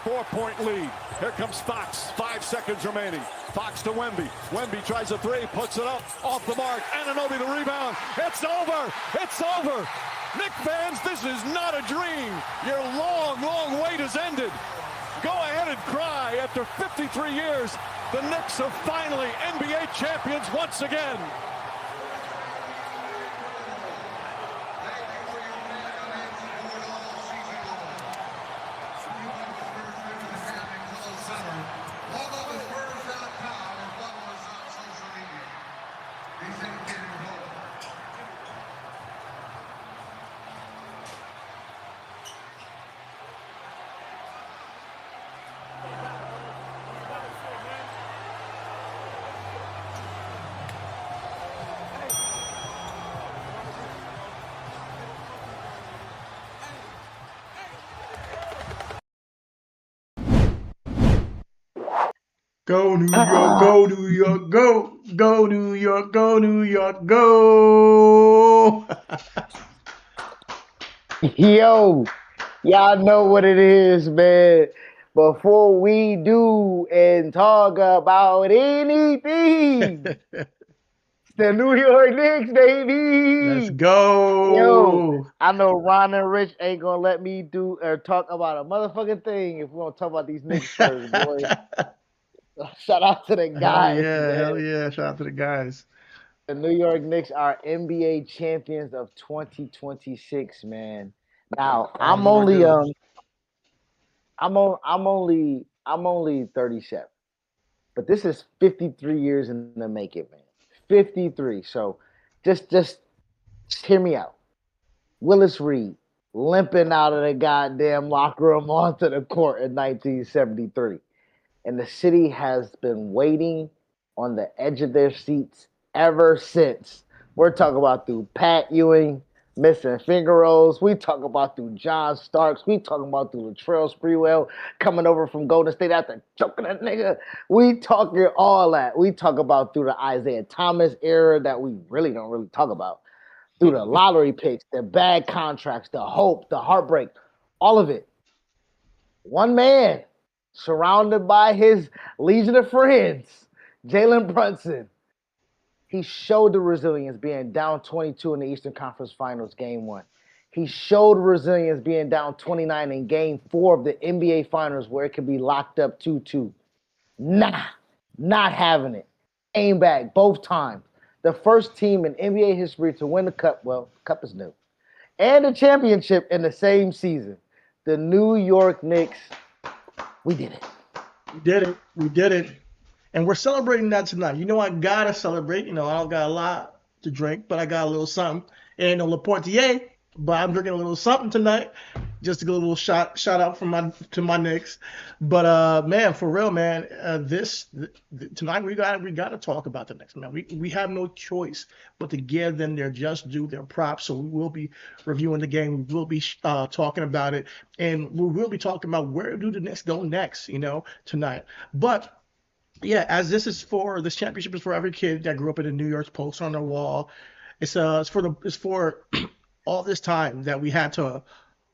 4-point lead. Here comes Fox. 5 seconds remaining. Fox to Wemby. Wemby tries a three, puts it up, off the mark. Anunoby the rebound. It's over. It's over. Knicks fans, this is not a dream. Your long, long wait has ended. Go ahead and cry. After 53 years, the Knicks are finally NBA champions once again. Go New York, go New York, go. Go New York, go New York, go. Yo, y'all know what it is, man. Before we do and talk about anything, it's the New York Knicks, baby. Let's go. Yo, I know Ron and Rich ain't gonna let me do or talk about a motherfucking thing if we're gonna talk about these Knicks first, boy. Shout out to the guys. Hell yeah. Shout out to the guys. The New York Knicks are NBA champions of 2026, man. Now, I'm only 37. But this is 53 years in the making, man. 53. So just hear me out. Willis Reed limping out of the goddamn locker room onto the court in 1973. And the city has been waiting on the edge of their seats ever since. We're talking about through Pat Ewing missing finger rolls. We talk about through John Starks. We talking about through Latrell Sprewell coming over from Golden State after choking that nigga. We talking all that. We talk about through the Isaiah Thomas era that we don't really talk about. Through the lottery picks, the bad contracts, the hope, the heartbreak, all of it. One man, surrounded by his legion of friends, Jalen Brunson. He showed the resilience being down 22 in the Eastern Conference Finals Game 1. He showed resilience being down 29 in Game 4 of the NBA Finals where it could be locked up 2-2. Nah, not having it. Aim back both times. The first team in NBA history to win the cup, well, cup is new, and the championship in the same season. The New York Knicks. We did it. We did it. And we're celebrating that tonight. You know, I got to celebrate. You know, I don't got a lot to drink, but I got a little something. It ain't no LaPortier, but I'm drinking a little something tonight. Just to get a little shout out to my Knicks. But, man, for real, man, tonight we got to talk about the Knicks, man. We have no choice but to give them their just due, their props. So we will be reviewing the game. We will be talking about it. And we will be talking about where do the Knicks go next, you know, tonight. But yeah, as this championship is for every kid that grew up in the New York Post on their wall. It's for all this time that we had to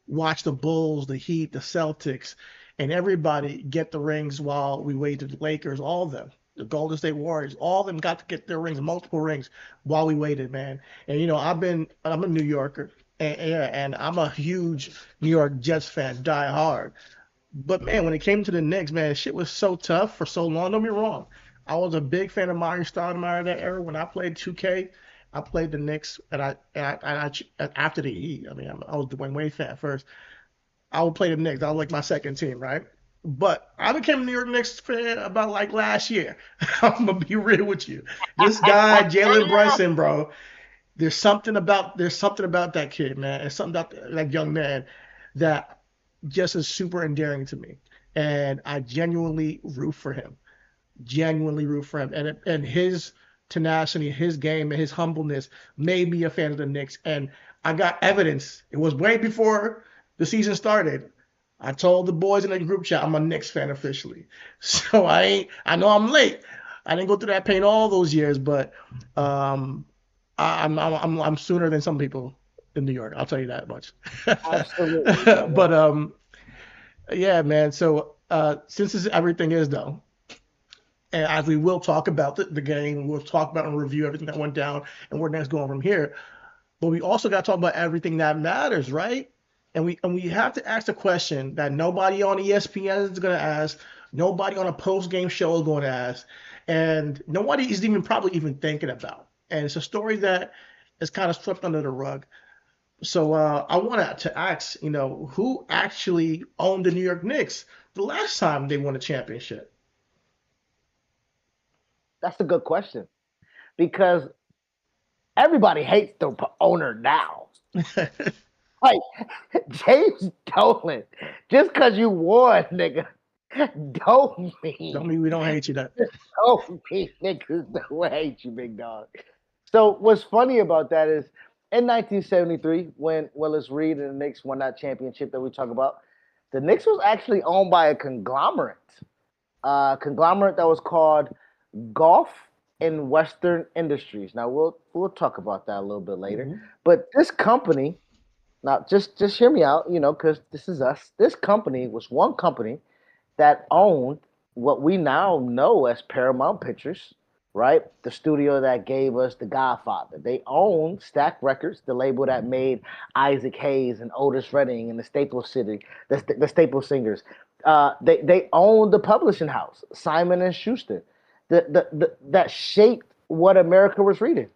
watch the Bulls, the Heat, the Celtics, and everybody get the rings while we waited. The Lakers, all of them, the Golden State Warriors, all of them got to get their rings, multiple rings, while we waited, man. And you know, I'm a New Yorker, and I'm a huge New York Jets fan, die hard. But man, when it came to the Knicks, man, shit was so tough for so long. Don't be wrong. I was a big fan of Mario Stoudemire that era. When I played 2K, I played the Knicks, and I after the E. I mean, I was the Dwayne Wade fan first. I would play the Knicks. That was like my second team, right? But I became a New York Knicks fan about like last year. I'm gonna be real with you. This guy, Jalen Brunson, bro. There's something about that kid, man. There's something about that young man that just is super endearing to me, and I genuinely root for him. And his tenacity, his game, and his humbleness made me a fan of the Knicks. And I got evidence. It was way before the season started. I told the boys in the group chat I'm a Knicks fan officially. So I know I'm late. I didn't go through that pain all those years, but I'm sooner than some people in New York. I'll tell you that much. Absolutely. But yeah, man. So since everything is though, and as we will talk about the game, we'll talk about and review everything that went down and where next going from here. But we also got to talk about everything that matters, right? And we have to ask the question that nobody on ESPN is going to ask, nobody on a post game show is going to ask, and nobody is even probably even thinking about. And it's a story that is kind of swept under the rug. So I wanted to ask, who actually owned the New York Knicks the last time they won a championship? That's a good question because everybody hates the owner now. Like James Dolan, just because you won, nigga, don't mean we don't hate you. That don't mean niggas don't hate you, big dog. So what's funny about that is in 1973, when Willis Reed and the Knicks won that championship that we talk about, the Knicks was actually owned by a conglomerate that was called Golf and Western Industries. Now we'll talk about that a little bit later. Mm-hmm. But this company, now just hear me out, because this is us. This company was one company that owned what we now know as Paramount Pictures, right? The studio that gave us The Godfather. They owned Stack Records, the label that made Isaac Hayes and Otis Redding and the Staple Singers. They owned the publishing house, Simon and Schuster, that shaped what America was reading.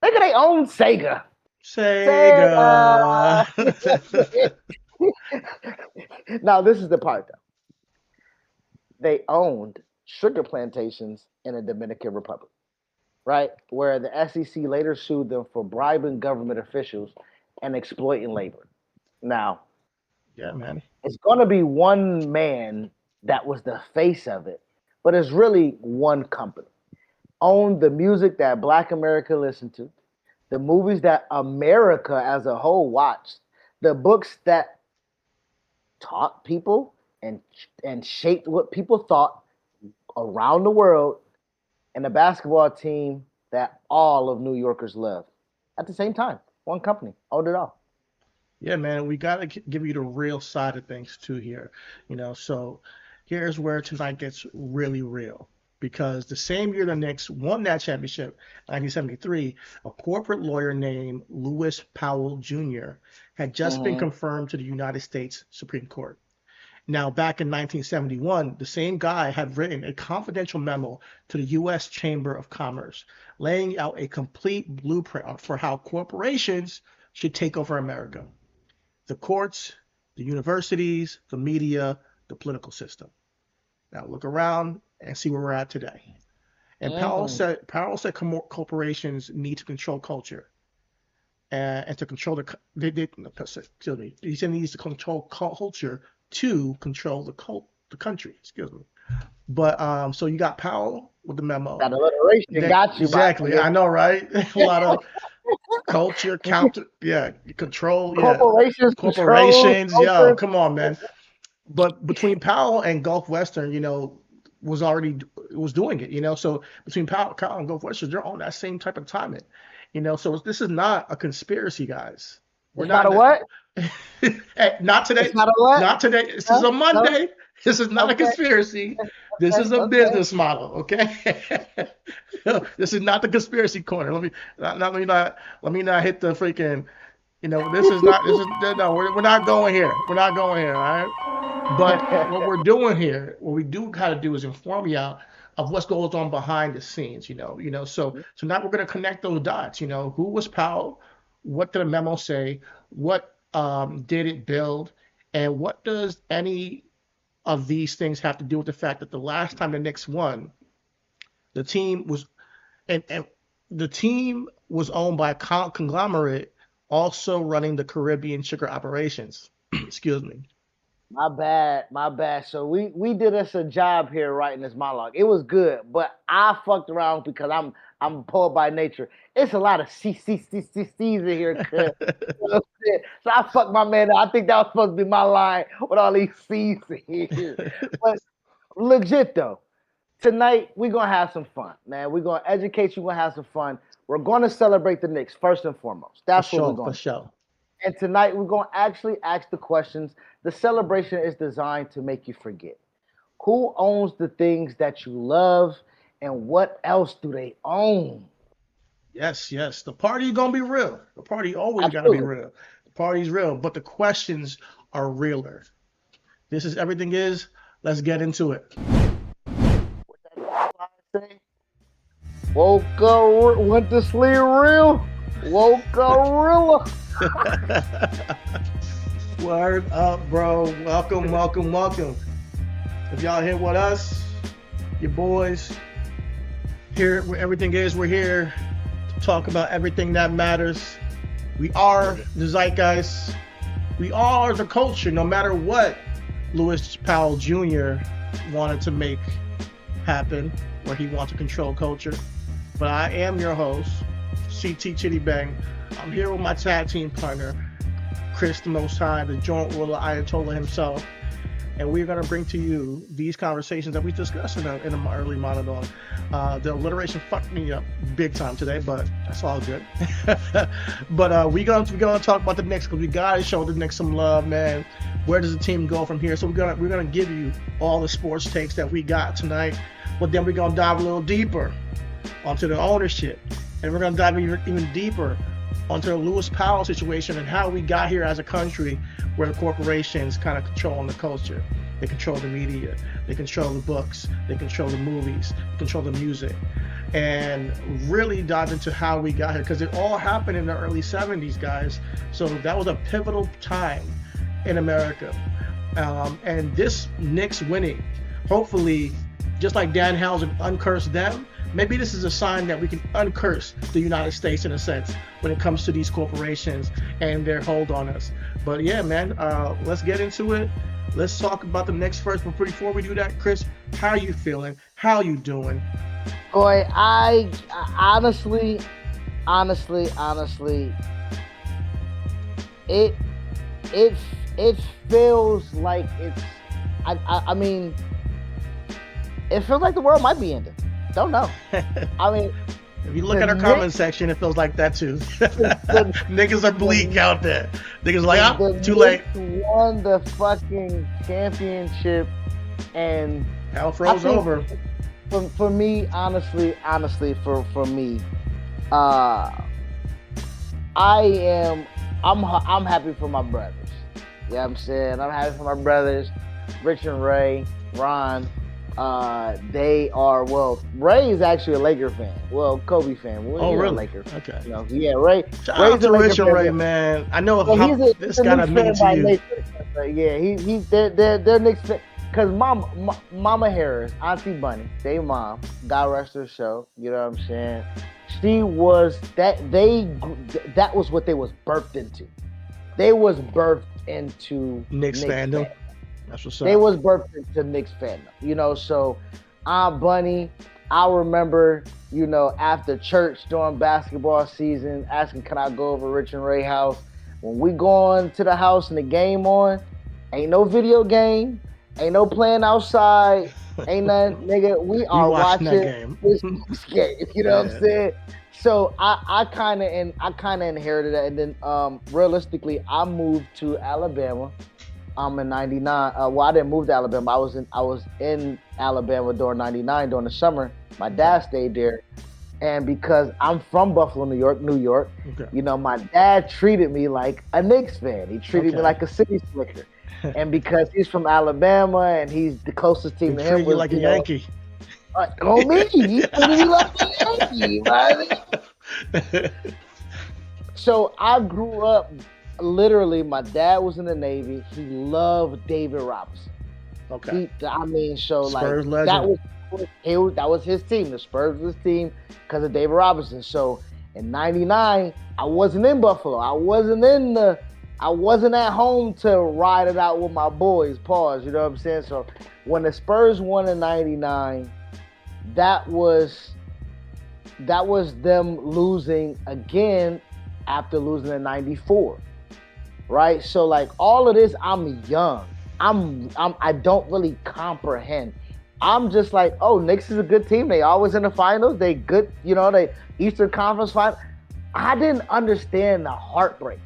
Nigga, they owned Sega. Sega. Now, this is the part, though. They owned sugar plantations in the Dominican Republic, right? Where the SEC later sued them for bribing government officials and exploiting labor. Now, yeah, man, it's going to be one man that was the face of it, but it's really one company. Owned the music that Black America listened to, the movies that America as a whole watched, the books that taught people and shaped what people thought around the world, and a basketball team that all of New Yorkers love. At the same time, one company owned it all. Yeah, man, we got to give you the real side of things too here. So here's where tonight gets really real. Because the same year the Knicks won that championship, 1973, a corporate lawyer named Lewis Powell Jr. had just been confirmed to the United States Supreme Court. Now, back in 1971, the same guy had written a confidential memo to the U.S. Chamber of Commerce, laying out a complete blueprint for how corporations should take over America. The courts, the universities, the media, the political system. Now, look around and see where we're at today. And Powell said corporations need to control culture and to control he said he needs to control culture to control the country. Excuse me. But so you got Powell with the memo. That alliteration got you. Exactly. I know, right? A lot of culture, control. Corporations. Yeah, come on, man. But between Powell and Gulf Western, was doing it, So between Powell and Gulf Western, they're on that same type of timing, So this is not a conspiracy, guys. We're not a what? Hey, not today. It's not a what? Not today. This is a Monday. No. This is not a conspiracy. This is a business model. Okay. This is not the conspiracy corner. Let me not hit the freaking. We're not going here. We're not going here. All right. But what we're doing here, what we do kind of do is inform you out of what goes on behind the scenes. So now we're going to connect those dots. Who was Powell? What did the memo say? What did it build? And what does any of these things have to do with the fact that the last time the Knicks won, the team was owned by a conglomerate also running the Caribbean sugar operations. Excuse me. My bad. So we did us a job here writing this monologue. It was good, but I fucked around because I'm a poet by nature. It's a lot of C's in here. So I fucked my man up. I think that was supposed to be my line with all these C's in here. But legit though, tonight we're gonna have some fun, man. We're gonna educate you. We're gonna have some fun. We're gonna celebrate the Knicks first and foremost. That's what we're gonna do. And tonight we're gonna actually ask the questions. The celebration is designed to make you forget. Who owns the things that you love, and what else do they own? Yes. The party's gonna be real. The party always gotta be real. The party's real, but the questions are realer. This is Everything Is. Let's get into it. Woke up, went to sleep real. Woke up real. Word up, bro. Welcome. If y'all here with us, your boys, here where Everything Is, we're here to talk about everything that matters. We are the Zeitgeist. We are the culture, no matter what Lewis Powell Jr. wanted to make happen, where he wants to control culture. But I am your host, CT Chitty Bang. I'm here with my tag team partner, Chris the Most High, the joint ruler Ayatollah himself. And we're going to bring to you these conversations that we discussed in the early monologue. The alliteration fucked me up big time today, but that's all good. But we're going to talk about the Knicks because we got to show the Knicks some love, man. Where does the team go from here? So we're gonna give you all the sports takes that we got tonight. But then we're going to dive a little deeper onto the ownership. And we're going to dive even deeper onto the Lewis Powell situation and how we got here as a country where the corporations kind of controlling the culture. They control the media, they control the books, they control the movies, they control the music. And really dive into how we got here, because it all happened in the early 70s, guys. So that was a pivotal time in America. And this Knicks winning, hopefully, just like Dan Housen uncursed them, maybe this is a sign that we can uncurse the United States in a sense when it comes to these corporations and their hold on us. But yeah, man, let's get into it. Let's talk about the Knicks first. But before we do that, Chris, how are you feeling? How are you doing? Boy, I honestly, it feels like it's. I mean, it feels like the world might be ending. Don't know. I mean, if you look at our comment section, it feels like that too. Niggas are bleak out there. Niggas like, too late. Won the fucking championship, and hell froze over. For me, honestly, for me, I'm happy for my brothers. You know what I'm saying? I'm happy for my brothers, Rich and Ray, Ron. They are, Ray is actually a Laker fan. Well, Kobe fan. Oh, really? Laker fan. Okay. You know, yeah, Ray. Shout out to Rich and Ray, man. I know this got a meaning to you. Nature. Yeah, they're Knicks fan. Because Mama Harris, Auntie Bunny, they mom, God rest her soul, you know what I'm saying? She was, that was what they was birthed into. They was birthed into Knicks fandom. That's what's up. They was birthed into Knicks fandom, you know. So Aunt Bunny, I remember, you know, after church during basketball season, asking, can I go over Rich and Ray house? When we going to the house and the game on, ain't no video game, ain't no playing outside, ain't nothing, nigga. We are watching this game. You know what I'm saying? So I kind of inherited that, and then realistically, I moved to Alabama. In '99. Well, I didn't move to Alabama. I was in Alabama during '99 during the summer. My dad stayed there, and because I'm from Buffalo, New York, okay. You know, my dad treated me like a Knicks fan. He treated me like a city slicker, and because he's from Alabama and he's the closest team to him, treat you like a Yankee. On me, he treated me like a Yankee, man. So I grew up. Literally, my dad was in the Navy. He loved David Robinson. Okay. Spurs legend. that was his team. The Spurs was his team because of David Robinson. So in '99, I wasn't in Buffalo. I wasn't at home to ride it out with my boys. Pause. You know what I'm saying? So when the Spurs won in '99, that was them losing again after losing in '94. Right? So like all of this, I'm young. I don't really comprehend. I'm just like, oh, Knicks is a good team. They always in the finals. They good, you know, they Eastern Conference final. I didn't understand the heartbreak.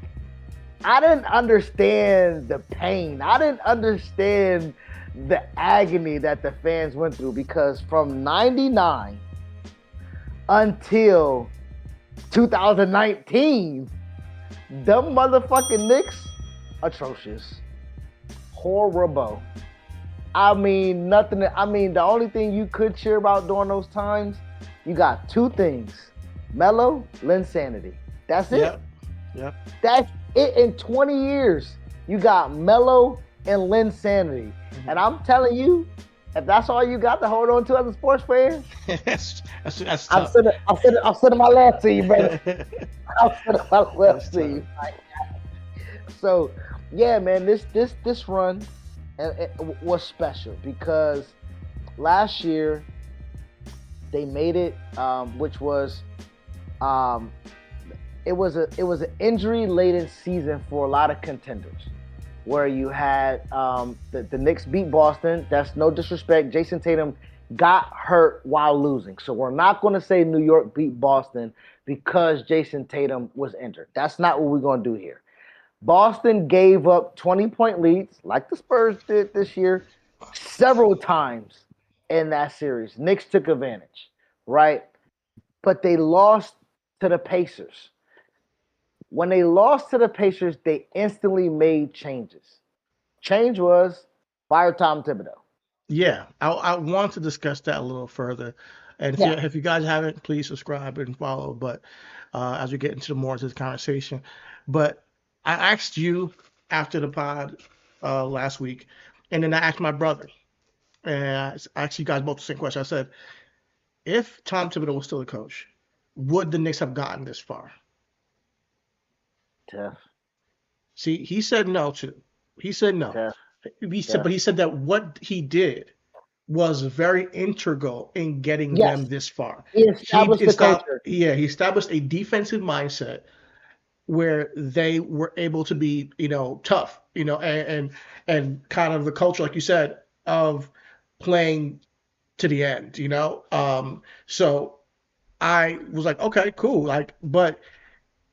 I didn't understand the pain. I didn't understand the agony that the fans went through, because from 99 until 2019, them motherfucking Knicks, atrocious. Horrible. I mean, nothing. I mean, the only thing you could cheer about during those times, you got two things: Melo, Linsanity. That's it. Yep. That's it. In 20 years, you got Melo and Linsanity. Mm-hmm. And I'm telling you, if that's all you got to hold on to as a sports fan, that's I'm tough. sending my love to you, brother. I'm sending my love to you. So, yeah, man, this run it was special because last year they made it, which was it was an injury-laden season for a lot of contenders, where you had the Knicks beat Boston. That's no disrespect. Jason Tatum got hurt while losing, so we're not going to say New York beat Boston because Jason Tatum was injured. That's not what we're going to do here. Boston gave up 20-point leads, like the Spurs did this year, several times in that series. Knicks took advantage, right? But they lost to the Pacers. When they lost to the Pacers, they instantly made changes. Change was fire Tom Thibodeau. Yeah, I want to discuss that a little further. And if you guys haven't, please subscribe and follow. But as we get into more into this conversation, but I asked you after the pod last week, and then I asked my brother, and I asked you guys both the same question. I said, if Tom Thibodeau was still a coach, would the Knicks have gotten this far? Tough. See, he said no too. He said no. Tough. But he said that what he did was very integral in getting them this far. He established the culture. Yeah, he established a defensive mindset where they were able to be, tough, and kind of the culture, like you said, of playing to the end, So I was like, okay, cool. But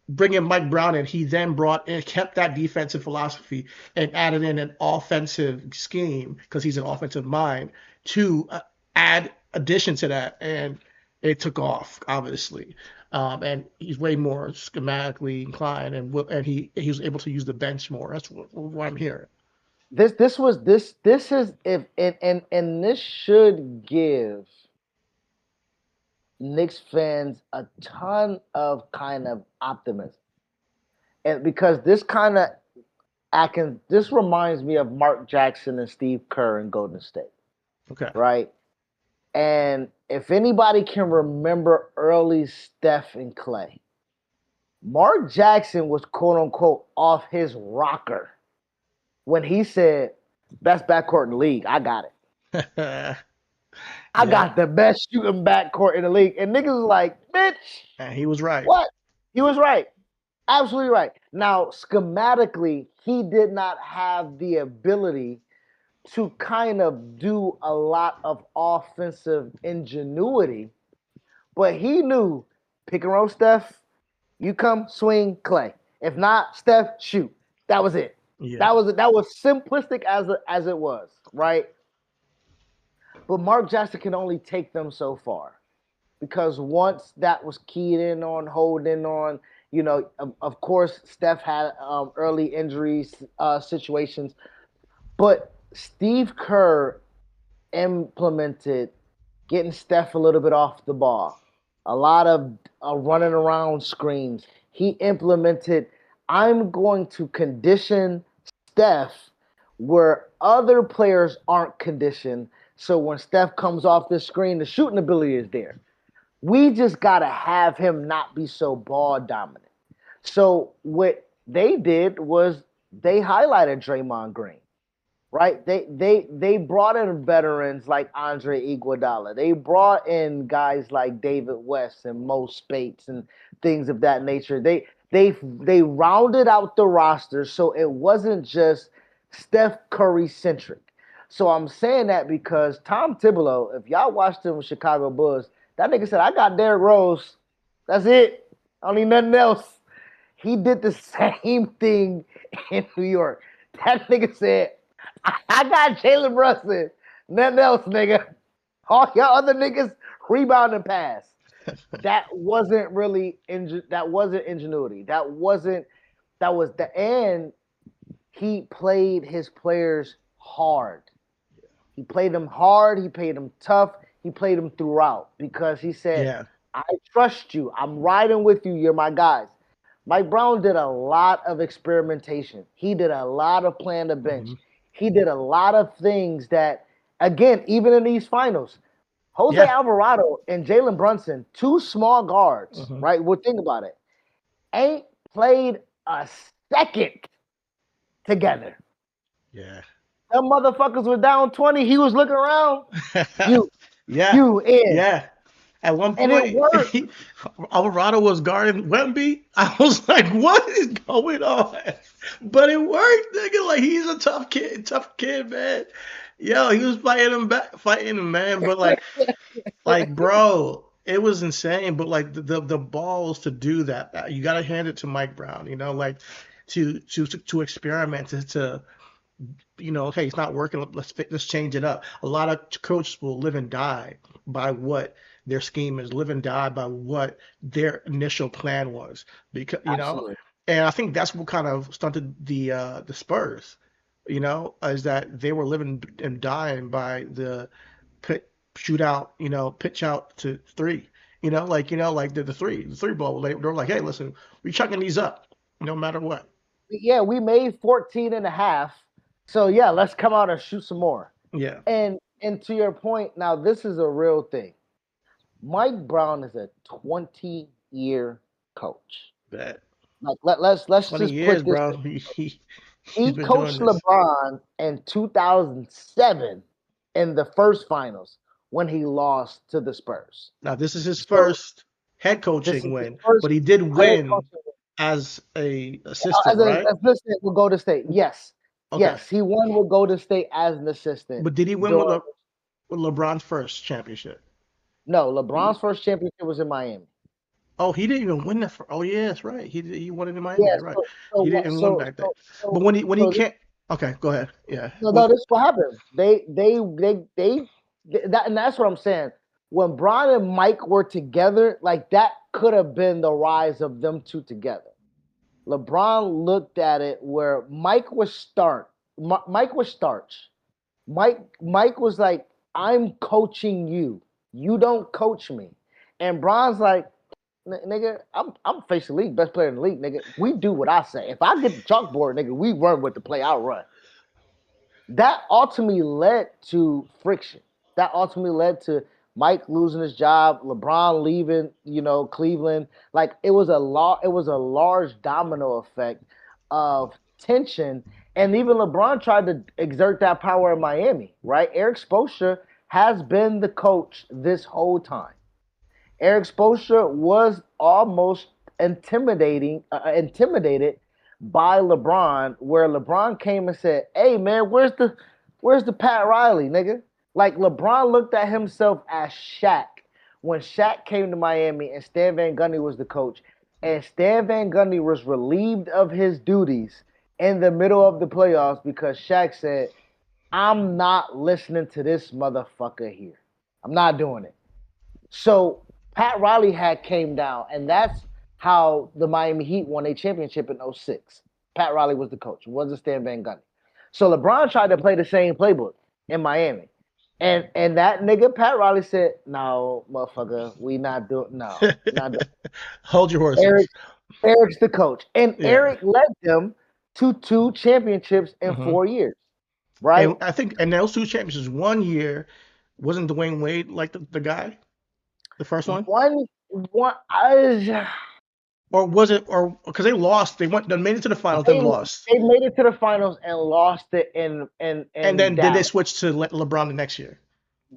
bringing Mike Brown in, he then kept that defensive philosophy and added in an offensive scheme because he's an offensive mind to add addition to that. And it took off, obviously. And he's way more schematically inclined, and he was able to use the bench more. That's what I'm hearing. This should give Knicks fans a ton of kind of optimism, and because this reminds me of Mark Jackson and Steve Kerr in Golden State. Okay. Right. And if anybody can remember early Steph and Clay, Mark Jackson was quote unquote off his rocker when he said, best backcourt in the league. I got it. I got the best shooting backcourt in the league. And niggas was like, bitch. And he was right. What? He was right. Absolutely right. Now, schematically, he did not have the ability to kind of do a lot of offensive ingenuity, but he knew pick and roll Steph, you come swing Clay. If not, Steph, shoot. That was it. Yeah. That was simplistic as it was, right? But Mark Jackson can only take them so far, because once that was keyed in on, holding on, of course, Steph had early injuries situations, but Steve Kerr implemented getting Steph a little bit off the ball, a lot of running around screens. He implemented, I'm going to condition Steph where other players aren't conditioned, so when Steph comes off this screen, the shooting ability is there. We just got to have him not be so ball dominant. So what they did was they highlighted Draymond Green. Right? They brought in veterans like Andre Iguodala. They brought in guys like David West and Mo Spates and things of that nature. They rounded out the roster so it wasn't just Steph Curry centric. So I'm saying that because Tom Thibodeau, if y'all watched him with Chicago Bulls, that nigga said, I got Derrick Rose. That's it. I don't need nothing else. He did the same thing in New York. That nigga said, I got Jalen Brunson. Nothing else, nigga. All y'all other niggas rebound and pass. That wasn't really that wasn't ingenuity. That was the end. He played his players hard. He played them hard. He played them tough. He played them throughout because he said, I trust you. I'm riding with you. You're my guys. Mike Brown did a lot of experimentation. He did a lot of playing the bench. He did a lot of things that, again, even in these finals, Jose Alvarado and Jalen Brunson, two small guards, right? Well, think about it. Ain't played a second together. Yeah. Them motherfuckers were down 20. He was looking around. You in. Yeah. At one point, Alvarado was guarding Wemby. I was like, what is going on? But it worked, nigga. Like, he's a tough kid, man. Yo, he was fighting him, man. But like, bro, it was insane. But like the balls to do that, you gotta hand it to Mike Brown. You know, like to experiment, to hey, it's not working. Let's change it up. A lot of coaches will live and die by what their scheme is, live and die by what their initial plan was, because and I think that's what kind of stunted the Spurs, is that they were living and dying by the shootout, pitch out to three, like the three ball. They were like, hey, listen, we're chucking these up no matter what. Yeah, we made 14 and a half. So yeah, let's come out and shoot some more. Yeah. And to your point, now this is a real thing. Mike Brown is a 20-year coach. Bet. Like let's just put this. Bro. He coached LeBron in 2007 in the first finals when he lost to the Spurs. Now this is his first head coaching win, but he did win as a assistant, right? As an assistant with Golden State, yes. Okay. Yes, he won with Golden State as an assistant. But did he win with LeBron's first championship? No, LeBron's first championship was in Miami. Oh, he didn't even win that. Yeah, that's right. He won it in Miami, right? He didn't win back then. But when he can't. Okay, go ahead. Yeah. No, this is what happened. And that's what I'm saying. When Bron and Mike were together, like that could have been the rise of them two together. LeBron looked at it where Mike was starch. Mike was like, I'm coaching you. You don't coach me. And Bron's like, nigga, I'm face the league, best player in the league, nigga. We do what I say. If I get the chalkboard, nigga, we run with the play. I'll run. That ultimately led to friction. That ultimately led to Mike losing his job, LeBron leaving, Cleveland. Like it was a large domino effect of tension. And even LeBron tried to exert that power in Miami, right? Eric Spoelstra has been the coach this whole time. Eric Spoelstra was almost intimidated by LeBron, where LeBron came and said, "Hey man, where's the Pat Riley, nigga?" Like LeBron looked at himself as Shaq when Shaq came to Miami and Stan Van Gundy was the coach, and Stan Van Gundy was relieved of his duties in the middle of the playoffs because Shaq said, I'm not listening to this motherfucker here. I'm not doing it. So Pat Riley had came down, and that's how the Miami Heat won a championship in 2006. Pat Riley was the coach. It wasn't Stan Van Gundy. So LeBron tried to play the same playbook in Miami. And that nigga Pat Riley said, "No, motherfucker, we not doing not doing." Hold your horses. Eric's the coach, and Eric led them to 2 championships in 4 years, right? And I think, and those 2 championships, 1 year wasn't Dwayne Wade like the guy, the first one. Or was it? Or because they lost, they made it to the finals, then lost. They made it to the finals and lost it, and then did they switch to LeBron the next year?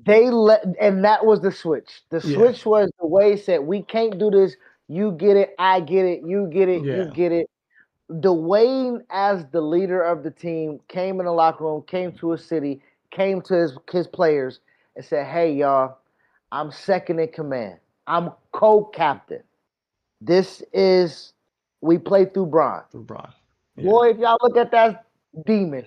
And that was the switch. The switch was the way he said, "We can't do this. You get it, I get it. You get it, you get it." Dwayne, as the leader of the team, came in the locker room, came to his city, came to his players, and said, "Hey, y'all, I'm second in command. I'm co-captain. We play through Bron. Yeah. Boy, if y'all look at that demon,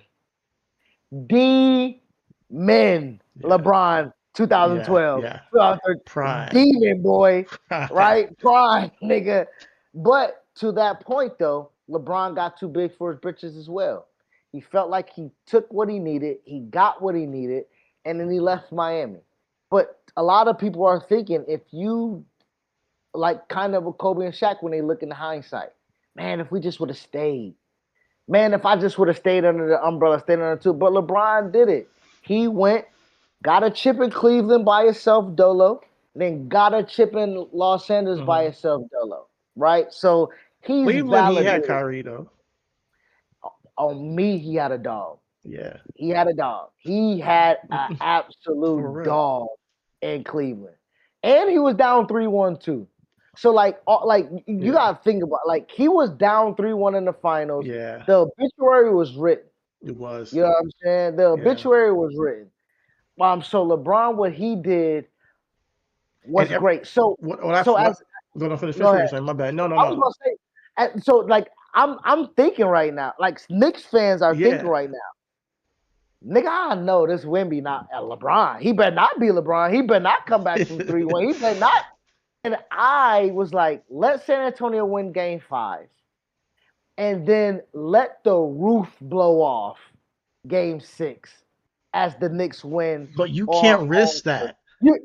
D-men. LeBron, 2012. Yeah. 2013. Prime. Demon boy, right? Prime, nigga. But to that point, though, LeBron got too big for his britches as well. He felt like he took what he needed, he got what he needed, and then he left Miami. But a lot of people are thinking if you like kind of with Kobe and Shaq when they look in the hindsight, man, if we just would have stayed. Man, if I just would have stayed under the umbrella, stayed under the two. But LeBron did it. He went, got a chip in Cleveland by himself, Dolo, then got a chip in Los Angeles by himself, Dolo. Right? So he's Cleveland, he had validated. Kyrie, though. On me, he had a dog. Yeah. He had a dog. He had an For absolute real. dog in Cleveland. And he was down 3-1 too. So you gotta think about he was down 3-1 in the finals. Yeah. The obituary was written. It was. You know what I'm saying? The obituary was written. So LeBron, what he did was great. So Go finish. My bad. No. I was gonna say, so I'm thinking right now, Knicks fans are thinking right now. Nigga, I know this Wemby not LeBron. He better not be LeBron. He better not come back from 3-1. He better not. And I was like, let San Antonio win game 5. And then let the roof blow off game 6 as the Knicks win. But you can't risk that. You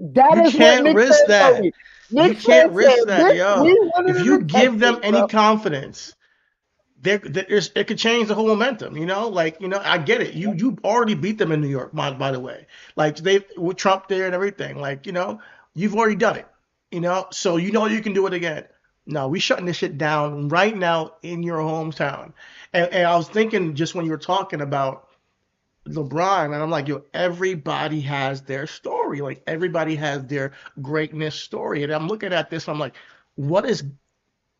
can't risk that. You can't risk that, yo. If you give them any confidence, it could change the whole momentum, I get it. You already beat them in New York, by the way. They with Trump there and everything. You've already done it. So you can do it again. No, we shutting this shit down right now in your hometown. And I was thinking just when you were talking about LeBron, and I'm like, everybody has their story. Everybody has their greatness story. And I'm looking at this, I'm like, what is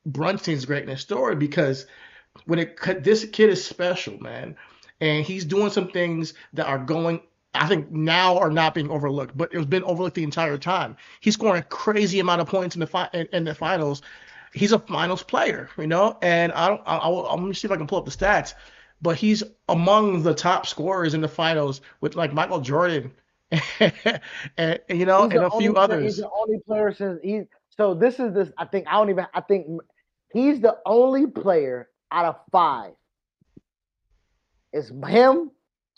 Brunson's greatness story? Because this kid is special, man. And he's doing some things that I think now are not being overlooked, but it's been overlooked the entire time. He's scoring a crazy amount of points in the finals. He's a finals player, and I'm gonna see if I can pull up the stats, but he's among the top scorers in the finals with Michael Jordan and a few others. He's the only player since I think he's the only player out of 5. It's him,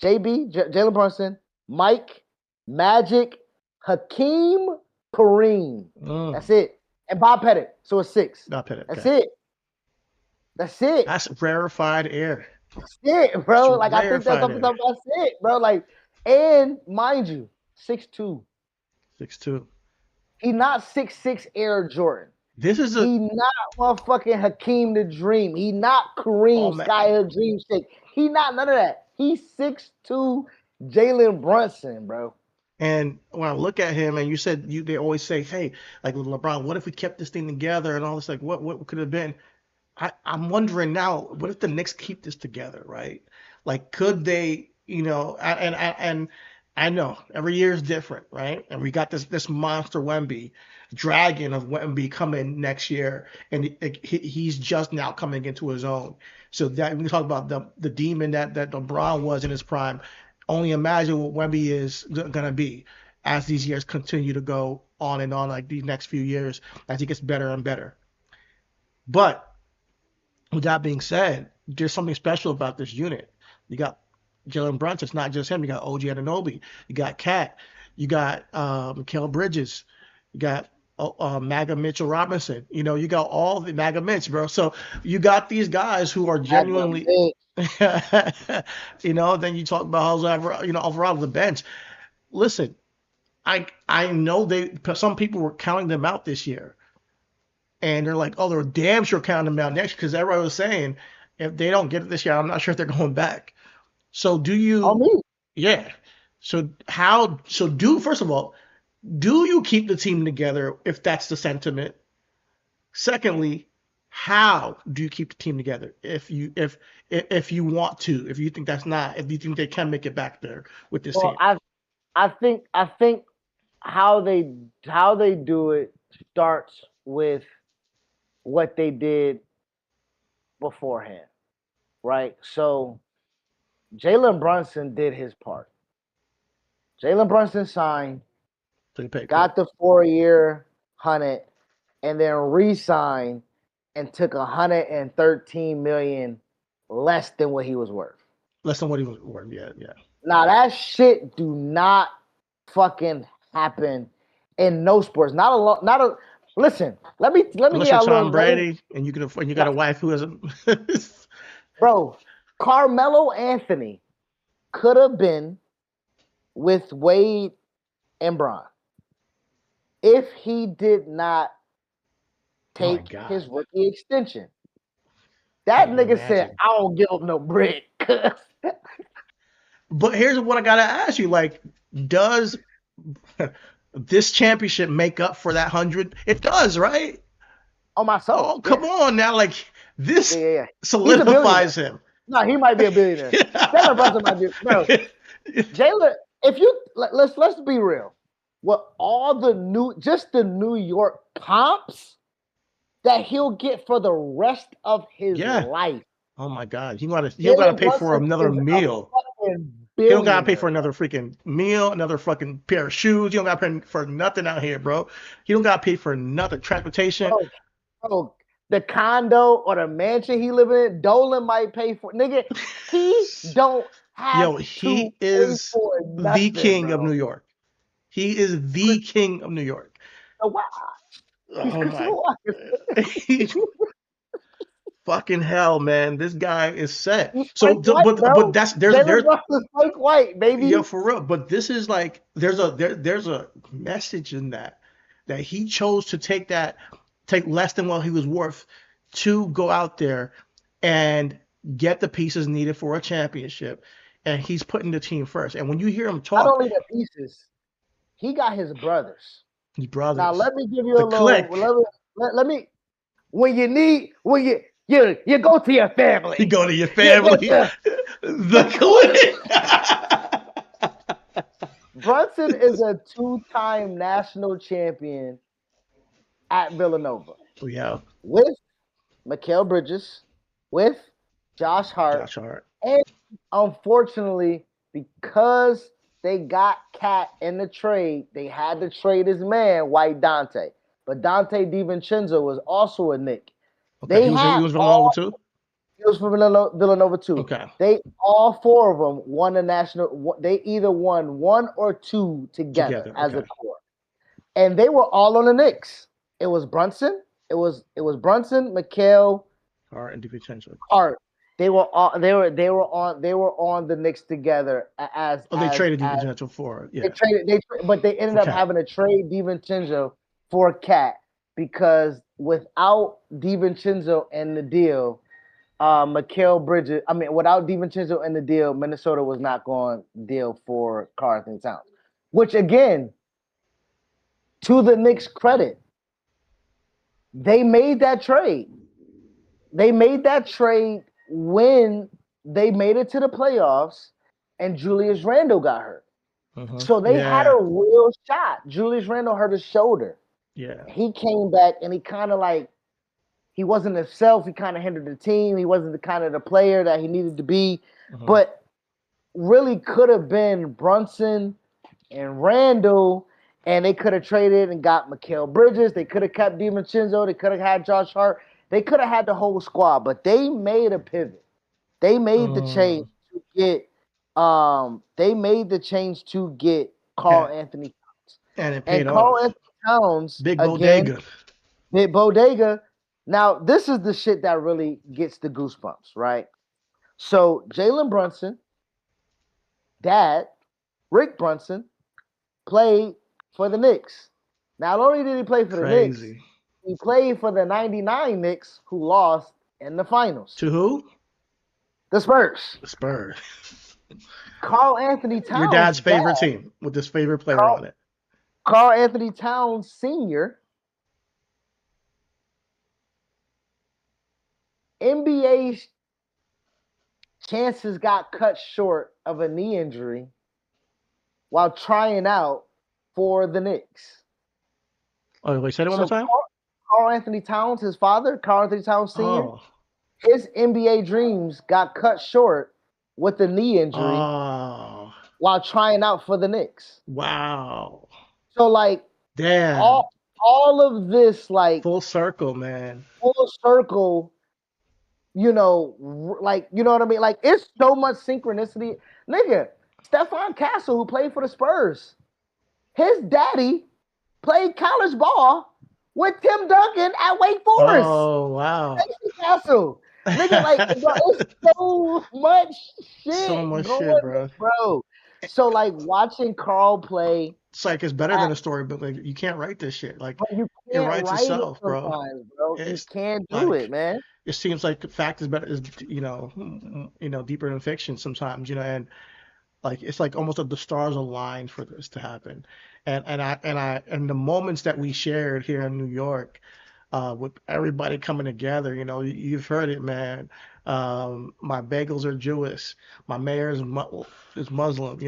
Jalen Brunson, Mike, Magic, Hakeem, Kareem. That's it. And Bob Pettit. So it's 6. Bob Pettit. That's it. That's it. That's rarefied air. That's it, bro. I think that's it, bro. And mind you, 6'2". 6'2". He not 6'6" Air Jordan. He not motherfucking Hakeem the Dream. He not Kareem Skyhook Dream Shake. He not none of that. He's 6'2" Jalen Brunson, bro. And when I look at him, and you said they always say, hey, with LeBron, what if we kept this thing together and all this? What could have been? I'm wondering now, what if the Knicks keep this together, right? Could they, and I know every year is different, right? And we got this monster Wemby, dragon of Wemby coming next year, and he's just now coming into his own. So that when we talk about the demon that LeBron was in his prime, only imagine what Wemby is gonna be as these years continue to go on and on, these next few years, as he gets better and better. But with that being said, there's something special about this unit. You got Jalen Brunson. It's not just him. You got OG Anunoby. You got Cat. You got Mikal Bridges. You got Maga Mitchell Robinson. You got all the Maga Mitch, bro. So you got these guys who are genuinely, then you talk about Alvarado, the bench. Listen, I know some people were counting them out this year. And they're like, oh, they're damn sure counting them out next year, because everybody was saying if they don't get it this year, I'm not sure if they're going back. So do you? Yeah. So first of all, do you keep the team together if that's the sentiment? Secondly, how do you keep the team together if you want to, if you think they can make it back there with this team? I think how they do it starts with what they did beforehand, right? So Jalen Brunson did his part. Jalen Brunson signed, got the 4-year 100, and then re-signed and took $113 million less than what he was worth. Less than what he was worth. Yeah. Now that shit do not fucking happen in no sports. Listen. Let me Unless get you're a Tom little Brady and you got a wife who isn't. Bro, Carmelo Anthony could have been with Wade and Bron if he did not take his rookie extension. That nigga said, I don't give up no brick. But here's what I gotta ask you: like, does this championship make up for that 100? It does, right? Oh my soul! Oh, come on now! Like this solidifies him. No, he might be a billionaire. Jalen Brunson might be. Bro, Jalen, if you let's be real. With all the New York comps that he'll get for the rest of his life. Oh my God, he don't gotta pay for another meal. He don't gotta pay for another freaking meal, another fucking pair of shoes. You don't gotta pay for nothing out here, bro. He don't gotta pay for nothing. Transportation. Bro, the condo or the mansion he live in, Dolan might pay for. Nigga, he don't have he is the king of New York. He is the king of New York. Oh my. Fucking hell, man! This guy is set. He's so, but that's there's Frank White, baby. Yeah, for real. But this is like there's a message in that he chose to take less than what he was worth to go out there and get the pieces needed for a championship, and he's putting the team first. And when you hear him talk, not only the pieces, he got his brothers. Now let me give you a little. Let me. When you go to your family. You go to your family. The clique. Brunson is a 2-time national champion at Villanova. Yeah. With Mikal Bridges, with Josh Hart. And unfortunately, because they got Cat in the trade, they had to trade his man, White Dante. But Dante DiVincenzo was also a Knick. Okay, he was Villanova too? He was from Villanova too. Okay. All 4 of them won the national. They either won 1 or 2 together. As a core, and they were all on the Knicks. It was Brunson. It was Brunson, Mikal, Hart, and DiVincenzo. Hart. They were on the Knicks together they traded DiVincenzo for it. Yeah. But they ended up having to trade DiVincenzo for Cat because without DiVincenzo in the deal, without DiVincenzo in the deal, Minnesota was not going to deal for Karl-Anthony Towns. Which again, to the Knicks' credit, they made that trade. They made that trade when they made it to the playoffs and Julius Randle got hurt. So they had a real shot. Julius Randle hurt his shoulder. Yeah. He came back and he kind of he wasn't himself. He kind of hindered the team. He wasn't the kind of the player that he needed to be. But really could have been Brunson and Randle, and they could have traded and got Mikal Bridges. They could have kept DiVincenzo. They could have had Josh Hart. They could have had the whole squad, but they made a pivot. They made the change to get. They made the change to get Karl-Anthony Towns. And it paid off. Karl-Anthony Towns, Big Bodega. Big Bodega. Now, this is the shit that really gets the goosebumps, right? So, Jalen Brunson, dad, Rick Brunson, played for the Knicks. Not only did he play for the Knicks, he played for the 99 Knicks who lost in the finals. To who? The Spurs. The Spurs. Karl-Anthony Towns. Your dad's favorite team with his favorite player on it. Karl-Anthony Towns Sr. NBA's chances got cut short of a knee injury while trying out for the Knicks. Oh, wait, say it one more time? Karl-Anthony Towns, his father, Karl-Anthony Towns Sr., his NBA dreams got cut short with a knee injury Oh, while trying out for the Knicks. wow. So like Damn. all of this like Full circle, man. full circle, like you know what I mean? Like it's so much synchronicity. Nigga, Stephon Castle, who played for the Spurs, his daddy played college ball with Tim Duncan at Wake Forest. Oh, wow. Stacey Castle. Nigga, like, bro, it's so much shit So much going shit, bro. bro. So, like, watching Carl play, It's like it's better than a story, but like you can't write this shit. Like bro, you it can't writes write itself, it bro. sometimes, bro. It's you can't do like it, man. it seems like the fact is better is deeper than fiction sometimes, and like it's like almost like the stars aligned for this to happen. And the moments that we shared here in New York, with everybody coming together, you've heard it, man. My bagels are Jewish. My mayor is Muslim,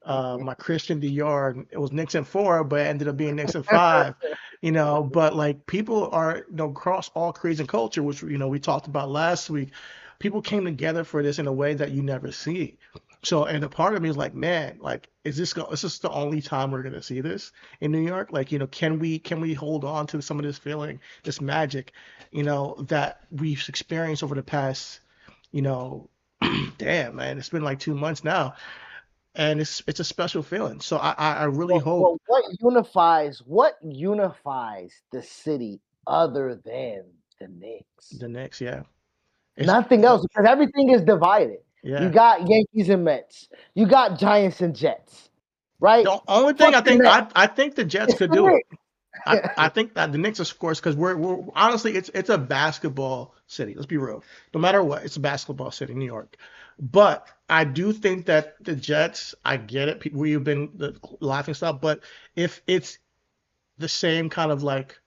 my Christian Dior, it was Knicks in 4, but it ended up being Knicks in 5, but like people are, across all creeds and culture, which, we talked about last week, people came together for this in a way that you never see. So, and a part of me is like, man, like, is this the only time we're going to see this in New York? Like, can we hold on to some of this feeling, this magic, that we've experienced over the past, damn, man, it's been like 2 months now. And it's a special feeling. So I really hope. Well, what unifies the city other than the Knicks? The Knicks, yeah. Nothing else, because everything is divided. Yeah. You got Yankees and Mets. You got Giants and Jets. Right? The only thing I think the Jets could do it. I think that the Knicks, of course, because we're honestly it's a basketball city. Let's be real. No matter what, it's a basketball city, New York. But I do think that the Jets, I get it, people you've been laughing stuff, but if it's the same kind of like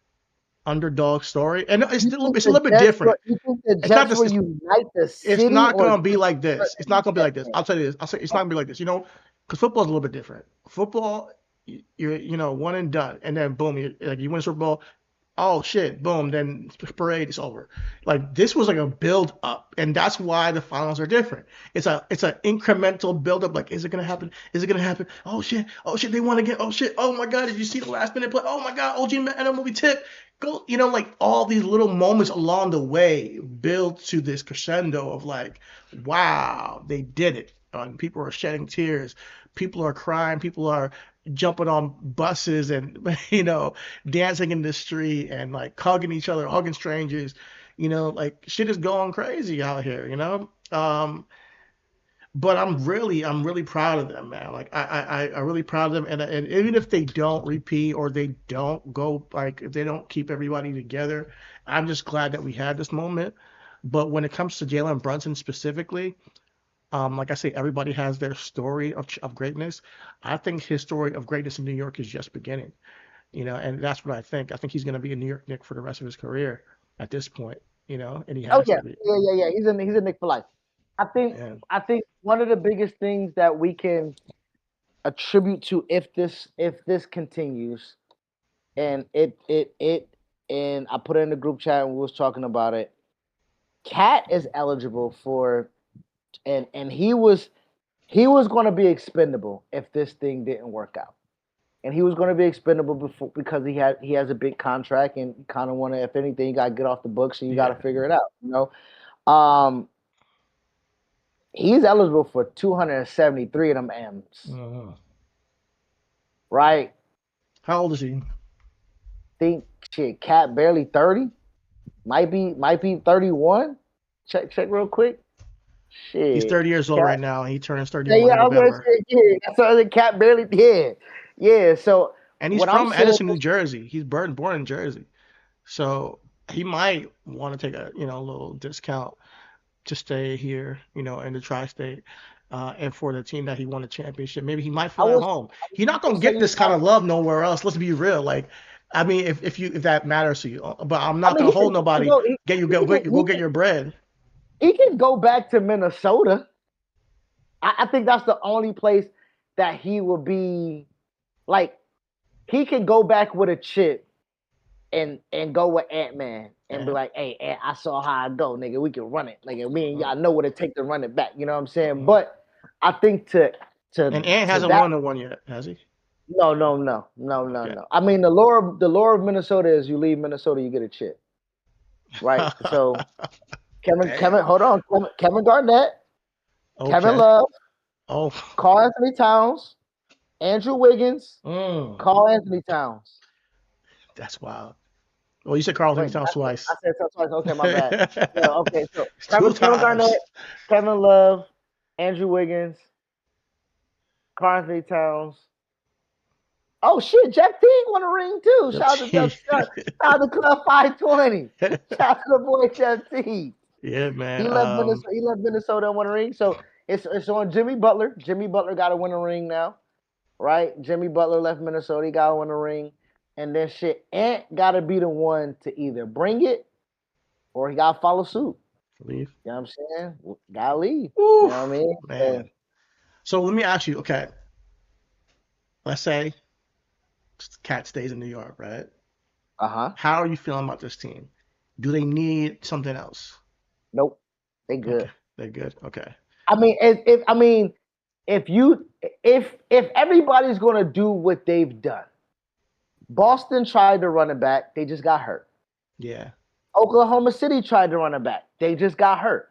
underdog story, and it's a little bit different. You think the Jets will unite the city? It's not going to be like this. It's not going to be like this. I'll tell you this. I'll say it's not going to be like this. Because football is a little bit different. Football, you're one and done, and then boom, you win a Super Bowl. Oh shit, boom, then parade is over. Like this was like a build up, and that's why the finals are different. It's an incremental build up. Like, is it gonna happen? Is it gonna happen? Oh shit, they won again. Oh shit, oh my god, did you see the last minute play? Oh my god, OG and will be tipped. Go, like all these little moments along the way build to this crescendo of like, wow, they did it. And people are shedding tears. People are crying. People are jumping on buses and dancing in the street and like hugging each other, hugging strangers, like shit is going crazy out here, but I'm really proud of them, man. Like I'm really proud of them, and even if they don't repeat or they don't go, like if they don't keep everybody together, I'm just glad that we had this moment. But when it comes to Jalen Brunson specifically, like I say, everybody has their story of greatness. I think his story of greatness in New York is just beginning, and that's what I think. I think he's going to be a New York Knick for the rest of his career at this point, and he has to be. Yeah. He's a Knick for life. I think one of the biggest things that we can attribute to if this continues, and and I put it in the group chat and we was talking about it. Cat is eligible for. And he was going to be expendable if this thing didn't work out, and he was going to be expendable because he has a big contract and kind of want to, if anything, you got to get off the books and you got to figure it out. He's eligible for 273 of them M's, right? How old is he? Think shit, Cat barely 30, might be 31. Check real quick. Shit. He's 30 years old right now, and he turns 31 in November. That's why the Cat barely. Yeah. So, and he's from Edison, New Jersey. He's born in Jersey, so he might want to take a little discount to stay here, in the tri-state, and for the team that he won a championship. Maybe he might feel at home. He's not gonna get this kind of love nowhere else. Let's be real. Like, I mean, if that matters to you, but I'm not gonna hold nobody. Go get your bread. He can go back to Minnesota. I think that's the only place that he will be like. He can go back with a chip and go with Ant-Man and be like, hey, Ant, I saw how I go, nigga. We can run it. Nigga, me and y'all know what it take to run it back. You know what I'm saying? But I think to and Ant hasn't won the one yet, has he? No. I mean, the lore of Minnesota is you leave Minnesota, you get a chip. Right? So hold on. Kevin Garnett, Kevin Love, Karl Anthony Towns, Andrew Wiggins, Karl Anthony Towns. That's wild. Well, you said Karl Anthony Towns twice. I said twice. Okay, my bad. Yeah, okay, so Kevin Garnett, Kevin Love, Andrew Wiggins, Karl Anthony Towns. Oh shit, Jeff Teague won a ring too. Shout out to Club 520. Shout out to the boy Jeff Teague. Yeah, man. He left Minnesota and won a ring. So it's on Jimmy Butler. Jimmy Butler got to win a ring now, right? Jimmy Butler left Minnesota. He got to win a ring, and then shit, Ant got to be the one to either bring it or he got to follow suit. Leave. You know what I'm saying? Gotta leave. Oof, you know what I mean? Man. So let me ask you. Okay, let's say Cat stays in New York, right? How are you feeling about this team? Do they need something else? Nope, they good. Okay. They're good. Okay. I mean, if everybody's gonna do what they've done, Boston tried to run it back, they just got hurt. Yeah. Oklahoma City tried to run it back, they just got hurt.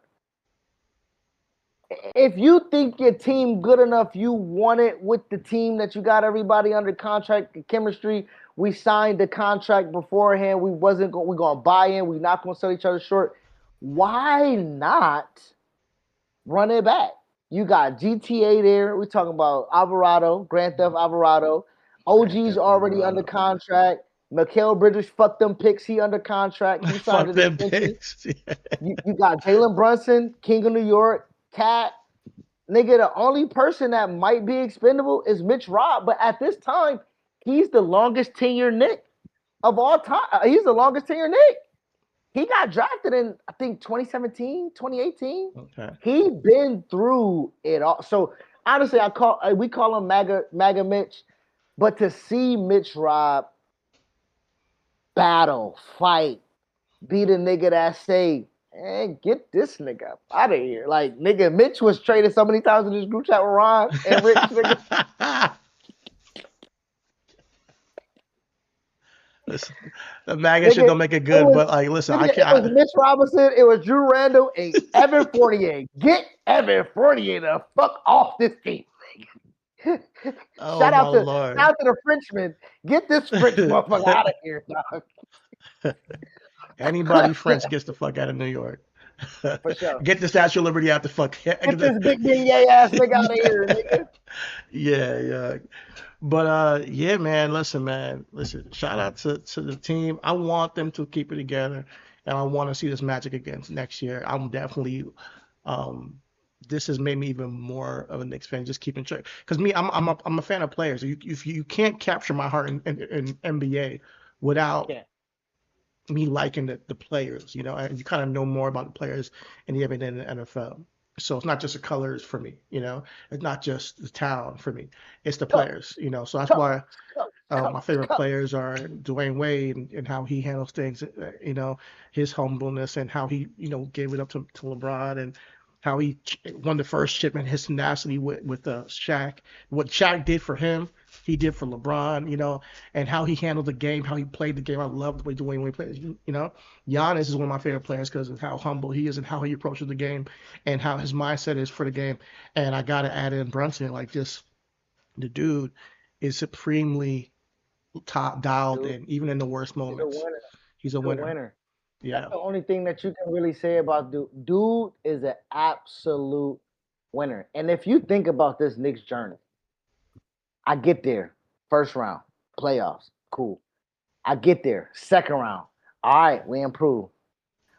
If you think your team good enough, you want it with the team that you got everybody under contract, the chemistry. We signed the contract beforehand. We're gonna buy in. We're not gonna sell each other short. Why not run it back? You got GTA there. We're talking about Alvarado, Grand Theft Alvarado. OG's already under contract. Mikal Bridges fucked them picks. He under contract. He signed an extension. You got Jalen Brunson, King of New York. Cat, nigga, the only person that might be expendable is Mitch Robb, but at this time, he's the longest tenured Knick of all time. He's the longest tenured Knick. He got drafted in, I think, 2017, 2018. Okay. He been through it all. So honestly, we call him MAGA Mitch, but to see Mitch Robb battle, fight, be the nigga that say, hey, get this nigga out of here. Like, nigga, Mitch was traded so many times in this group chat with Ron and Rich. Nigga. Listen, the MAGA shit don't make it good, but like, listen, nigga, I can't. It was Mitch Robinson, it was Drew Randall, and Evan Fournier. Get Evan Fournier the fuck off this team. Shout out to the Frenchman. Get this French motherfucker out of here, dog. Anybody French gets the fuck out of New York. For sure. Get the Statue of Liberty out the fuck. Get this big beignet ass nigga out of here, nigga. Yeah. But yeah, man. Listen. Shout out to the team. I want them to keep it together, and I want to see this Magic again next year. I'm definitely. This has made me even more of a Knicks fan, just keeping track. Because I'm a fan of players. You can't capture my heart in NBA without me liking the players, and you kind of know more about the players in the NBA than the NFL. So it's not just the colors for me, it's not just the talent for me, it's the players, so that's why my favorite players are Dwayne Wade and how he handles things, his humbleness and how he, gave it up to LeBron and how he won the first chip and his tenacity with Shaq. What Shaq did for him, he did for LeBron, and how he handled the game, how he played the game. I love the way Dwayne Wade plays. Giannis is one of my favorite players because of how humble he is and how he approaches the game and how his mindset is for the game. And I got to add in Brunson, like this, the dude is supremely top dialed in, even in the worst moments. He's a winner. Yeah. That's the only thing that you can really say about dude. Dude is an absolute winner. And if you think about this Knicks journey, I get there, first round, playoffs, cool. I get there, second round, all right, we improve.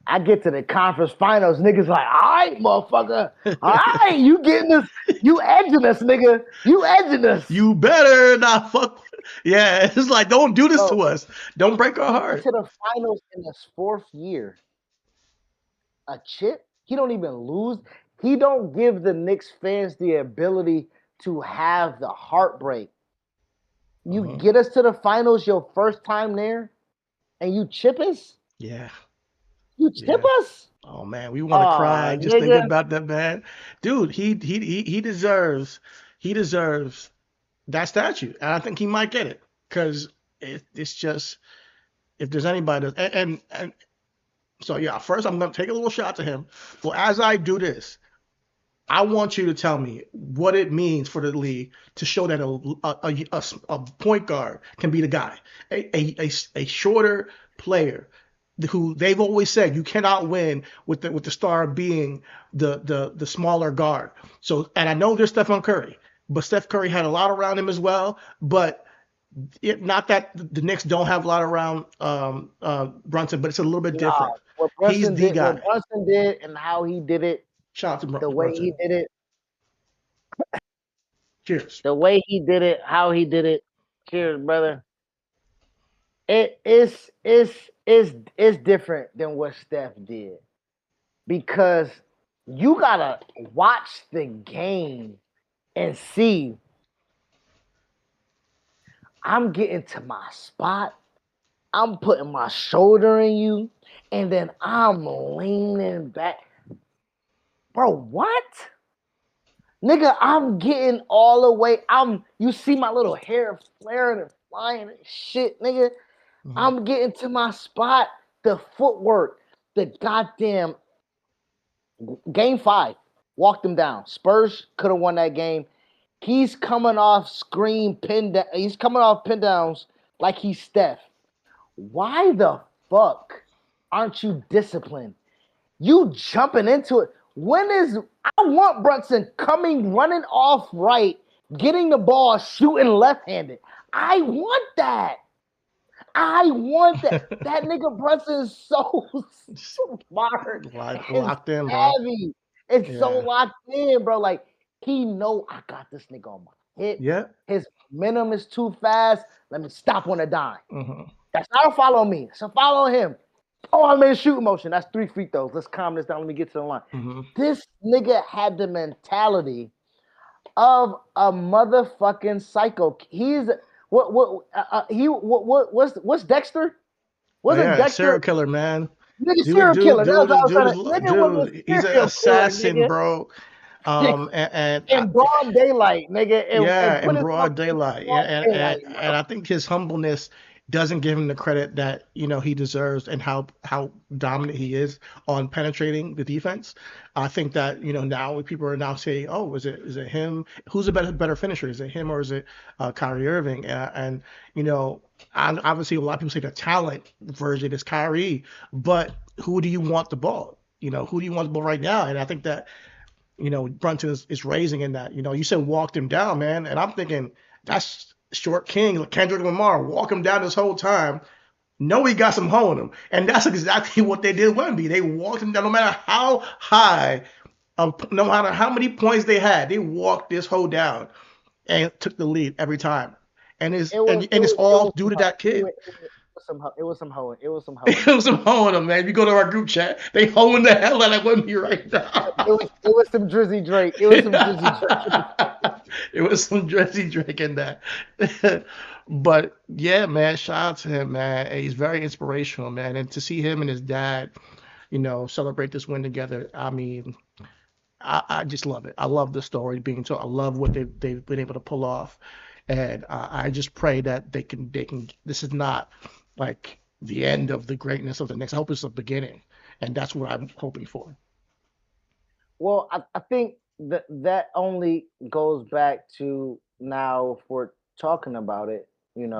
I get to the conference finals, niggas like, all right, motherfucker, all right, you getting us, you edging us, nigga, you edging us. You better not fuck. Yeah, it's like, don't do this to us. Don't break our heart. To the finals in his fourth year, a chip, he don't even lose. He don't give the Knicks fans the ability to have the heartbreak. You get us to the finals your first time there, and you chip us? Yeah. You chip Yeah. us? Oh man, we want to cry just thinking Nigga. about that man. Dude, he deserves that statue. And I think he might get it because it's just if there's anybody and so yeah, first I'm gonna take a little shot to him. Well, as I do this, I want you to tell me what it means for the league to show that a point guard can be the guy, a shorter player who they've always said you cannot win with the star being the smaller guard. So, and I know there's Stephen Curry, but Steph Curry had a lot around him as well. But not that the Knicks don't have a lot around Brunson, but it's a little bit different. What He's Brunson the did, guy. what Brunson did, and how he did it, Shout out to the way Brunson. he did it, Cheers. the way he did it, how he did it. Cheers, brother. It's different than what Steph did because you gotta watch the game and see. I'm getting to my spot. I'm putting my shoulder in you, and then I'm leaning back. Bro, what? Nigga, I'm getting all the way. You see my little hair flaring and flying and shit, nigga. Mm-hmm. I'm getting to my spot. The footwork, the goddamn game 5, walked him down. Spurs could have won that game. He's coming off he's coming off pin downs like he's Steph. Why the fuck aren't you disciplined? You jumping into it. I want Brunson running off right, getting the ball, shooting left-handed. I want that. That nigga Brunson is so smart. Locked in, bro. It's so locked in, bro. Like, he know I got this nigga on my hip. Yeah. His momentum is too fast. Let me stop on a dime. Mm-hmm. That's not a follow me. It's a follow him. Oh, I made a shooting motion. That's 3 free throws. Let's calm this down. Let me get to the line. Mm-hmm. This nigga had the mentality of a motherfucking psycho. He's what's Dexter? Dexter? Serial killer, man. Nigga, serial killer. Dude, he's an assassin, killer, bro. In broad daylight, nigga. In broad daylight. And I think his humbleness doesn't give him the credit that he deserves and how dominant he is on penetrating the defense. I think that now people are now saying, oh, is it him? Who's a better finisher? Is it him or is it Kyrie Irving? And obviously a lot of people say the talent version is Kyrie, but who do you want the ball? Who do you want the ball right now? And I think that Brunson is raising in that. You said walked him down, man, and I'm thinking that's Short King, Kendrick Lamar, walk him down this whole time. Know he got some hoe in him. And that's exactly what they did with Wemby. They walked him down no matter how high, no matter how many points they had. They walked this hoe down and took the lead every time. And it's all due to that kid. It was some hoeing. It was some hoe in him, man. If you go to our group chat, they hoeing the hell out of Wemby right now. It was some Drizzy Drake. It was some Drizzy Drake. It was some Drizzy Drake in that. But yeah, man, shout out to him, man. He's very inspirational, man. And to see him and his dad, celebrate this win together. I mean, I just love it. I love the story being told. I love what they've been able to pull off. And I just pray that they can. This is not like the end of the greatness of the Knicks. I hope it's the beginning, and that's what I'm hoping for. Well, I think that only goes back to now, if we're talking about it, the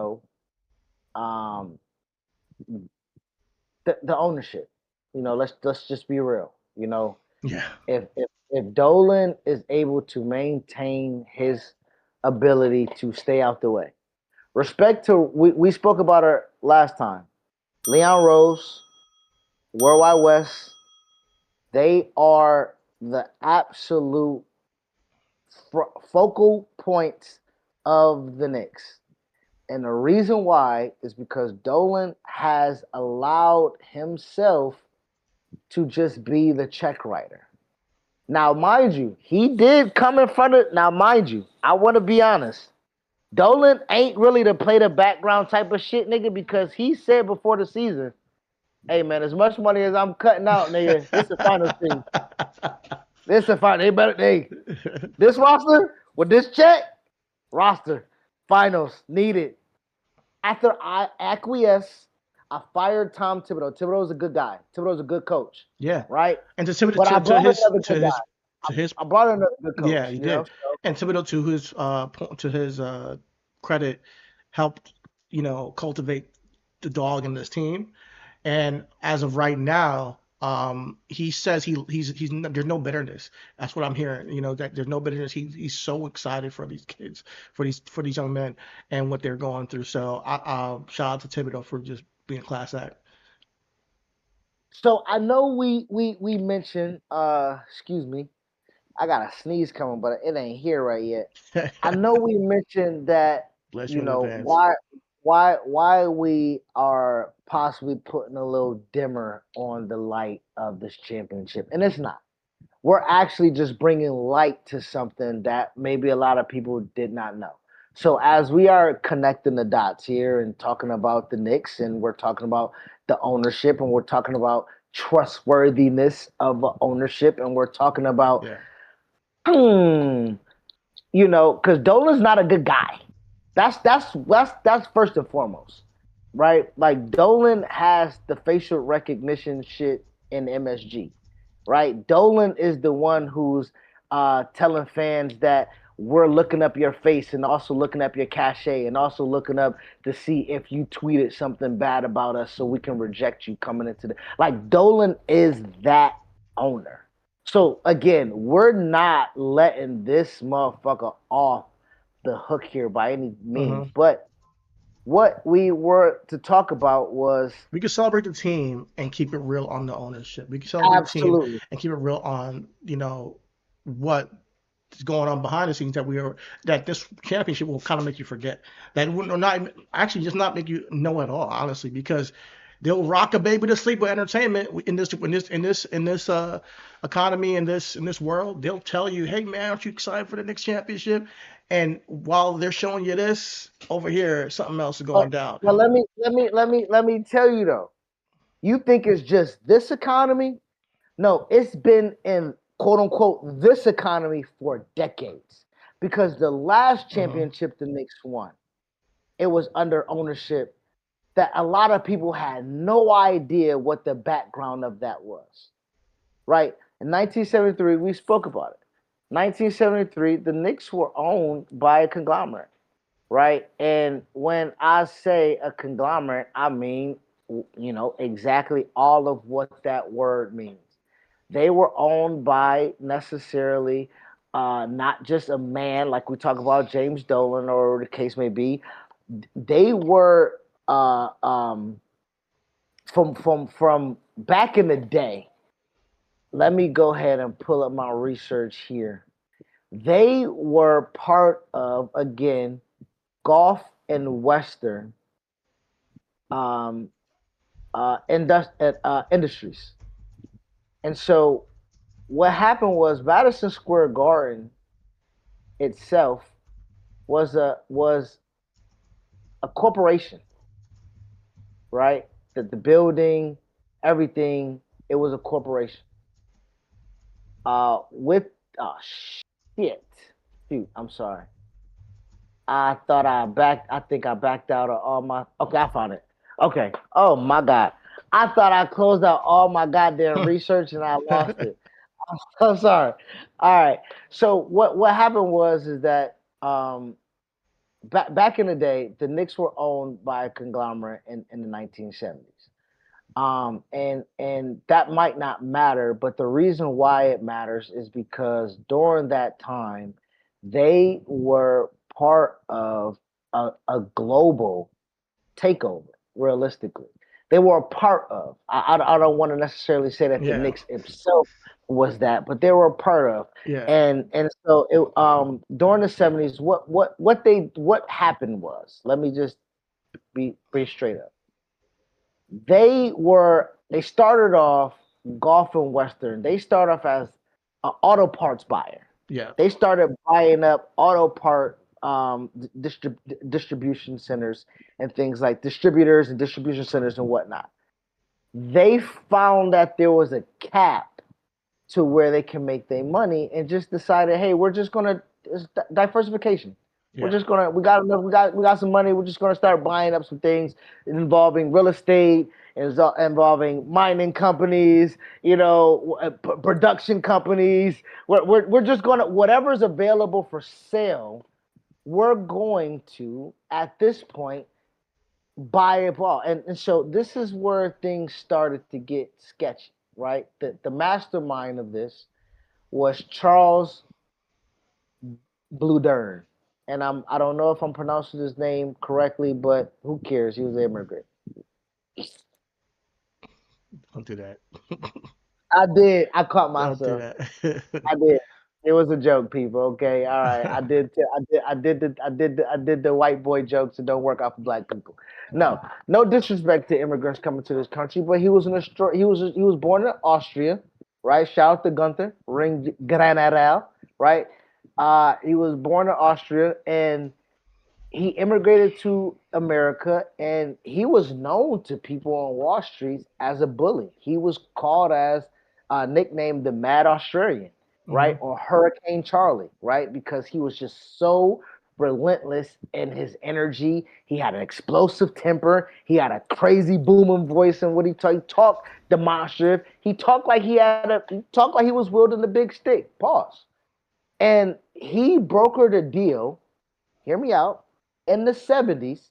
ownership. Let's just be real. Yeah. If Dolan is able to maintain his ability to stay out the way. Respect to we spoke about her last time. Leon Rose, Worldwide West, they are the absolute focal points of the Knicks. And the reason why is because Dolan has allowed himself to just be the check writer. Now, mind you, he did come in front of. Now, mind you, I want to be honest. Dolan ain't really to play the background type of shit, nigga, because he said before the season, hey, man, as much money as I'm cutting out, nigga, this is the final thing. This is fine. This roster with this check, roster finals needed. After I acquiesce, I fired Tom Thibodeau. Thibodeau's a good guy. Thibodeau's a good coach. Yeah. Right. And to Thibodeau, But I brought another good guy. to his I brought another good coach. yeah, he did. Know? And Thibodeau, to his credit, helped cultivate the dog in this team. And as of right now, he says he's there's no bitterness. That's what I'm hearing. That there's no bitterness. He's so excited for these kids, for these young men, and what they're going through. So I shout out to Thibodeau for just being a class act. So I know we mentioned. Excuse me, I got a sneeze coming, but it ain't here right yet. I know we mentioned that. Why we are possibly putting a little dimmer on the light of this championship. And it's not. We're actually just bringing light to something that maybe a lot of people did not know. So as we are connecting the dots here and talking about the Knicks, and we're talking about the ownership, and we're talking about trustworthiness of ownership, and we're talking about, because Dolan's not a good guy. That's first and foremost, right? Like Dolan has the facial recognition shit in MSG, right? Dolan is the one who's telling fans that we're looking up your face and also looking up your cachet and also looking up to see if you tweeted something bad about us so we can reject you coming into the like Dolan is that owner. So again, we're not letting this motherfucker off the hook here by any means, but what we were to talk about was we could celebrate the team and keep it real on the ownership. We could celebrate the team and keep it real on what is going on behind the scenes that this championship will kind of make you forget, that will not actually just not make you know at all, honestly, because they'll rock a baby to sleep with entertainment in this economy, in this world. They'll tell you, hey man, aren't you excited for the next championship? And while they're showing you this over here, something else is going down. Well, let me tell you though. You think it's just this economy? No, it's been in quote unquote this economy for decades. Because the last championship the Knicks won, it was under ownership that a lot of people had no idea what the background of that was. Right? In 1973, we spoke about it. 1973, the Knicks were owned by a conglomerate, right? And when I say a conglomerate, I mean, exactly all of what that word means. They were owned by necessarily not just a man, like we talk about James Dolan or the case may be. They were from back in the day. Let me go ahead and pull up my research here. They were part of, again, Golf and Western industries. And so what happened was Madison Square Garden itself was a corporation, right? That the building, everything, it was a corporation. Shoot, I'm sorry. I think I backed out of all my. Okay, I found it. Okay. Oh my God. I thought I closed out all my goddamn research and I lost it. I'm so sorry. All right. So what happened was that back in the day, the Knicks were owned by a conglomerate in the 1970s. And that might not matter, but the reason why it matters is because during that time, they were part of a global takeover, realistically. They were a part of. I don't want to necessarily say that the Knicks itself was that, but they were a part of. Yeah. And so it, during the 70s, what happened was, let me just be straight up. They started off Golf and Western. They started off as an auto parts buyer. Yeah. They started buying up auto part distribution centers and things like distributors and distribution centers and whatnot. They found that there was a cap to where they can make their money and just decided, hey, we're just gonna diversification. Yeah. We're just gonna we got some money. We're just gonna start buying up some things involving real estate, involving mining companies, production companies. We're just gonna whatever's available for sale. We're going to at this point buy it all, and so this is where things started to get sketchy, right? The mastermind of this was Charles Bluhdorn. And I don't know if I'm pronouncing his name correctly, but who cares? He was an immigrant. Don't do that. I did. I caught Don't do myself. that. I did. It was a joke, people. Okay, all right. I did the white boy jokes that don't work out for black people. No disrespect to immigrants coming to this country, but he was he was born in Austria, right? Shout out to Gunther Ring Granadal, right? He was born in Austria and he immigrated to America, and he was known to people on Wall Street as a bully. He was called as nicknamed the Mad Australian, right, or Hurricane Charlie, right, because he was just so relentless in his energy. He had an explosive temper. He had a crazy booming voice, and what he talked demonstrative. He talked like he was wielding the big stick. Pause. And he brokered a deal. Hear me out. In the 70s,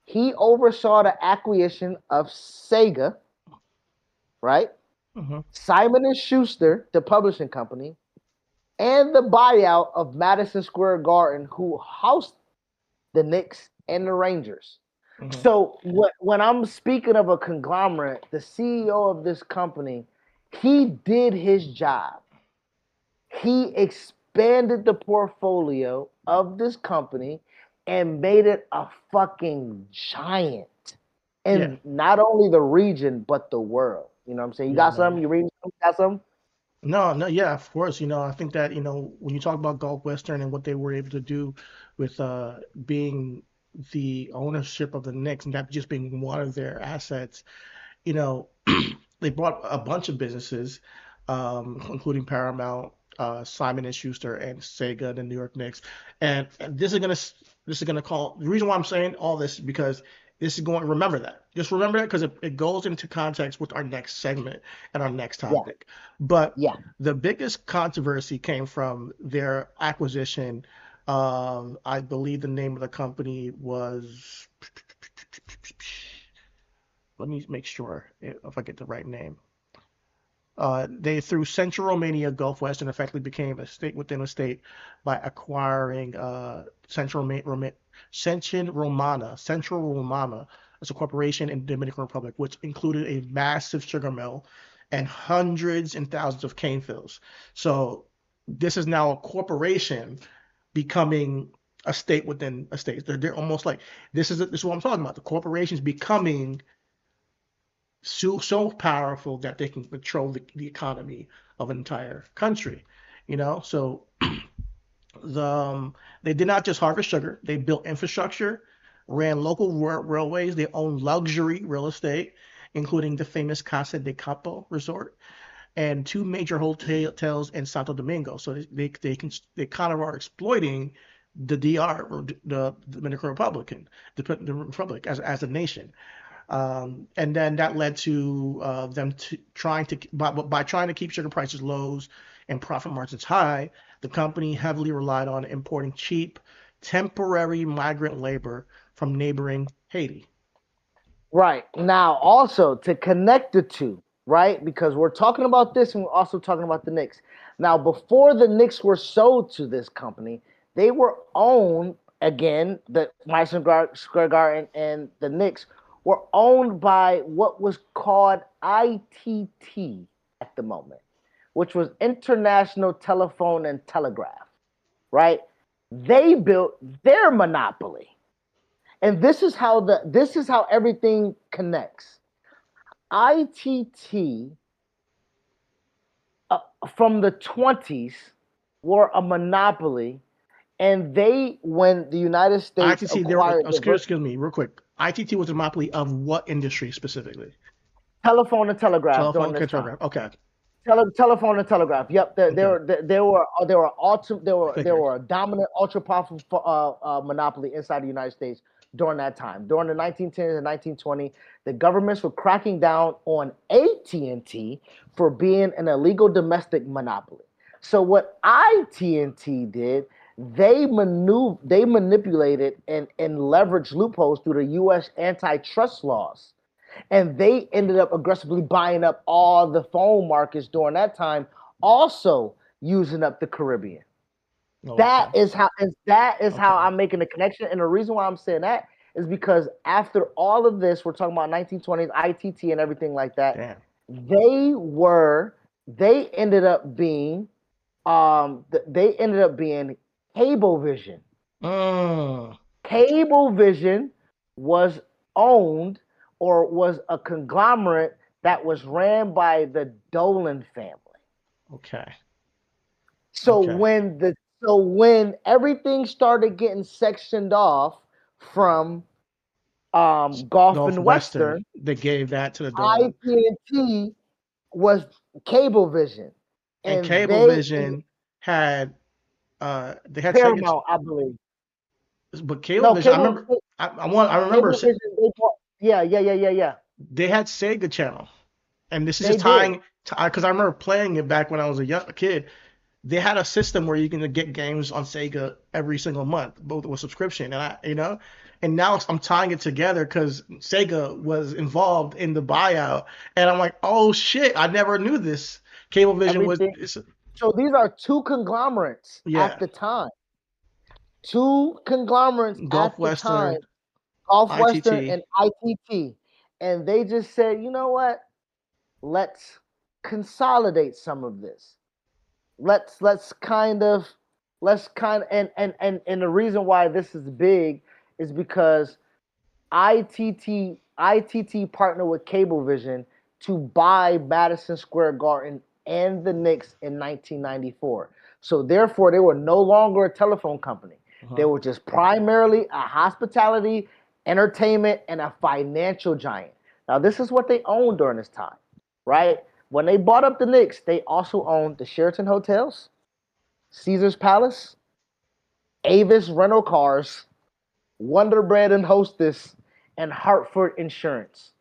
he oversaw the acquisition of Sega, right? Simon and Schuster, the publishing company, and the buyout of Madison Square Garden, who housed the Knicks and the Rangers. So when I'm speaking of a conglomerate, the CEO of this company, he did his job. He expanded the portfolio of this company and made it a fucking giant in not only the region but the world. You know what I'm saying? You got something? You reading something? Got something? No, yeah, of course. I think that, when you talk about Gulf Western and what they were able to do with being the ownership of the Knicks and that just being one of their assets, they bought a bunch of businesses, including Paramount, Simon and Schuster, and Sega, the New York Knicks. And this is gonna call the reason why I'm saying all this is because this is going. Remember that. Just remember that because it goes into context with our next segment and our next topic. But the biggest controversy came from their acquisition. I believe the name of the company was. Let me make sure if I get the right name. They through Central Romania, Gulf Western effectively became a state within a state by acquiring Central Romana as a corporation in the Dominican Republic, which included a massive sugar mill and hundreds and thousands of cane fields. So this is now a corporation becoming a state within a state. They're almost like this is what I'm talking about. The corporations becoming so powerful that they can control the economy of an entire country, So they did not just harvest sugar; they built infrastructure, ran local railways, they owned luxury real estate, including the famous Casa de Campo resort and two major hotels in Santo Domingo. So they kind of are exploiting the DR, or the Dominican Republic as a nation. And then that led to them trying to keep sugar prices low and profit margins high. The company heavily relied on importing cheap, temporary migrant labor from neighboring Haiti. Right. Now, also to connect the two, right? Because we're talking about this and we're also talking about the Knicks. Now, before the Knicks were sold to this company, they were owned, again, the Madison Square Garden and the Knicks were owned by what was called ITT at the moment, which was International Telephone and Telegraph, right? They built their monopoly. And this is how everything connects. ITT from the 20s were a monopoly And when the United States ITT, acquired excuse me, real quick. ITT was a monopoly of what industry specifically? telephone and telegraph during Telephone, this time. telegraph. Okay. Telephone and telegraph. Yep, there were Figured. a dominant, ultra powerful monopoly inside the United States during that time. During the 1910s and 1920s, the governments were cracking down on AT&T for being an illegal domestic monopoly. So what ITT did, they manipulated and leveraged loopholes through the U.S. antitrust laws. And they ended up aggressively buying up all the phone markets during that time, also using up the Caribbean. Oh, That is how Okay. I'm making the connection. And the reason why I'm saying that is because after all of this, we're talking about 1920s, ITT and everything like that. Damn. They ended up being Cablevision. Cablevision was owned or was a conglomerate that was ran by the Dolan family. Okay. So Okay. when everything started getting sectioned off from Gulf and Western, they gave that to the Dolan. ITT was Cablevision, And and Cablevision had they had Sega, Paramount, I believe. but No, Cablevision. I remember Cablevision. Yeah. they had Sega Channel, and this is They just tying because I remember playing it back when I was a kid. They had a system where you can get games on Sega every single month, both with subscription, and now I'm tying it together because Sega was involved in the buyout, and I'm like, oh shit, I never knew this. Cablevision So these are two conglomerates at the time. Two conglomerates Gulf at Western, the time, Gulf Western ITT. and ITT, and they just said, you know what? Let's consolidate some of this. Let's kind of and the reason why this is big is because ITT partnered with Cablevision to buy Madison Square Garden and the Knicks in 1994. So therefore, they were no longer a telephone company. They were just primarily a hospitality, entertainment, and a financial giant. Now, this is what they owned during this time, right? When they bought up the Knicks, they also owned the Sheraton Hotels, Caesar's Palace, Avis Rental Cars, Wonder Bread and Hostess, and Hartford Insurance.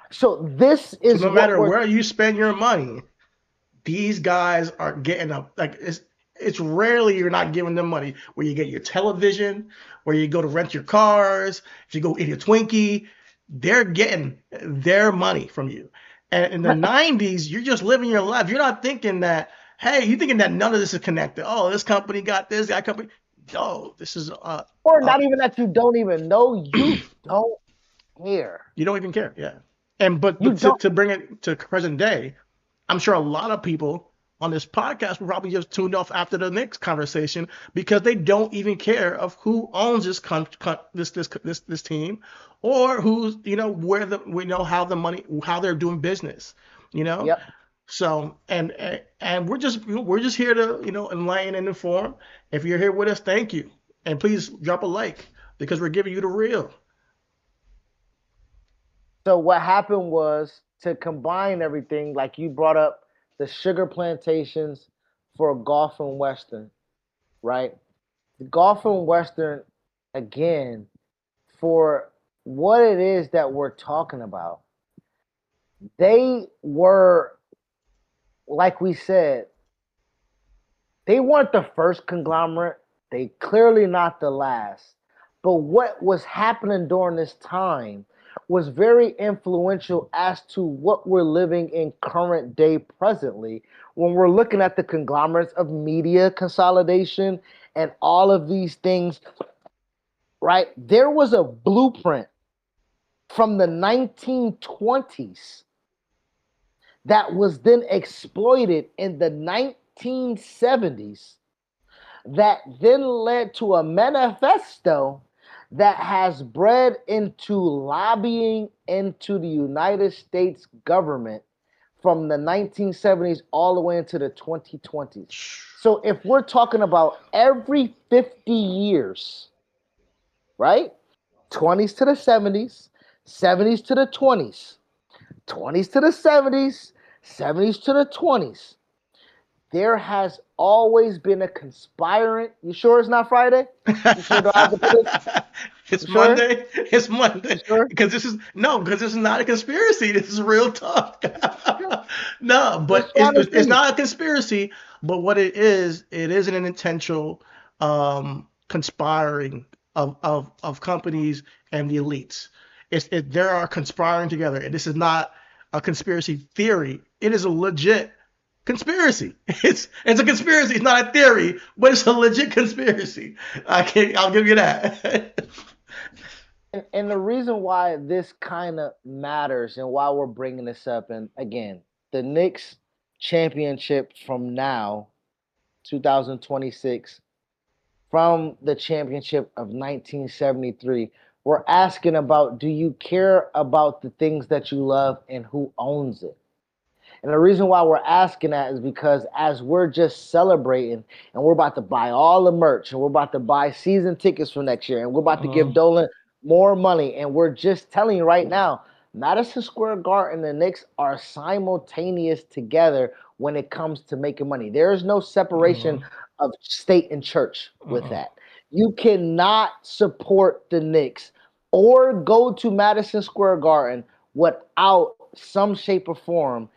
So this is no matter where you spend your money, these guys are getting up. Like it's rarely you're not giving them money. Where you get your television, where you go to rent your cars, if you go eat a Twinkie, they're getting their money from you. And in the 90s, you're just living your life. You're not thinking that, hey, you're thinking that none of this is connected. Oh, this company got this, that company. No, this is or not even that you don't even know. You don't care. You don't even care, yeah. But to bring it to present day, I'm sure a lot of people on this podcast will probably just tuned off after the next conversation because they don't even care of who owns this team, or who's how they're doing business, Yep. So and we're just here to enlighten and inform. If you're here with us, thank you, and please drop a like because we're giving you the real. So what happened was, to combine everything, like you brought up the sugar plantations for Gulf and Western, right? The Gulf and Western, again, for what it is that we're talking about, they were, like we said, they weren't the first conglomerate. They clearly not the last. But what was happening during this time was very influential as to what we're living in current day presently when we're looking at the conglomerates of media consolidation and all of these things, right? There was a blueprint from the 1920s that was then exploited in the 1970s that then led to a manifesto that has bred into lobbying into the United States government from the 1970s all the way into the 2020s. So if we're talking about every 50 years, right? 20s to the 70s, 70s to the 20s, 20s to the 70s, 70s to the 20s. There has always been a conspirant. You sure it's not Friday? You sure don't have to put it? It's You sure? Monday. It's Monday. You sure? Because this is not a conspiracy. This is real talk. No, but Just trying to it's see. not a conspiracy. But what it is an intentional conspiring of companies and the elites. They are conspiring together, and this is not a conspiracy theory. It is a legit conspiracy. It's a conspiracy. It's not a theory, but it's a legit conspiracy. I'll give you that. And the reason why this kind of matters and why we're bringing this up, and again, the Knicks championship from now, 2026, from the championship of 1973, we're asking about, do you care about the things that you love and who owns it? And the reason why we're asking that is because as we're just celebrating and we're about to buy all the merch and we're about to buy season tickets for next year and we're about to give Dolan more money, and we're just telling you right now, Madison Square Garden and the Knicks are simultaneous together when it comes to making money. There is no separation of state and church with that. You cannot support the Knicks or go to Madison Square Garden without some shape or form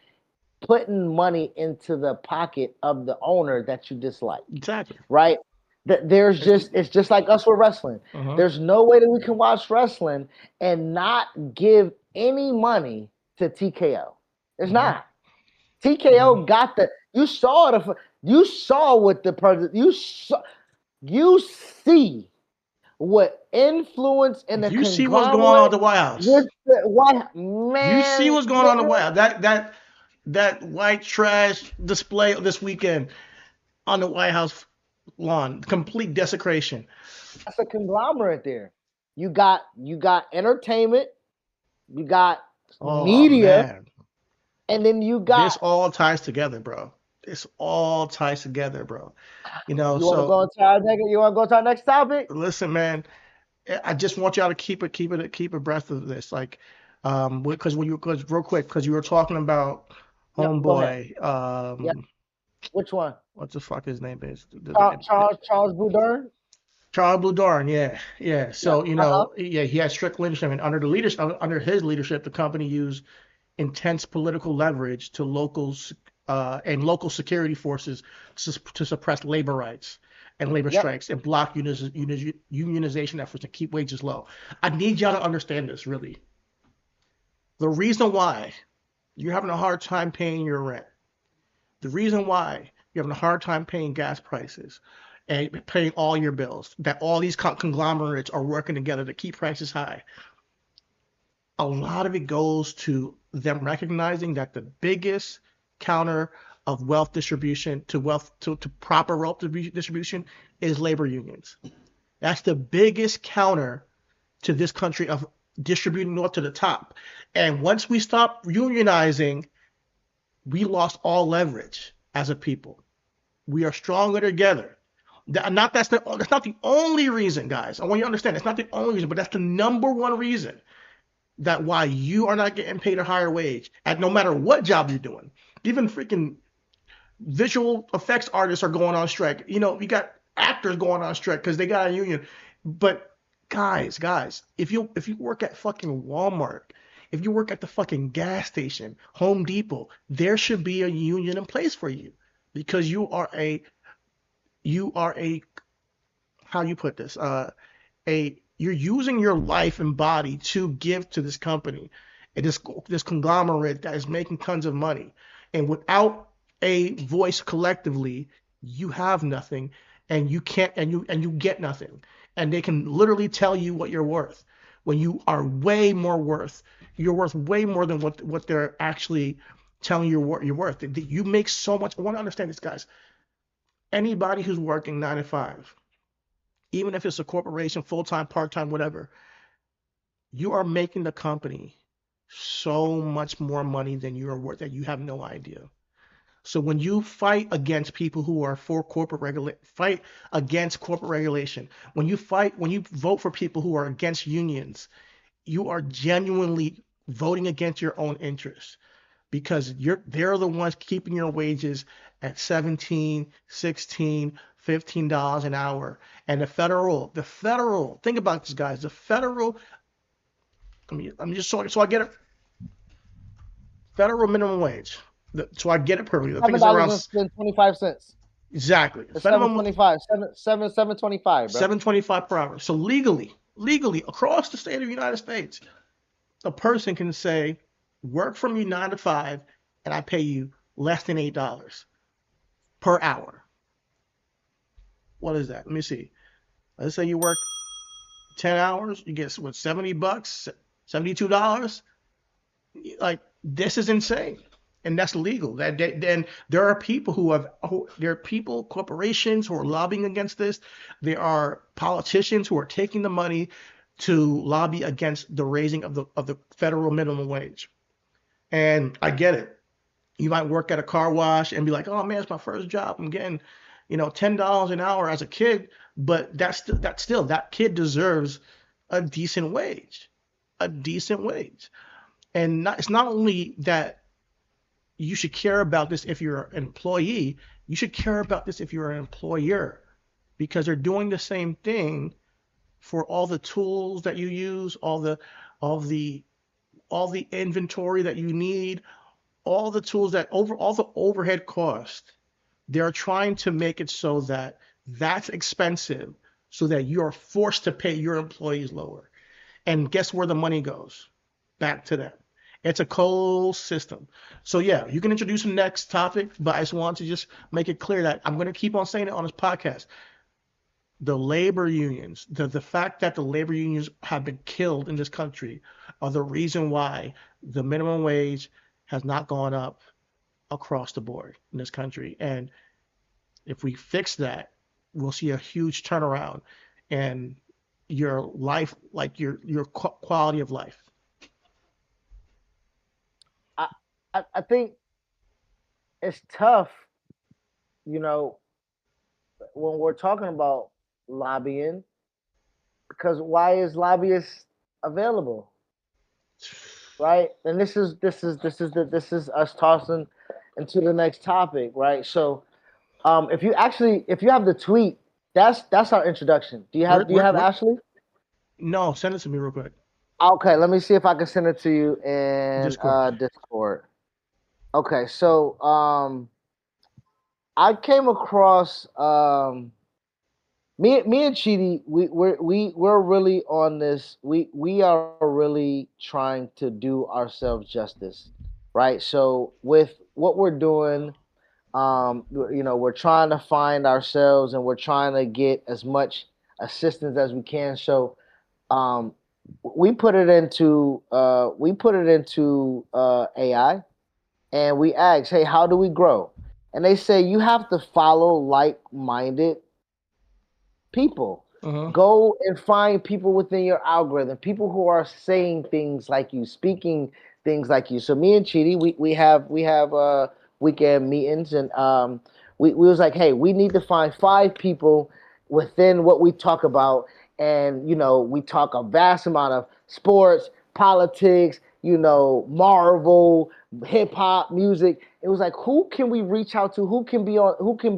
putting money into the pocket of the owner that you dislike. Exactly. Right? It's just like us with wrestling. There's no way that we can watch wrestling and not give any money to TKO. There's not. TKO got you saw what the president, you see what influence in the You see what's going on at the White House. Man, You see what's going on at the White House. That white trash display this weekend on the White House lawn, complete desecration. That's a conglomerate there. You got entertainment, you got media, man. and then you got this all ties together, bro. This all ties together, bro. You know, you want to go to our next topic? Listen, man, I just want y'all to keep abreast of this, like, because real quick, because you were talking about homeboy. Which one? What the fuck his name is? Charles Bluhdorn. Charles Bluhdorn, yeah. So he had strict leadership, and under his leadership, the company used intense political leverage to local security forces to suppress labor rights and labor strikes and block unionization efforts and keep wages low. I need y'all to understand this, really. The reason why you're having a hard time paying your rent, the reason why you're having a hard time paying gas prices and paying all your bills, that all these conglomerates are working together to keep prices high, a lot of it goes to them recognizing that the biggest counter of wealth distribution to proper wealth distribution is labor unions. That's the biggest counter to this country of distributing wealth to the top. And once we stop unionizing, we lost all leverage as a people. We are stronger together. That's not the only reason, guys. I want you to understand. It's not the only reason, but that's the number one reason that why you are not getting paid a higher wage at no matter what job you're doing. Even freaking visual effects artists are going on strike. You got actors going on strike because they got a union. But guys, if you work at fucking Walmart, if you work at the fucking gas station, Home Depot, there should be a union in place for you, because you are a how you put this, you're using your life and body to give to this company and this conglomerate that is making tons of money. And without a voice collectively, you have nothing, and you can't, and you get nothing. And they can literally tell you what you're worth when you are way more worth. You're worth way more than what they're actually telling you you're worth. You make so much. I want to understand this, guys. Anybody who's working 9 to 5, even if it's a corporation, full-time, part-time, whatever, you are making the company so much more money than you're worth that you have no idea. So when you fight against people who are for fight against corporate regulation, when you vote for people who are against unions, you are genuinely voting against your own interests because they're the ones keeping your wages at 17, 16, $15 an hour. And the federal, think about this, guys. The federal, I'm just so I get it. Federal minimum wage. So I get it perfectly. I think it's around $7.25. exactly. It's Federal 7.25. 7.25, bro. 7.25 per hour. So legally across the state of the United States, a person can say, work from you 9 to 5, and I pay you less than $8 per hour. What is that? Let me see. Let's say you work 10 hours, you get what, $70, $72. Like, this is insane, and that's legal. Then there are people corporations who are lobbying against this. There are politicians who are taking the money to lobby against the raising of the federal minimum wage. And I get it. You might work at a car wash and be like, "Oh man, it's my first job. I'm getting, $10 an hour as a kid." But that kid deserves a decent wage, a decent wage. And it's not only that you should care about this if you're an employee, you should care about this if you're an employer, because they're doing the same thing for all the tools that you use, all the inventory that you need, all the tools all the overhead cost. They're trying to make it so that that's expensive, so that you're forced to pay your employees lower. And guess where the money goes? Back to them. It's a cold system. So yeah, you can introduce the next topic, but I just want to just make it clear that I'm going to keep on saying it on this podcast. The labor unions, the fact that the labor unions have been killed in this country are the reason why the minimum wage has not gone up across the board in this country. And if we fix that, we'll see a huge turnaround in your life, like your quality of life. I think it's tough, when we're talking about lobbying, because why is lobbyists available, right? And this is us tossing into the next topic, right? So, if you have the tweet, that's our introduction. Do you have Ashley? No, send it to me real quick. Okay, let me see if I can send it to you in Discord. Okay, so I came across me and Chidi. We're really on this. We are really trying to do ourselves justice, right? So with what we're doing, we're trying to find ourselves, and we're trying to get as much assistance as we can. So we put it into AI. And we ask, hey, how do we grow? And they say you have to follow like-minded people. Uh-huh. Go and find people within your algorithm, people who are saying things like you, speaking things like you. So me and Chidi, we have weekend meetings, and we was like, hey, we need to find 5 people within what we talk about. And we talk a vast amount of sports, politics, Marvel, hip hop, music. It was like, who can we reach out to? Who can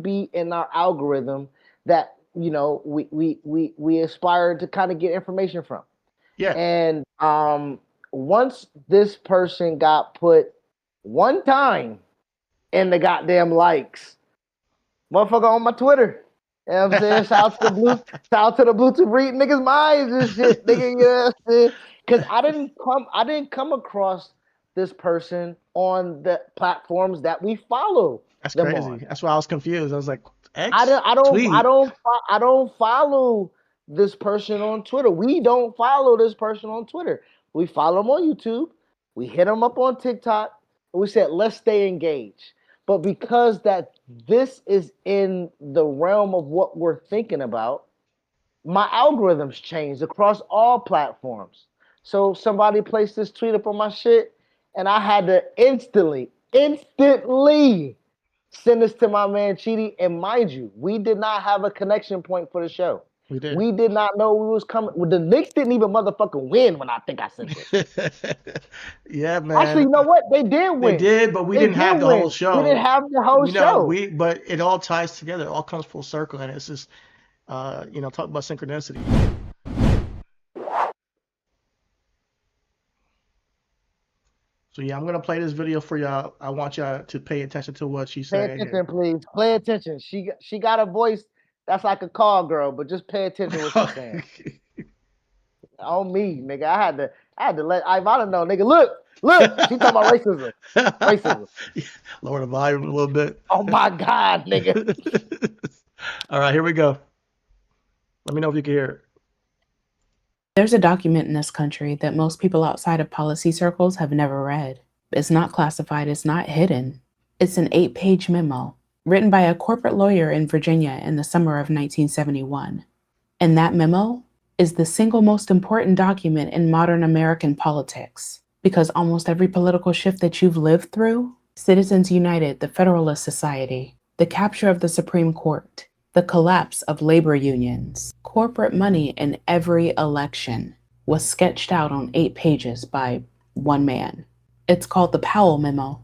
be in our algorithm that we aspire to kind of get information from? Yeah. And once this person got put one time in the goddamn likes, motherfucker on my Twitter. You know what I'm saying? Shout out to the Bluetooth read niggas' minds and shit, nigga. You know what I'm saying? Because I didn't come across this person on the platforms that we follow. That's crazy. On. That's why I was confused. I was like, X? I don't follow this person on Twitter. We don't follow this person on Twitter. We follow him on YouTube. We hit him up on TikTok. And we said, let's stay engaged. But because this is in the realm of what we're thinking about, my algorithms changed across all platforms. So somebody placed this tweet up on my shit, and I had to instantly send this to my man Chidi. And mind you, we did not have a connection point for the show. We did. We did not know we was coming. Well, the Knicks didn't even motherfucking win when I think I sent it. Yeah, man. Actually, you know what? They did win. They did, but we didn't have the whole show. We didn't have the whole show. But it all ties together. It all comes full circle, and it's just, talk about synchronicity. So yeah, I'm gonna play this video for y'all. I want y'all to pay attention to what she's saying. Pay attention, please. Pay attention. She got a voice that's like a call girl, but just pay attention to what she's saying. On me, nigga. I had to let Ivana know, nigga. Look. She talking about racism. Racism. Lower the volume a little bit. Oh my God, nigga. All right, here we go. Let me know if you can hear it. There's a document in this country that most people outside of policy circles have never read. It's not classified, it's not hidden. It's an 8-page memo written by a corporate lawyer in Virginia in the summer of 1971. And that memo is the single most important document in modern American politics, because almost every political shift that you've lived through, Citizens United, the Federalist Society, the capture of the Supreme Court, the collapse of labor unions, corporate money in every election, was sketched out on 8 pages by one man. It's called the Powell Memo.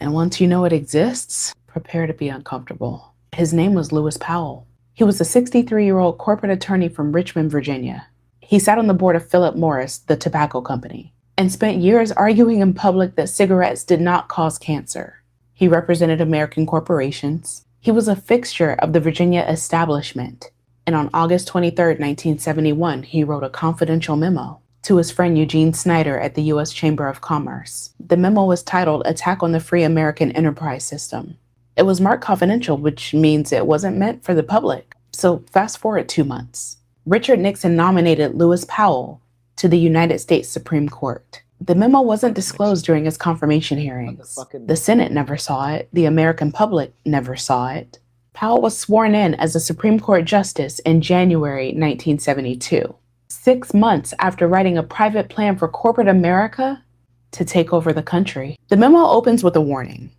And once you know it exists, prepare to be uncomfortable. His name was Lewis Powell. He was a 63-year-old corporate attorney from Richmond, Virginia. He sat on the board of Philip Morris, the tobacco company, and spent years arguing in public that cigarettes did not cause cancer. He represented American corporations. He was a fixture of the Virginia establishment, and on August 23, 1971, he wrote a confidential memo to his friend Eugene Snyder at the U.S. Chamber of Commerce. The memo was titled Attack on the Free American Enterprise System. It was marked confidential, which means it wasn't meant for the public. So fast forward 2 months. Richard Nixon nominated Lewis Powell to the United States Supreme Court. The memo wasn't disclosed during his confirmation hearings. The Senate never saw it. The American public never saw it. Powell was sworn in as a Supreme Court justice in January 1972, 6 months after writing a private plan for corporate America to take over the country. The memo opens with a warning.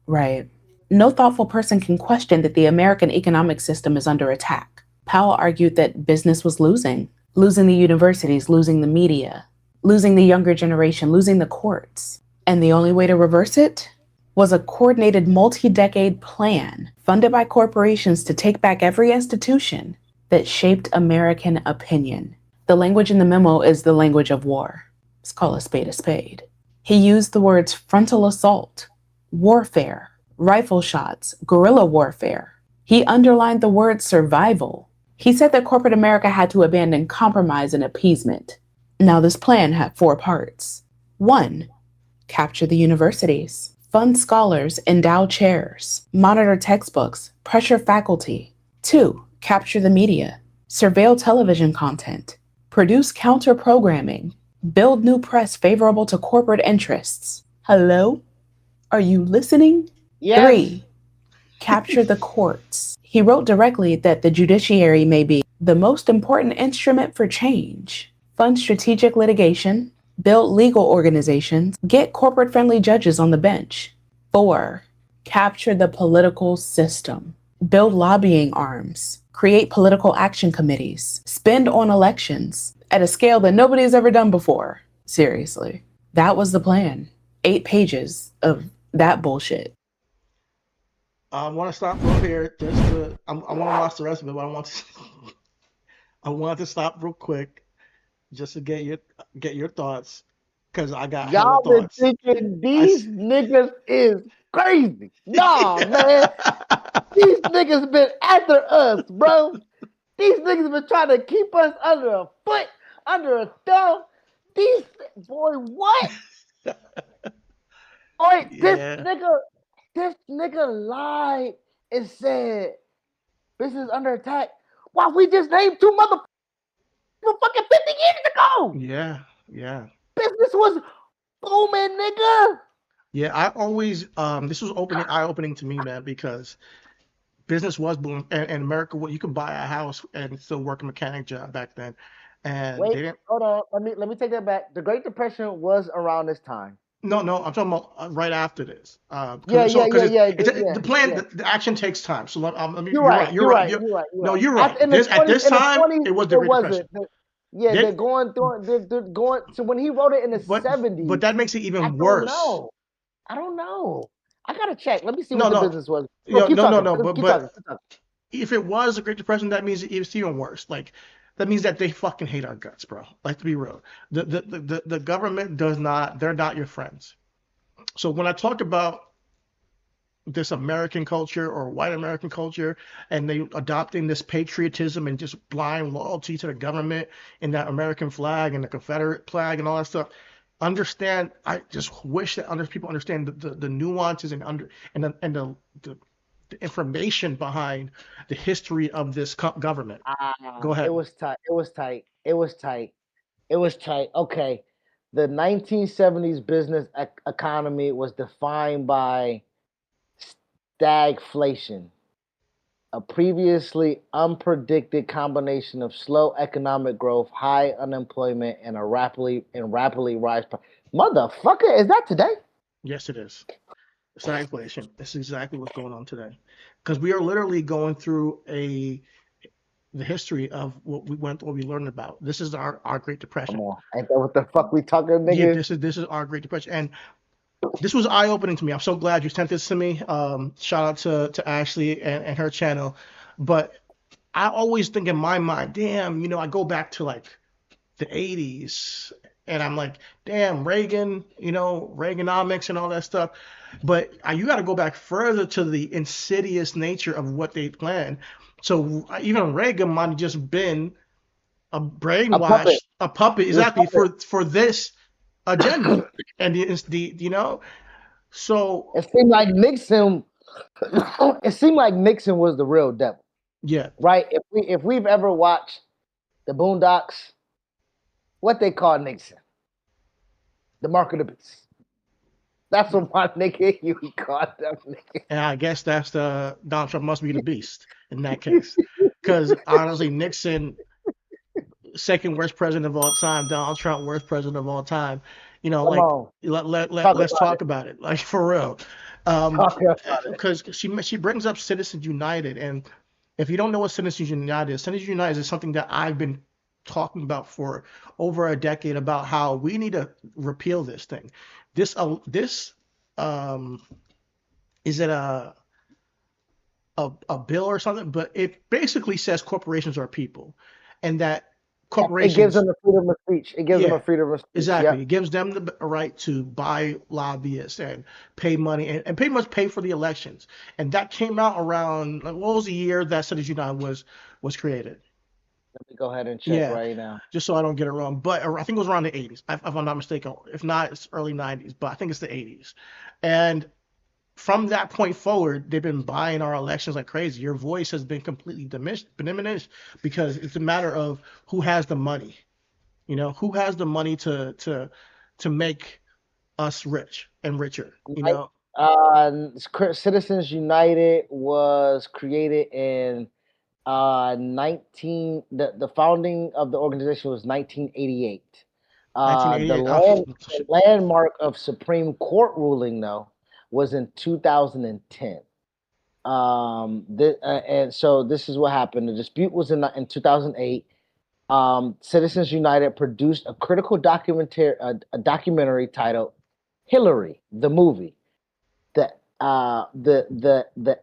Right. No thoughtful person can question that the American economic system is under attack. Powell argued that business was losing the universities, losing the media, losing the younger generation, losing the courts. And the only way to reverse it was a coordinated multi-decade plan funded by corporations to take back every institution that shaped American opinion. The language in the memo is the language of war. Let's call a spade a spade. He used the words frontal assault, warfare, rifle shots, guerrilla warfare. He underlined the word survival. He said that corporate America had to abandon compromise and appeasement. Now, this plan had 4 parts. 1, capture the universities, fund scholars, endow chairs, monitor textbooks, pressure faculty. 2, capture the media, surveil television content, produce counter-programming, build new press favorable to corporate interests. Hello? Are you listening? Yes. 3, capture the courts. He wrote directly that the judiciary may be the most important instrument for change. Fund strategic litigation, build legal organizations, get corporate-friendly judges on the bench. 4, capture the political system, build lobbying arms, create political action committees, spend on elections at a scale that nobody's ever done before. Seriously, that was the plan. 8 pages of that bullshit. I want to stop real here. I want to watch the rest of it, but I want to stop real quick just to get your thoughts, because I got y'all been thoughts. thinking these niggas is crazy. Nah, man. These niggas been after us, bro. These niggas been trying to keep us under a foot, under a thumb. Boy, what? Boy, this nigga lied and said this is under attack. Why we just named 2 motherfucking 50 years ago? Yeah. Business was booming, nigga. Yeah, I always this was eye-opening to me, man, because business was booming, and America, you could buy a house and still work a mechanic job back then. and Wait, they didn't. hold on. Let me take that back. The Great Depression was around this time. No, no, I'm talking about right after this. Yeah, Because yeah, yeah, yeah, the plan, yeah. the action takes time. So You're you're right, right. you're You're right. right. You're right. You're No, right. you're right. In the At 20s, this time, it was the it Great Depression. wasn't. Yeah, Then, they're going through. They're going. So when he wrote it in the but 70s, that makes it I even don't worse. know. I don't know. I gotta check. Let me see No, what the no, business was. No, keep no, no, talking. no. Keep talking. Keep talking. If it was a Great Depression, that means it's even worse. Like that means that they fucking hate our guts, bro. Like, to be real, the government does not. They're not your friends. So when I talk about this American culture or white American culture, and they adopting this patriotism and just blind loyalty to the government and that American flag and the Confederate flag and all that stuff. Understand, I just wish that people understand the nuances and the information behind the history of this government. Go It ahead. was tight. It was tight. It was tight. It was tight. Okay. The 1970s business economy was defined by stagflation, a previously unpredicted combination of slow economic growth, high unemployment, and a rapidly rise. Motherfucker, is that today? Yes, it is. Stagflation. This is exactly what's going on today, because we are literally going through the history of what we learned about. This is our Great Depression. Come on, ain't that what the fuck we talking, nigga? Yeah, this is our Great Depression, and this was eye opening to me. I'm so glad you sent this to me. Shout out to Ashley and her channel. But I always think in my mind, damn, I go back to like the 80s, and I'm like, damn, Reagan, Reaganomics and all that stuff. But you got to go back further to the insidious nature of what they planned. So even Reagan might have just been a brainwash, a puppet, exactly, for this agenda. And so it seemed like Nixon. It seemed like Nixon was the real devil. Yeah. Right. If we've ever watched the Boondocks, what they call Nixon, the mark of the beast. That's what my nigga you called them. Nigga. And I guess that's Donald Trump must be the beast in that case, because honestly, Nixon, second worst president of all time, Donald Trump, worst president of all time. Let's talk about it, like, for real. Because she brings up Citizens United, and if you don't know what Citizens United is something that I've been talking about for over a decade, about how we need to repeal this thing. This is it a bill or something? But it basically says corporations are people, and that corporations. It gives them the freedom of speech. It gives them a freedom of speech. Exactly. Yep. It gives them the right to buy lobbyists and pay money and pretty much pay for the elections. And that came out around, what was the year that Citizens United was created? Let me go ahead and check right now. Just so I don't get it wrong. But I think it was around the 80s, if I'm not mistaken. If not, it's early 90s, but I think it's the 80s. And from that point forward, they've been buying our elections like crazy. Your voice has been completely diminished because it's a matter of who has the money. Who has the money to make us rich and richer. Citizens United was created in the founding of the organization was 1988. The landmark of Supreme Court ruling, though, was in 2010. And so this is what happened. The dispute was in 2008. Citizens United produced a critical documentary titled "Hillary, the Movie." The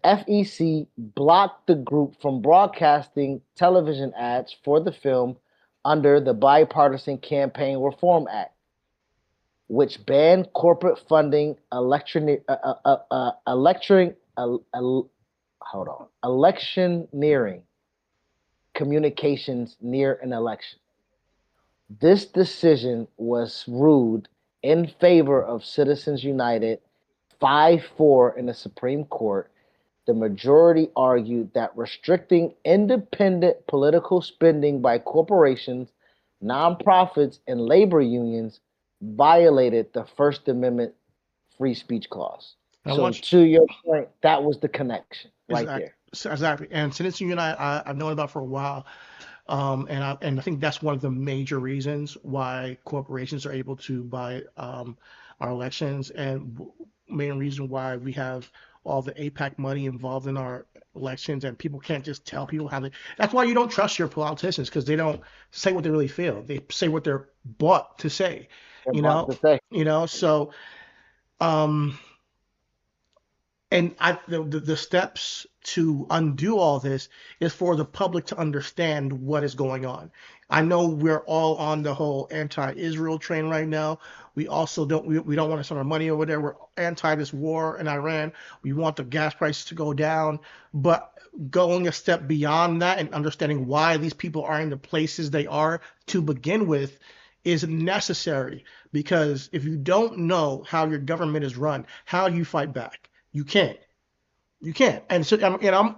FEC blocked the group from broadcasting television ads for the film under the Bipartisan Campaign Reform Act, which banned corporate funding electioneering communications near an election. This decision was ruled in favor of Citizens United 5-4 in the Supreme Court. The majority argued that restricting independent political spending by corporations, nonprofits, and labor unions violated the First Amendment free speech clause. To your point, that was the connection right there. Exactly. And Citizens United, I've known about for a while. And I think that's one of the major reasons why corporations are able to buy our elections, and main reason why we have all the APAC money involved in our elections, and people can't just tell people how they. That's why you don't trust your politicians, because they don't say what they really feel. They say what they're bought to say. They're You about know, to say. so um, and the steps to undo all this is for the public to understand what is going on. I know we're all on the whole anti-Israel train right now. We also we don't want to send our money over there. We're anti this war in Iran. We want the gas prices to go down. But going a step beyond that and understanding why these people are in the places they are to begin with is necessary. Because if you don't know how your government is run, how do you fight back? You can't. You can't. And so,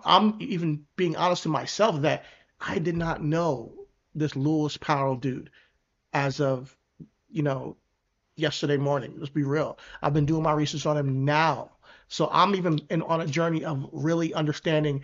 I'm even being honest to myself that I did not know this Lewis Powell dude as of, yesterday morning. Let's be real. I've been doing my research on him now. So I'm even on a journey of really understanding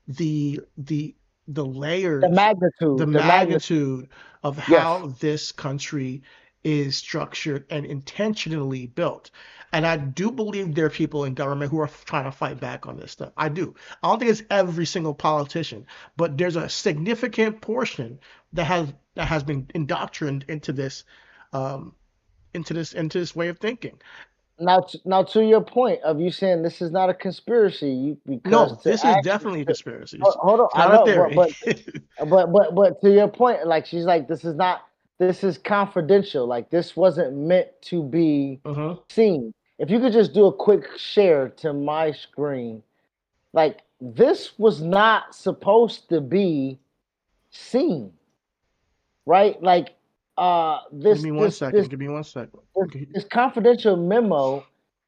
the the the The layers, the magnitude, the magnitude. magnitude of Yes. how this country is structured and intentionally built. And I do believe there are people in government who are trying to fight back on this stuff. I do. I don't think it's every single politician, but there's a significant portion that has been indoctrined um, into this way of thinking. Now to your point of you saying this is not a conspiracy, because No, to this is actually definitely a conspiracy. hold on, It's I not a know, theory. but to your point, like she's like, this is confidential. Like this wasn't meant to be Uh-huh. seen. If you could just do a quick share to my screen, like this was not supposed to be seen, right? Like Give me one second. Give me 1 second. this confidential memo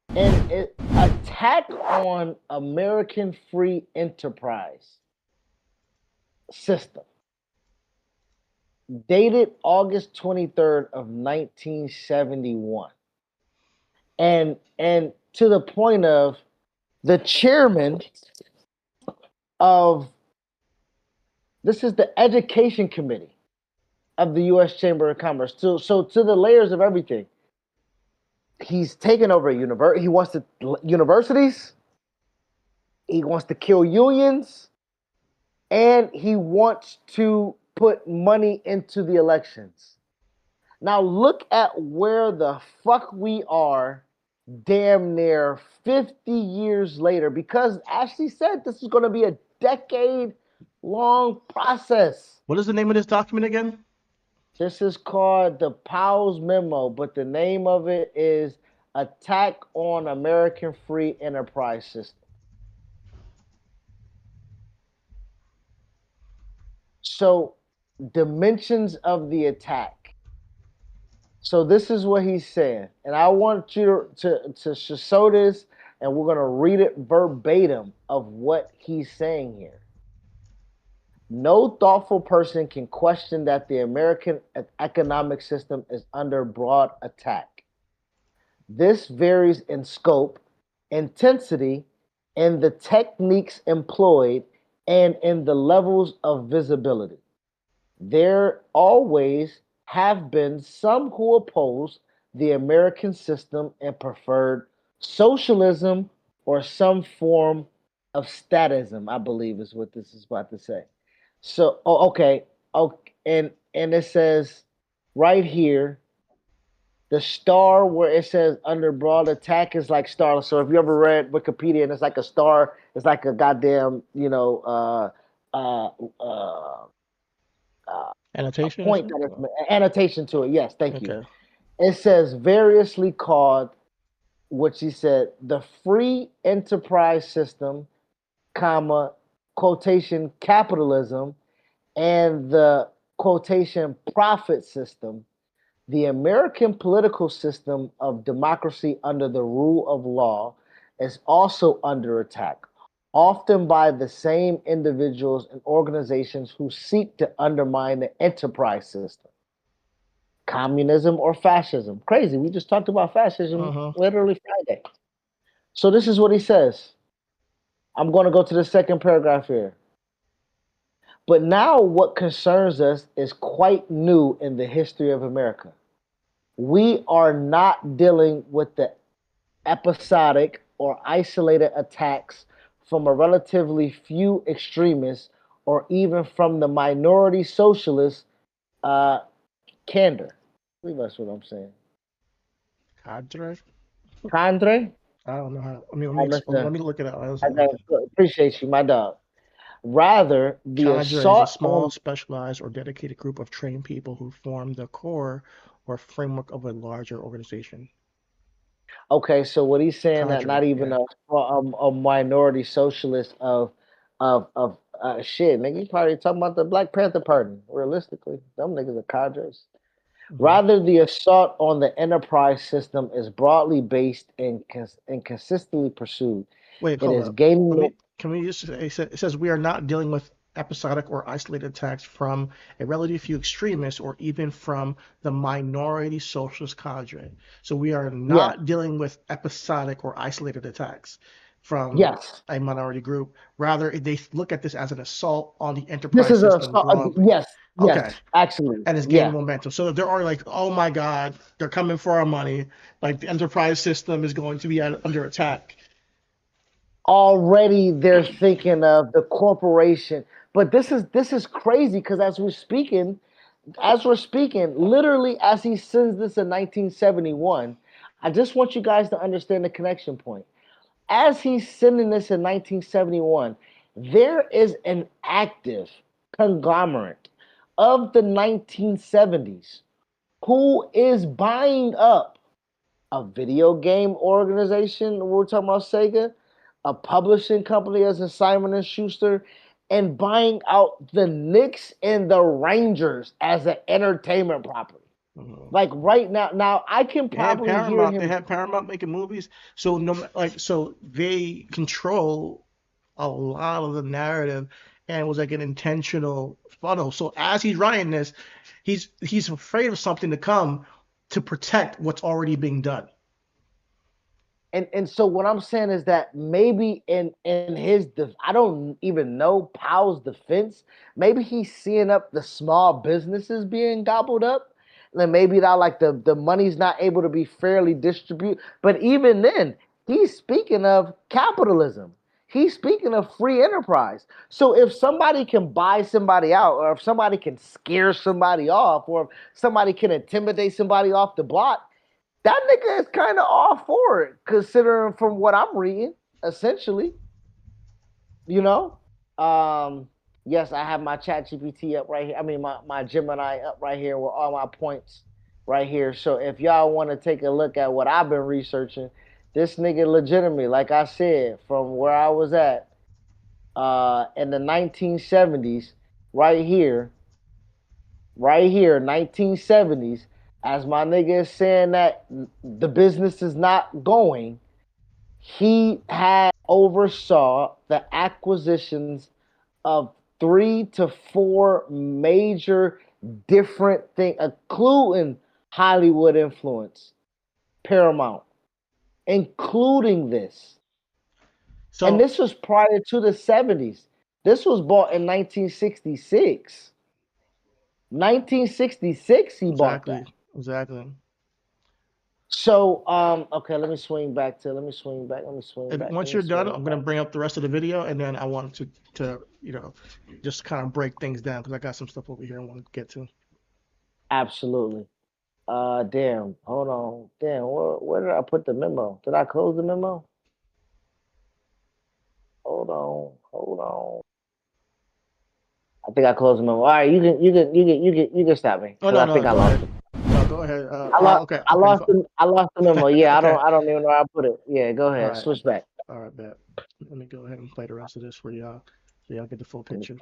and it attack on American free enterprise system dated August 23rd of 1971, and to the point of the chairman of this is the education committee of the U.S. Chamber of Commerce. So to the layers of everything, he's taken over a university. He wants to universities. He wants to kill unions, and he wants to put money into the elections. Now look at where the fuck we are damn near 50 years later, because Ashley said this is going to be a decade long process. What is the name of this document again? This is called the Powell's Memo, but the name of it is Attack on American Free Enterprise System. So, dimensions of the attack. So this is what he's saying, and I want you to show this, and we're gonna read it verbatim of what he's saying here. No thoughtful person can question that the American economic system is under broad attack. This varies in scope, intensity, in the techniques employed, and in the levels of visibility. There always have been some who oppose the American system and preferred socialism or some form of statism, I believe is what this is about to say. So, okay. And it says right here, the star where it says under broad attack is like star. So if you ever read Wikipedia and it's like a star, it's like a goddamn, Annotation? point that is annotation to it. Yes, thank you. Okay. It says variously called, which he said, the free enterprise system, comma, quotation capitalism, and the quotation profit system. The American political system of democracy under the rule of law is also under attack, often by the same individuals and organizations who seek to undermine the enterprise system. Communism or fascism. Crazy. We just talked about fascism literally Friday. So this is what he says. I'm going to go to the second paragraph here. But now what concerns us is quite new in the history of America. We are not dealing with the episodic or isolated attacks from a relatively few extremists or even from the minority socialist candor. I believe that's what I'm saying. Cadre? Condre? I don't know how. Let me look it up. I appreciate you, my dog. Rather, the Cadre is a assault small, on specialized, or dedicated group of trained people who form the core or framework of a larger organization. okay, so what he's saying that Cadre, not even yeah. a minority socialist of shit, nigga, you probably talking about the Black Panther Party. Realistically, them niggas are cadres. Mm-hmm. Rather, the assault on the enterprise system is broadly based and consistently pursued. Wait, It hold is up. gaining. Can we just? It says we are not dealing with episodic or isolated attacks from a relatively few extremists or even from the minority socialist cadre. So we are Yes, not dealing with episodic or isolated attacks from yes. a minority group. Rather, they look at this as an assault on the This enterprise is a system broadly. yes, Okay. yes, actually, And it's gaining yeah. momentum. So there are like, oh my God, they're coming for our money. Like the enterprise system is going to be under attack. Already they're thinking of the corporation, but this is crazy because as we're speaking, literally as he sends this in 1971, I just want you guys to understand the connection point. As he's sending this in 1971, there is an active conglomerate of the 1970s who is buying up a video game organization. We're talking about Sega, a publishing company as in Simon and Schuster, and buying out the Knicks and the Rangers as an entertainment property. Mhm. Like right now I can probably hear They him. had Paramount making movies. So so they control a lot of the narrative, and it was like an intentional funnel. So as he's writing this, he's afraid of something to come to protect what's already being done. And so what I'm saying is that maybe in his I don't even know Powell's defense. Maybe he's seeing up the small businesses being gobbled up. And then maybe that like the money's not able to be fairly distributed. But even then, he's speaking of capitalism. He's speaking of free enterprise. So if somebody can buy somebody out, or if somebody can scare somebody off, or if somebody can intimidate somebody off the block, that nigga is kind of all for it, considering from what I'm reading, essentially. You know? Yes, I have my chat GPT up right here. I mean, my Gemini up right here with all my points right here. So if y'all want to take a look at what I've been researching, this nigga legitimately, like I said, from where I was at in the 1970s, right here, 1970s, as my nigga is saying that the business is not going, he had oversaw the acquisitions of 3 to 4 major different things, including Hollywood influence, Paramount, including this. So And this was prior to the 70s. This was bought in 1966. 1966 he bought that. exactly. So okay, let me swing back. Once you're done, I'm gonna bring up the rest of the video, and then I want to just kind of break things down because I got some stuff over here I want to get to. Absolutely. Damn. Hold on. Damn. Where did I put the memo? Did I close the memo? Hold on. I think I closed the memo. All right, you can stop me. Oh no, I think I lost it. No, go ahead. I lost the memo. Yeah, Okay. I don't even know where I put it. Yeah, go ahead. All right. Switch back. All right, bet. Let me go ahead and play the rest of this for y'all, so y'all get the full Let me picture.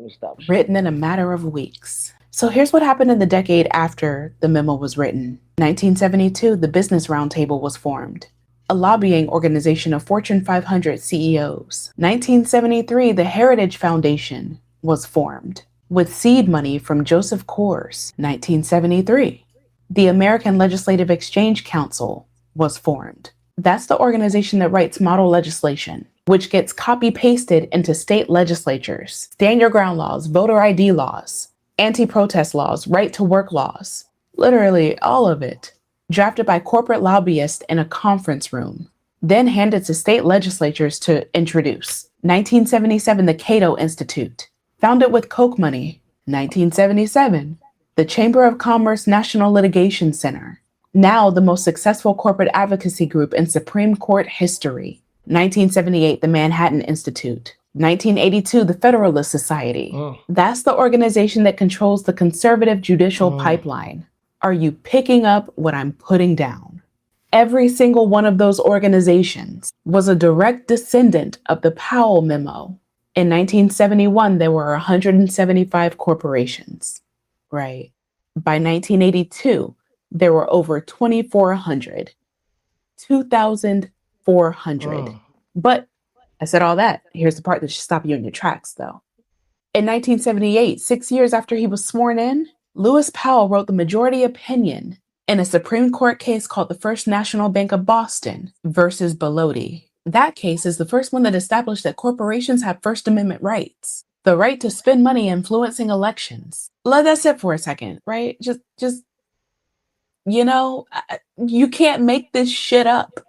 stop. Written in a matter of weeks. So here's what happened in the decade after the memo was written. 1972, the Business Roundtable was formed, a lobbying organization of Fortune 500 CEOs. 1973, the Heritage Foundation was formed, with seed money from Joseph Coors. 1973, the American Legislative Exchange Council was formed. That's the organization that writes model legislation. which gets copy-pasted into state legislatures, stand your ground laws, voter ID laws, anti-protest laws, right-to-work laws, literally all of it, drafted by corporate lobbyists in a conference room, then handed to state legislatures to introduce. 1977, the Cato Institute, founded with Koch money. 1977, the Chamber of Commerce National Litigation Center, now the most successful corporate advocacy group in Supreme Court history. 1978, the Manhattan Institute. 1982, the Federalist Society. That's the organization that controls the conservative judicial pipeline. Are you picking up what I'm putting down? Every single one of those organizations was a direct descendant of the Powell Memo. In 1971, there were 175 corporations, right? By 1982, there were over 2,400. 2,400. But I said all that. Here's the part that should stop you in your tracks, though. In 1978, 6 years after he was sworn in, Lewis Powell wrote the majority opinion in a Supreme Court case called the First National Bank of Boston versus Bellotti. That case is the first one that established that corporations have First Amendment rights, the right to spend money influencing elections. Let that sit for a second, right? Just you can't make this shit up.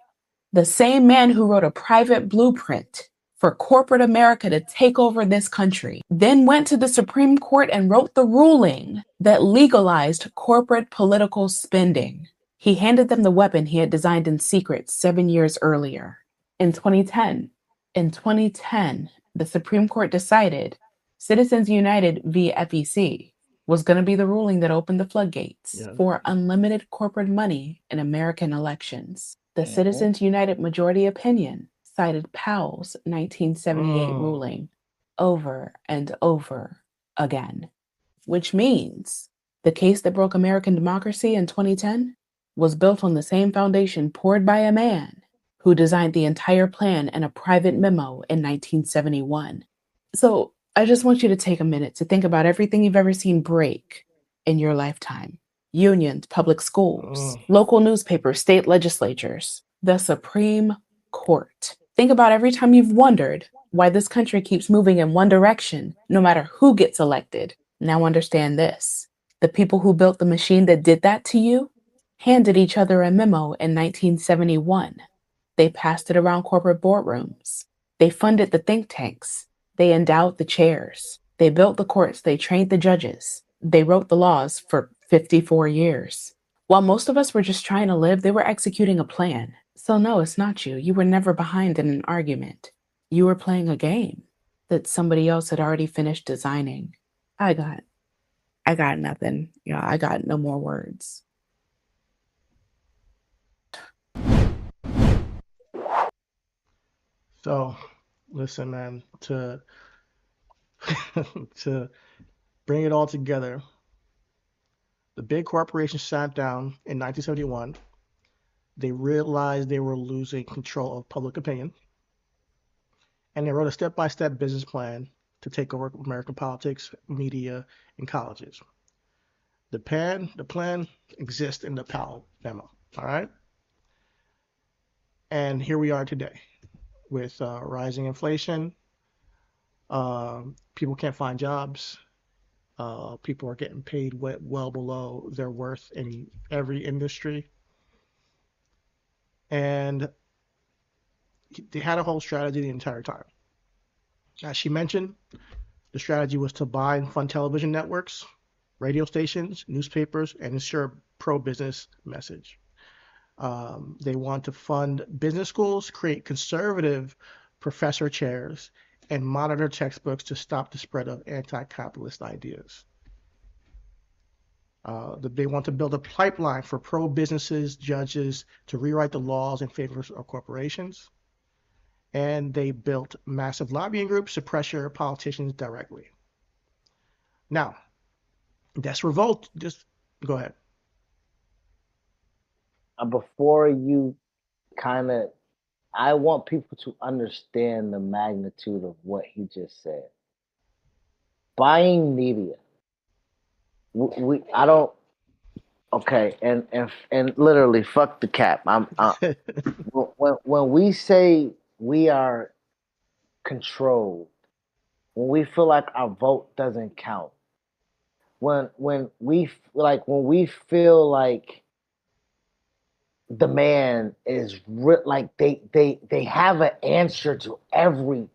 The same man who wrote a private blueprint for corporate America to take over this country, then went to the Supreme Court and wrote the ruling that legalized corporate political spending. He handed them the weapon he had designed in secret 7 years earlier. In 2010, the Supreme Court decided Citizens United v. FEC was going to be the ruling that opened the floodgates for unlimited corporate money in American elections. The Citizens United majority opinion cited Powell's 1978 ruling over and over again, which means the case that broke American democracy in 2010 was built on the same foundation poured by a man who designed the entire plan in a private memo in 1971. So I just want you to take a minute to think about everything you've ever seen break in your lifetime. Unions, public schools, local newspapers, state legislatures, the Supreme Court. Think about every time you've wondered why this country keeps moving in one direction, no matter who gets elected. Now understand this. The people who built the machine that did that to you handed each other a memo in 1971. They passed it around corporate boardrooms. They funded the think tanks. They endowed the chairs. They built the courts. They trained the judges. They wrote the laws for 54 years. While most of us were just trying to live, they were executing a plan. So no, it's not you. You were never behind in an argument. You were playing a game that somebody else had already finished designing. I got nothing. I got no more words. So, listen, man, to bring it all together, the big corporations sat down in 1971. They realized they were losing control of public opinion, and they wrote a step-by-step business plan to take over American politics, media, and colleges. The plan exists in the Powell Memo, all right? And here we are today with rising inflation. People can't find jobs. People are getting paid well below their worth in every industry. And they had a whole strategy the entire time. As she mentioned, the strategy was to buy and fund television networks, radio stations, newspapers, and ensure a pro-business message. They want to fund business schools, create conservative professor chairs, and monitor textbooks to stop the spread of anti-capitalist ideas. They want to build a pipeline for pro-businesses, judges to rewrite the laws in favor of corporations. And they built massive lobbying groups to pressure politicians directly. Now, that's revolt. Just go ahead. Before you I want people to understand the magnitude of what he just said. Buying media. Okay, and literally fuck the cap. When we say we are controlled, when we feel like our vote doesn't count, when we feel like the man is like they have an answer to every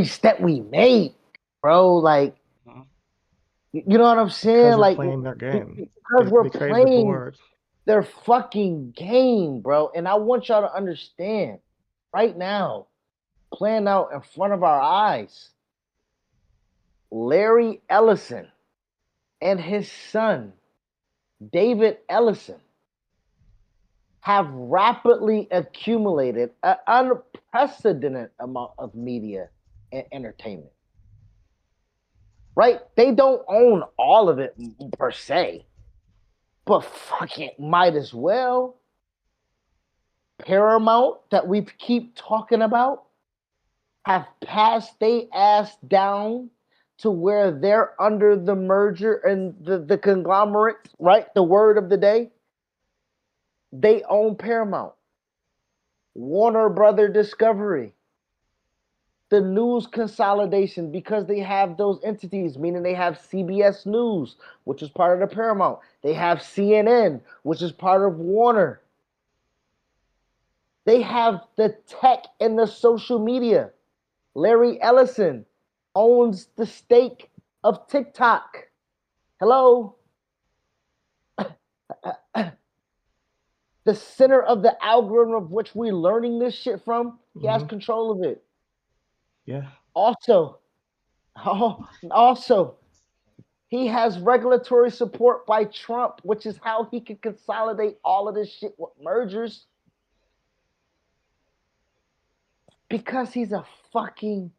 step we make, bro. Like, you know what I'm saying? Because they're Like, playing their game. because we're They crave the playing board. their fucking game, bro. And I want y'all to understand right now, playing out in front of our eyes, Larry Ellison and his son, David Ellison, have rapidly accumulated an unprecedented amount of media and entertainment. Right? They don't own all of it per se, but fuck it, might as well. Paramount, that we keep talking about, have passed they ass down to where they're under the merger and the conglomerate, right? The word of the day. They own Paramount, Warner Brother Discovery, the news consolidation, because they have those entities, meaning they have CBS News, which is part of the Paramount. They have CNN, which is part of Warner. They have the tech and the social media. Larry Ellison owns the stake of TikTok. Hello? The center of the algorithm of which we're learning this shit from, he has control of it. Yeah. Also, he has regulatory support by Trump, which is how he can consolidate all of this shit with mergers. Because he's a fucking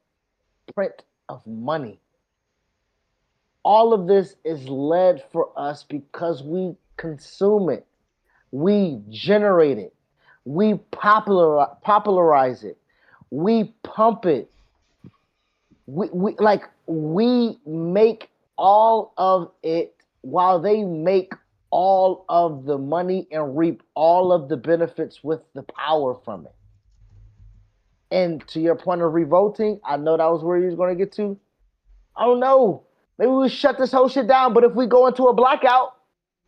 print of money. All of this is led for us because we consume it. We generate it. We popularize it. We pump it. We make all of it while they make all of the money and reap all of the benefits with the power from it. And to your point of revolting, I know that was where you was going to get to. I don't know. Maybe we shut this whole shit down, but if we go into a blackout,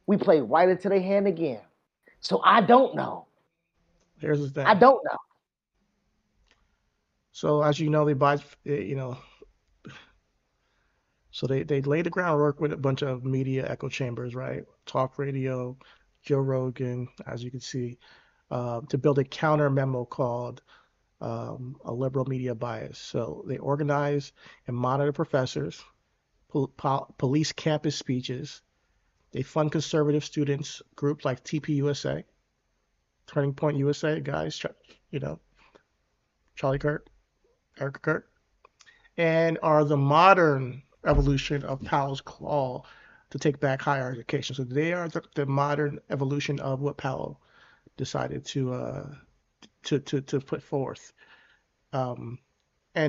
we play right into their hand again. So I don't know. Here's the thing. I don't know. So as you know, they buy, so they lay the groundwork with a bunch of media echo chambers, right? Talk radio, Joe Rogan, as you can see, to build a counter memo called a liberal media bias. So they organize and monitor professors, police campus speeches. They fund conservative students groups like TPUSA, Turning Point USA, guys, Charlie Kirk, Erica Kirk, and are the modern evolution of Powell's claw to take back higher education. So they are the modern evolution of what Powell decided to put forth. And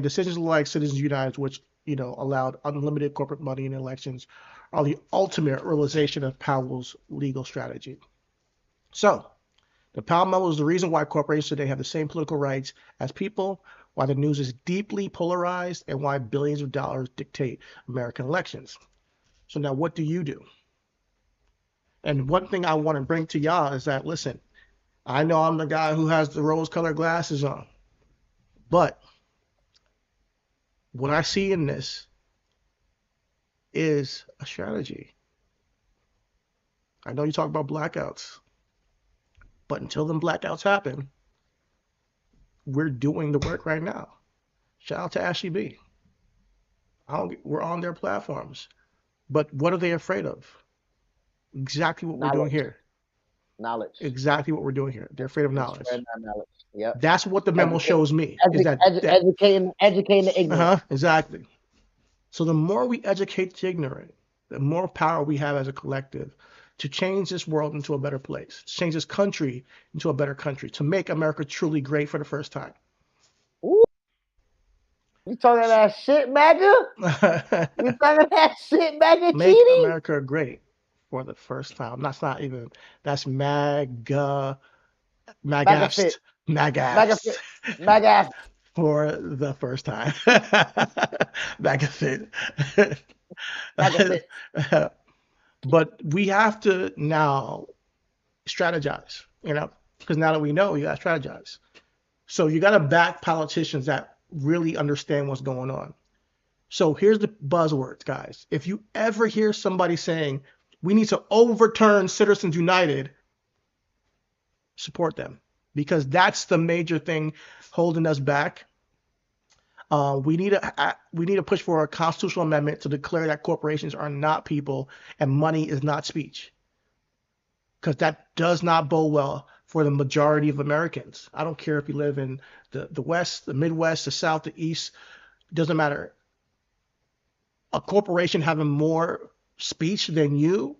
decisions like Citizens United, which allowed unlimited corporate money in elections, are the ultimate realization of Powell's legal strategy. So the Powell Memo is the reason why corporations today have the same political rights as people, why the news is deeply polarized, and why billions of dollars dictate American elections. So now what do you do? And one thing I want to bring to y'all is that, listen, I know I'm the guy who has the rose-colored glasses on, but what I see in this is a strategy. I know you talk about blackouts, but until them blackouts happen, we're doing the work right now. Shout out to Ashley B. We're on their platforms. But what are they afraid of? Exactly what we're doing here. Knowledge. Exactly what we're doing here. They're afraid of knowledge. Yep. That's what the memo shows me. Educating the ignorant. Exactly. So the more we educate the ignorant, the more power we have as a collective to change this world into a better place, to change this country into a better country, to make America truly great for the first time. Ooh. You talking that shit, MAGA? You talking that shit, MAGA? Make cheating? America great for the first time. That's not even. That's MAGA. MAGAFT. MAGA. for the first time. Back of it. Back of it. But we have to now strategize, because now that we know, you got to strategize. So you got to back politicians that really understand what's going on. So here's the buzzwords, guys. If you ever hear somebody saying, we need to overturn Citizens United, support them, because that's the major thing holding us back. We need to push for a constitutional amendment to declare that corporations are not people and money is not speech, because that does not bode well for the majority of Americans. I don't care if you live in the West, the Midwest, the South, the East, it doesn't matter. A corporation having more speech than you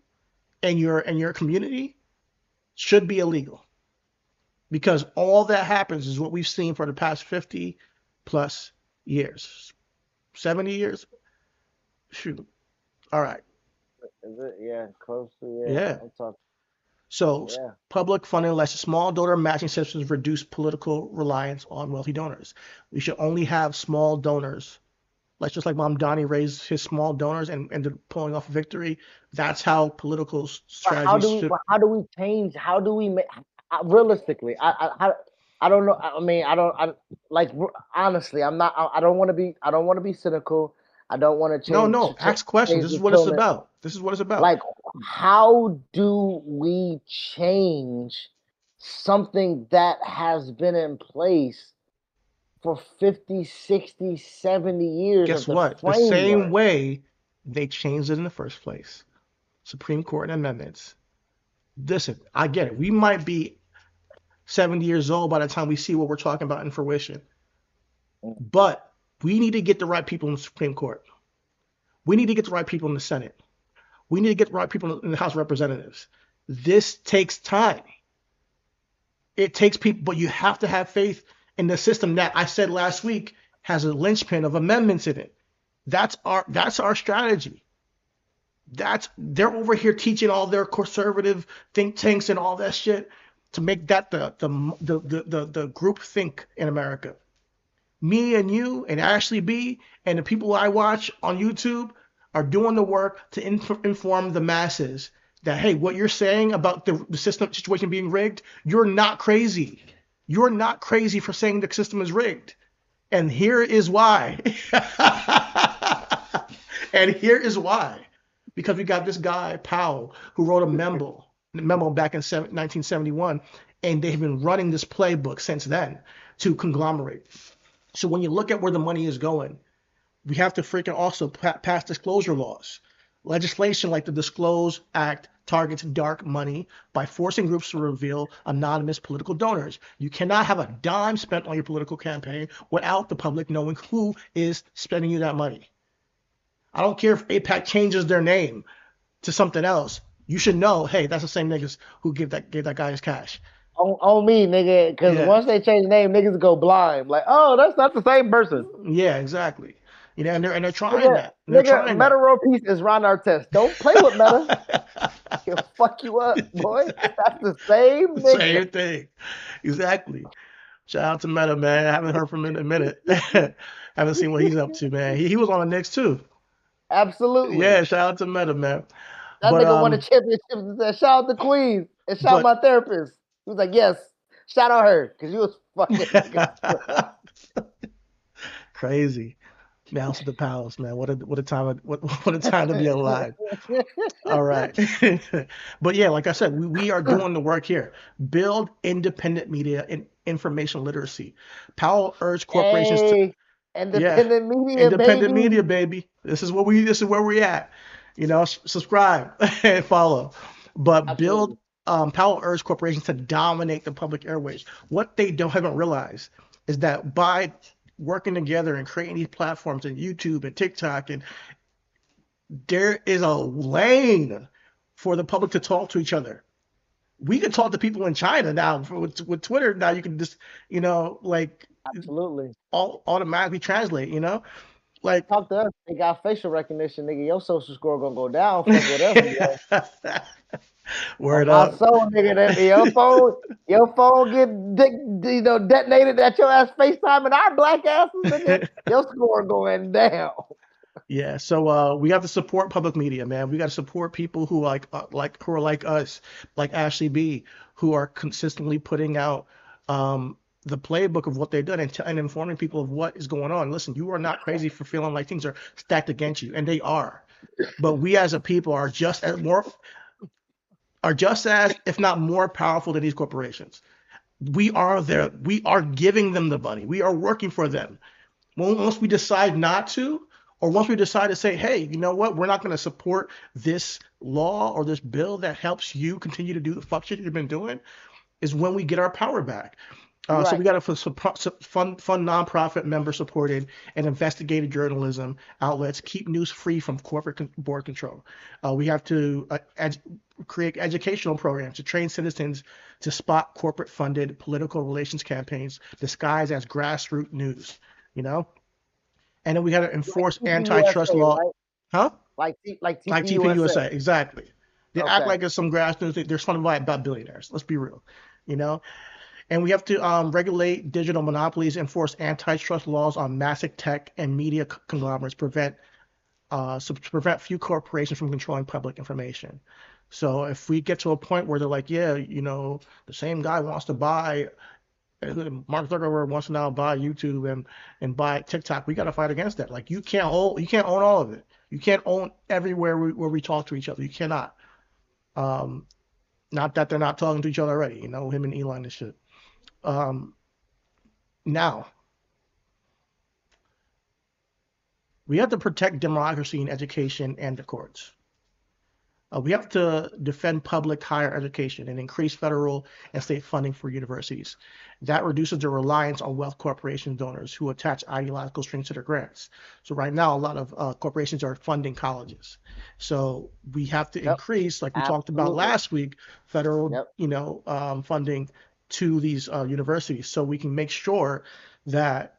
and your community should be illegal, because all that happens is what we've seen for the past 50 plus years, 70 years. Shoot. All right. Is it? Yeah, close to Yeah. I'm talking. So Yeah. public funding lets small donor matching systems reduce political reliance on wealthy donors. We should only have small donors. Like just like Mom Donnie raised his small donors and ended up pulling off a victory. That's how political But strategies should. how do we change? How do we make realistically? I don't know. I mean, honestly, I don't want to be. I don't want to be cynical. I don't want to change. No. Ask questions. This is what it's about. This is what it's about. Like, how do we change something that has been in place for 50, 60, 70 years? Guess what? The same way they changed it in the first place. Supreme Court amendments. Listen, I get it. We might be 70 years old by the time we see what we're talking about in fruition. But we need to get the right people in the Supreme Court. We need to get the right people in the Senate. We need to get the right people in the House of Representatives. This takes time. It takes people, but you have to have faith in the system that I said last week has a linchpin of amendments in it. That's our strategy. They're over here teaching all their conservative think tanks and all that shit to make that the group think in America. Me and you and Ashley B and the people I watch on YouTube are doing the work to inform the masses that, hey, what you're saying about the system situation being rigged, you're not crazy. You're not crazy for saying the system is rigged. And here is why. And here is why. Because we got this guy, Powell, who wrote a memo back in 1971, and they've been running this playbook since then to conglomerate. So when you look at where the money is going, we have to freaking also pass disclosure laws. Legislation like the Disclose Act targets dark money by forcing groups to reveal anonymous political donors. You cannot have a dime spent on your political campaign without the public knowing who is spending you that money. I don't care if APAC changes their name to something else. You should know, hey, that's the same niggas who gave that guy his cash. On me, nigga, because once they change the name, niggas go blind. Like, oh, that's not the same person. Yeah, exactly. And they're trying that. Nigga, Meta World Peace is Ron Artest. Don't play with Meta. He'll fuck you up, boy. That's the same nigga. Same thing. Exactly. Shout out to Meta, man. I haven't heard from him in a minute. Haven't seen what he's up to, man. He was on the Knicks too. Absolutely. Yeah, shout out to Meta, man. That nigga won a championship and said, shout out to Queens and shout out my therapist. He was like, yes, shout out her, because you was fucking crazy. Mouse of the Palace, man. What a time to be alive. All right. But yeah, like I said, we are doing the work here. Build independent media and information literacy. Powell urged corporations to independent media, baby. This is where we're at. Subscribe and follow. But Absolutely. Powell urged corporations to dominate the public airways. What they haven't realized is that by working together and creating these platforms and YouTube and TikTok, and there is a lane for the public to talk to each other. We can talk to people in China now with Twitter. Now you can just, absolutely automatically translate, Like, Talk to us. They got facial recognition, nigga. Your social score gonna go down. Fuck whatever. On word my up. soul, nigga. That your phone get detonated at your ass FaceTime and our black asses, nigga. Your score going down. Yeah, so we have to support public media, man. We got to support people who who are like us, like Ashley B, who are consistently putting out the playbook of what they've done and informing people of what is going on. Listen, you are not crazy for feeling like things are stacked against you, and they are. But we as a people are just as, if not more powerful than these corporations. We are there. We are giving them the money. We are working for them. Once we decide not to, or once we decide to say, hey, you know what, we're not going to support this law or this bill that helps you continue to do the fuck shit you've been doing, is when we get our power back. So we got to fund nonprofit member-supported and investigative journalism outlets, keep news free from corporate board control. We have to create educational programs to train citizens to spot corporate-funded political relations campaigns disguised as grassroots news, you know? And then we got to enforce antitrust law. Right? Huh? Like Like TPUSA. TPUSA, exactly. They act like it's some grassroots. They're funded by about billionaires. Let's be real, you know? And we have to regulate digital monopolies, enforce antitrust laws on massive tech and media conglomerates, prevent few corporations from controlling public information. So if we get to a point where they're like, yeah, you know, the same guy wants to buy, Mark Zuckerberg wants to now buy YouTube and buy TikTok, we got to fight against that. Like you can't own all of it. You can't own everywhere where we talk to each other. You cannot. Not that they're not talking to each other already. You know, him and Elon and shit. Now, we have to protect democracy in education and the courts. We have to defend public higher education and increase federal and state funding for universities. That reduces the reliance on wealth corporation donors who attach ideological strings to their grants. So right now, a lot of corporations are funding colleges. So we have to increase, like we talked about last week, federal, funding to these universities, so we can make sure that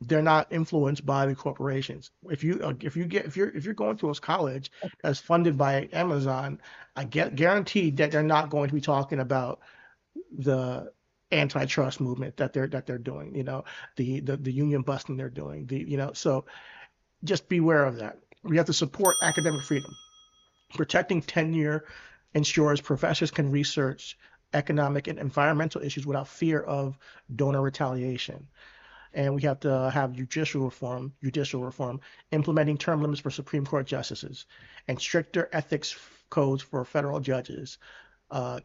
they're not influenced by the corporations. If you're going to a college that's funded by Amazon, I guaranteed that they're not going to be talking about the antitrust movement that they're doing. You know, the union busting they're doing. So just beware of that. We have to support academic freedom. Protecting tenure ensures professors can research economic and environmental issues without fear of donor retaliation. And we have to have judicial reform, implementing term limits for Supreme Court justices, and stricter ethics codes for federal judges,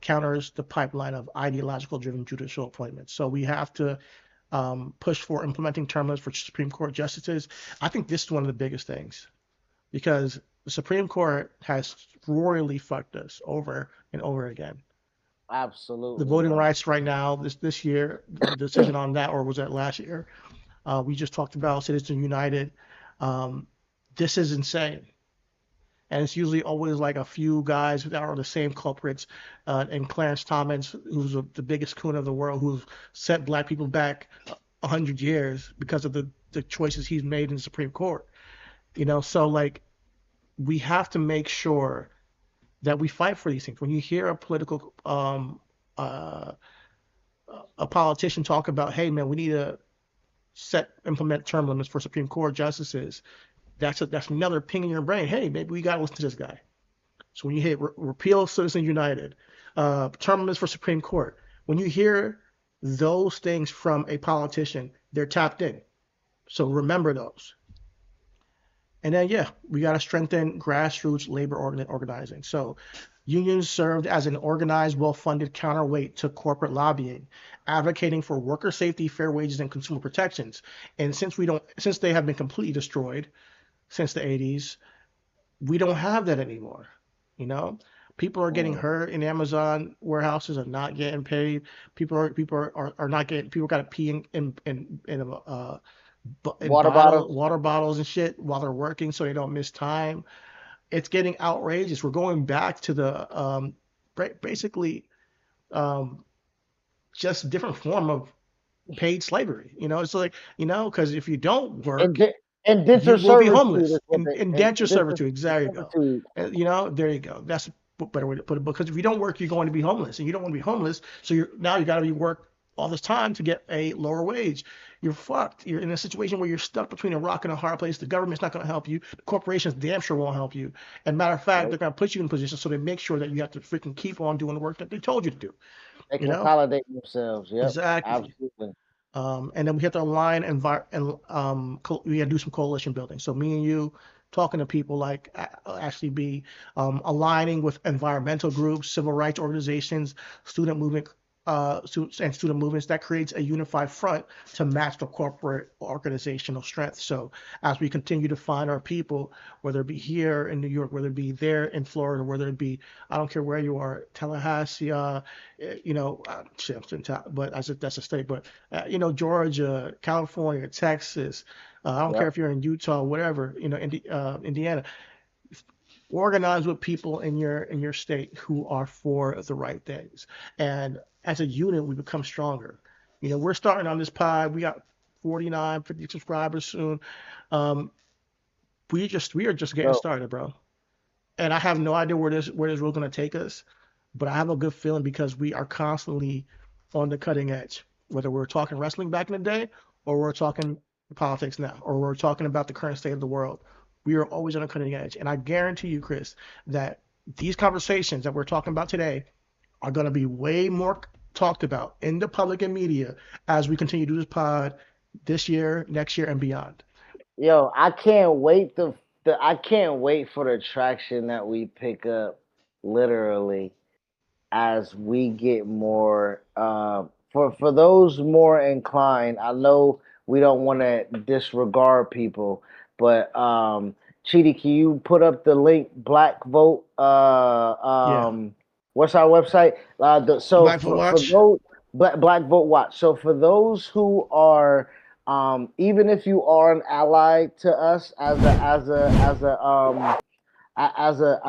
counters the pipeline of ideological-driven judicial appointments. So we have to push for implementing term limits for Supreme Court justices. I think this is one of the biggest things, because the Supreme Court has royally fucked us over and over again. Absolutely. The voting rights right now, this year, the decision on that, or was that last year? We just talked about Citizens United. This is insane. And it's usually always like a few guys that are the same culprits. And Clarence Thomas, who's the biggest coon of the world, who's set black people back 100 years because of the choices he's made in the Supreme Court. You know, so like we have to make sure that we fight for these things. When you hear a political a politician talk about, hey man, we need to implement term limits for Supreme Court justices, that's another ping in your brain. Hey, maybe we gotta listen to this guy. So when you hit repeal Citizens United, term limits for Supreme Court, when you hear those things from a politician, they're tapped in. So remember those. And then, we got to strengthen grassroots labor organizing. So unions served as an organized, well-funded counterweight to corporate lobbying, advocating for worker safety, fair wages, and consumer protections. And since they have been completely destroyed since the 80s, we don't have that anymore. You know, people are getting hurt in Amazon warehouses, are not getting paid. People are not getting. People got to pee in water bottles and shit while they're working, so they don't miss time. It's getting outrageous. We're going back to the basically just a different form of paid slavery. You know, it's like, because if you don't work, Indenture you will be servitude is homeless. what they Indenture indenture servitude. There you go. servitude. There you go. That's a better way to put it. Because if you don't work, you're going to be homeless, and you don't want to be homeless. So you got to be work all this time to get a lower wage. You're fucked. You're in a situation where you're stuck between a rock and a hard place. The government's not going to help you. The corporations damn sure won't help you. And matter of fact, Right? they're going to put you in position so they make sure that you have to freaking keep on doing the work that they told you to do. They You know consolidate themselves. Yep, exactly. absolutely. And then we have to align and we have to do some coalition building. So me and you talking to people like actually be aligning with environmental groups, civil rights organizations, student movement, student movements that creates a unified front to match the corporate organizational strength. So as we continue to find our people, whether it be here in New York, whether it be there in Florida, whether it be, I don't care where you are, Tallahassee, but that's a state, but Georgia, California, Texas, I don't care Yep. if you're in Utah, whatever, Indiana, organize with people in your state who are for the right things, and as a unit we become stronger. We're starting on this pod. We got 49, 50 subscribers soon. We are just getting So started, bro, and I have no idea where this road's going to take us, but I have a good feeling because we are constantly on the cutting edge, whether we're talking wrestling back in the day or we're talking politics now or we're talking about the current state of the world. We are always on the cutting edge, and I guarantee you, Chris, that these conversations that we're talking about today are going to be way more talked about in the public and media as we continue to do this pod this year, next year, and beyond. yo, I can't wait for the traction that we pick up literally as we get more for those more inclined. I know we don't want to disregard people, but Chidi, can you put up the link Black Vote Yeah. what's our website? So Black Foot for Watch. those Black Vote Watch. So for those who are even if you are an ally to us as a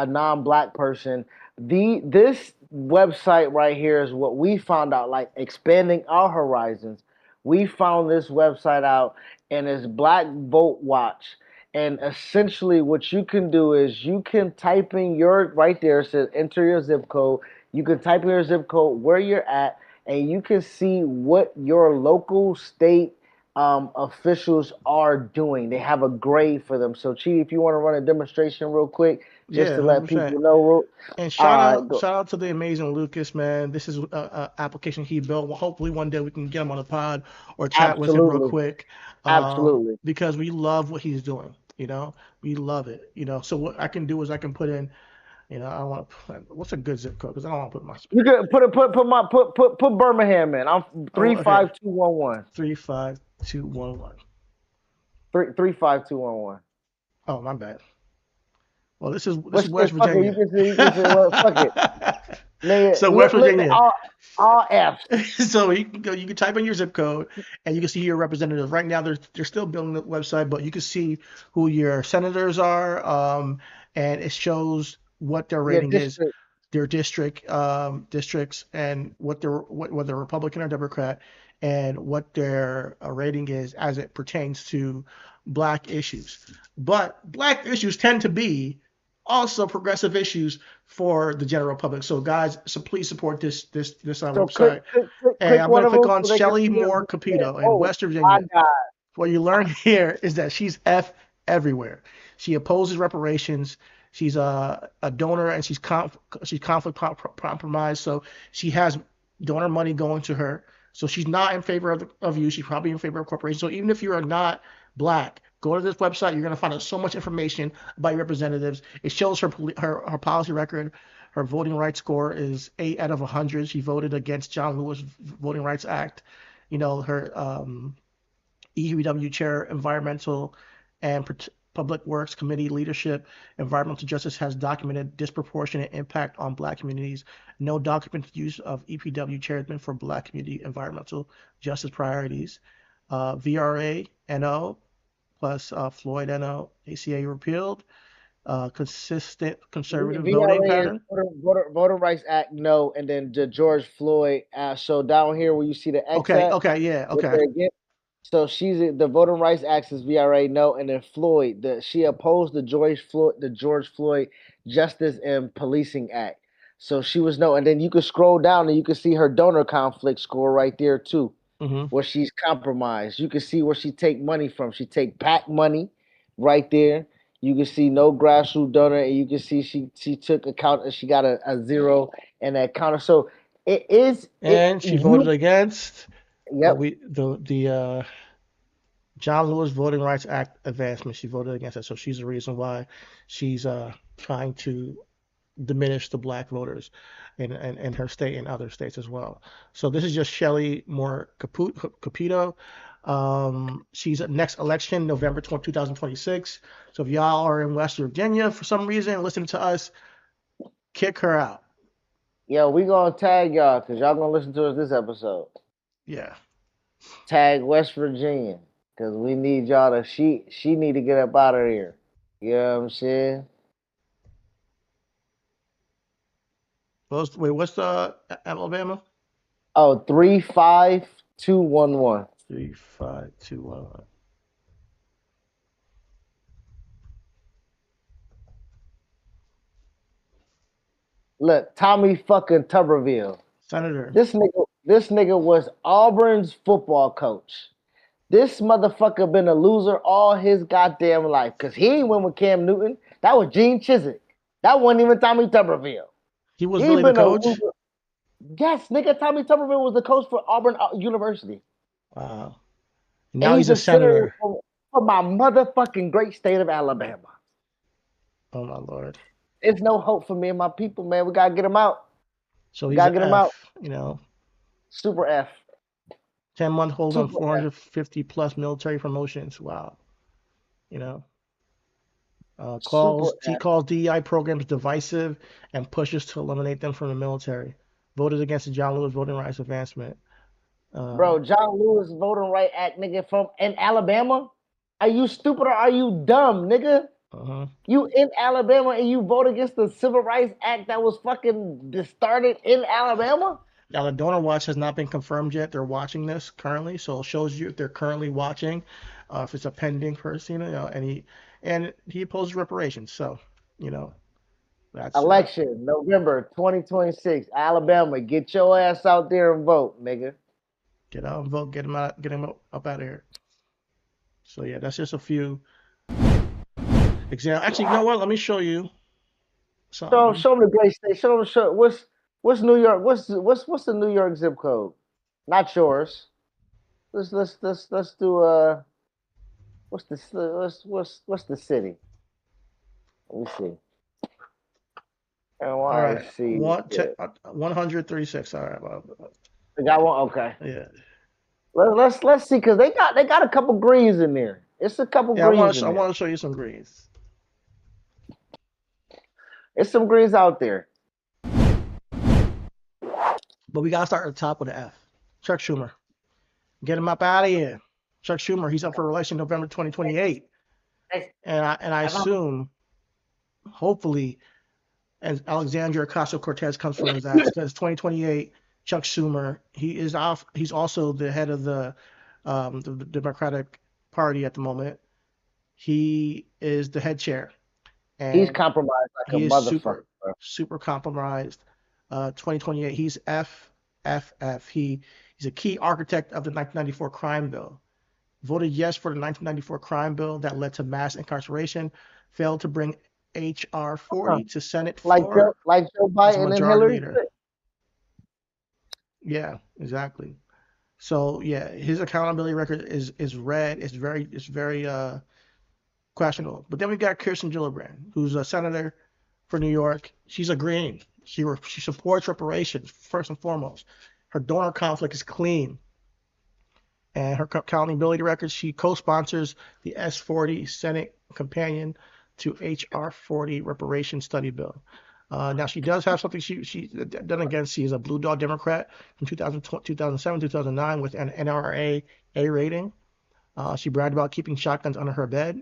non-black person, this website right here is what we found out, like expanding our horizons. We found this website out, and it's Black Vote Watch. And essentially what you can do is you can type in your right there, it says enter your zip code. You can type in your zip code where you're at, and you can see what your local state officials are doing. They have a grade for them. So, Chi, if you want to run a demonstration real quick, just Yeah, to let 100%. people know. And Go. shout out to the amazing Lucas, man. This is a application he built. Well, hopefully one day we can get him on the pod or chat with him real Absolutely, quick, absolutely. because we love what he's doing. We love it. So what I can do is I can put in, I don't want to put, what's a good zip code? Because I don't want to put my, You can put Birmingham in. I'm oh, okay, 35211. 35211. 35211. Oh, my bad. Well, this is What's West fuck it? Virginia. You can say well, fuck it. Nigga, So West Virginia. all F's. So you can type in your zip code and you can see your representative. Right now they're still building the website, but you can see who your senators are, and it shows what their rating is, their districts, and whether Republican or Democrat, and what their rating is as it pertains to black issues. But black issues tend to be also progressive issues for the general public. So guys, so please support this website. And I'm going to click on Shelly Moore Capito in West Virginia. What you learn here is that she's F everywhere. She opposes reparations. She's a donor, and she's conflict compromised. So she has donor money going to her. So she's not in favor of you. She's probably in favor of corporations. So even if you are not black, go to this website. You're going to find out so much information about your representatives. It shows her policy record. Her voting rights score is 8 out of 100. She voted against John Lewis Voting Rights Act. Her EUW chair, environmental and public works committee leadership, environmental justice has documented disproportionate impact on black communities. No documented use of EPW chairman for black community environmental justice priorities. VRA NO plus Floyd NO ACA repealed. Consistent conservative voting pattern. Voter Rights Act, no, and then the George Floyd. So down here where you see the X. Okay, yeah, okay. So she's the Voting Rights Act, as we already know, and then Floyd, she opposed the George Floyd Justice and Policing Act. So she was no, and then you could scroll down and you can see her donor conflict score right there too, where she's compromised. You can see where she take money from. She take PAC money, right there. You can see no grassroots donor, and you can see she took account and she got a zero in that counter. So it is, And she voted against Yep. the John Lewis Voting Rights Act advancement. She voted against it, so she's the reason why she's trying to diminish the black voters in her state and other states as well. So this is just Shelley Moore Capito. She's at next election, November 2026. So if y'all are in West Virginia for some reason listening to us, kick her out. Yo, we gonna tag y'all because y'all gonna listen to us this episode. Yeah. Tag West Virginia because we need y'all to. She need to get up out of here. You know what I'm saying? What's the Alabama? Oh, 35211. 35211. Look, Tommy fucking Tuberville. Senator. This nigga was Auburn's football coach. This motherfucker been a loser all his goddamn life. Cause he ain't win with Cam Newton. That was Gene Chizik. That wasn't even Tommy Tuberville. He was really the coach? Yes, nigga, Tommy Tuberville was the coach for Auburn University. Wow. Now he's a senator. For my motherfucking great state of Alabama. Oh my Lord. There's no hope for me and my people, man. We gotta get him out. So he's gotta get him out. You know. Super F. 10-month hold on 450 plus military promotions. Wow. You know. He calls DEI programs divisive and pushes to eliminate them from the military. Voted against the John Lewis Voting Rights Advancement. Bro, John Lewis Voting Rights Act, nigga, in Alabama? Are you stupid or are you dumb, nigga? You in Alabama and you vote against the Civil Rights Act that was fucking started in Alabama? Now, the donor watch has not been confirmed yet. They're watching this currently, so it shows you if they're currently watching, if it's a pending person, you know, and he opposes reparations. So, you know, that's election November 2026, Alabama. Get your ass out there and vote, nigga. Get out and vote. Get him up out of here. So yeah, that's just a few examples. Actually, you know what? Let me show you. Show them the great state. Show them what's New York? What's the New York zip code? Not yours. Let's do what's the city? Let me see. All right. 136. All right. I got one. Okay. Yeah. Let's see, because they got a couple greens in there. It's a couple greens. I want to show you some greens. It's some greens out there. But we gotta start at the top with an F. Chuck Schumer. Get him up out of here. Chuck Schumer, he's up for election November 2028. And I assume, hopefully, as Alexandria Ocasio-Cortez comes from his ass, because 2028, Chuck Schumer, he's also the head of the Democratic Party at the moment. He is the head chair. And he's compromised like a motherfucker. Super compromised. 2028, he's FFF. He's a key architect of the 1994 crime bill. Voted yes for the 1994 crime bill that led to mass incarceration. Failed to bring H.R. 40 to Senate floor. Like Joe Biden and Hillary Clinton. Yeah, exactly. So yeah, his accountability record is red. It's very questionable. But then we got Kirsten Gillibrand, who's a senator for New York. She's a green. She supports reparations first and foremost. Her donor conflict is clean. And her accountability record, she co-sponsors the S40 Senate companion to HR 40 reparation study bill. Now she does have something she done against. She is a Bluhdorn Democrat from 2007, 2009 with an NRA A rating. She bragged about keeping shotguns under her bed,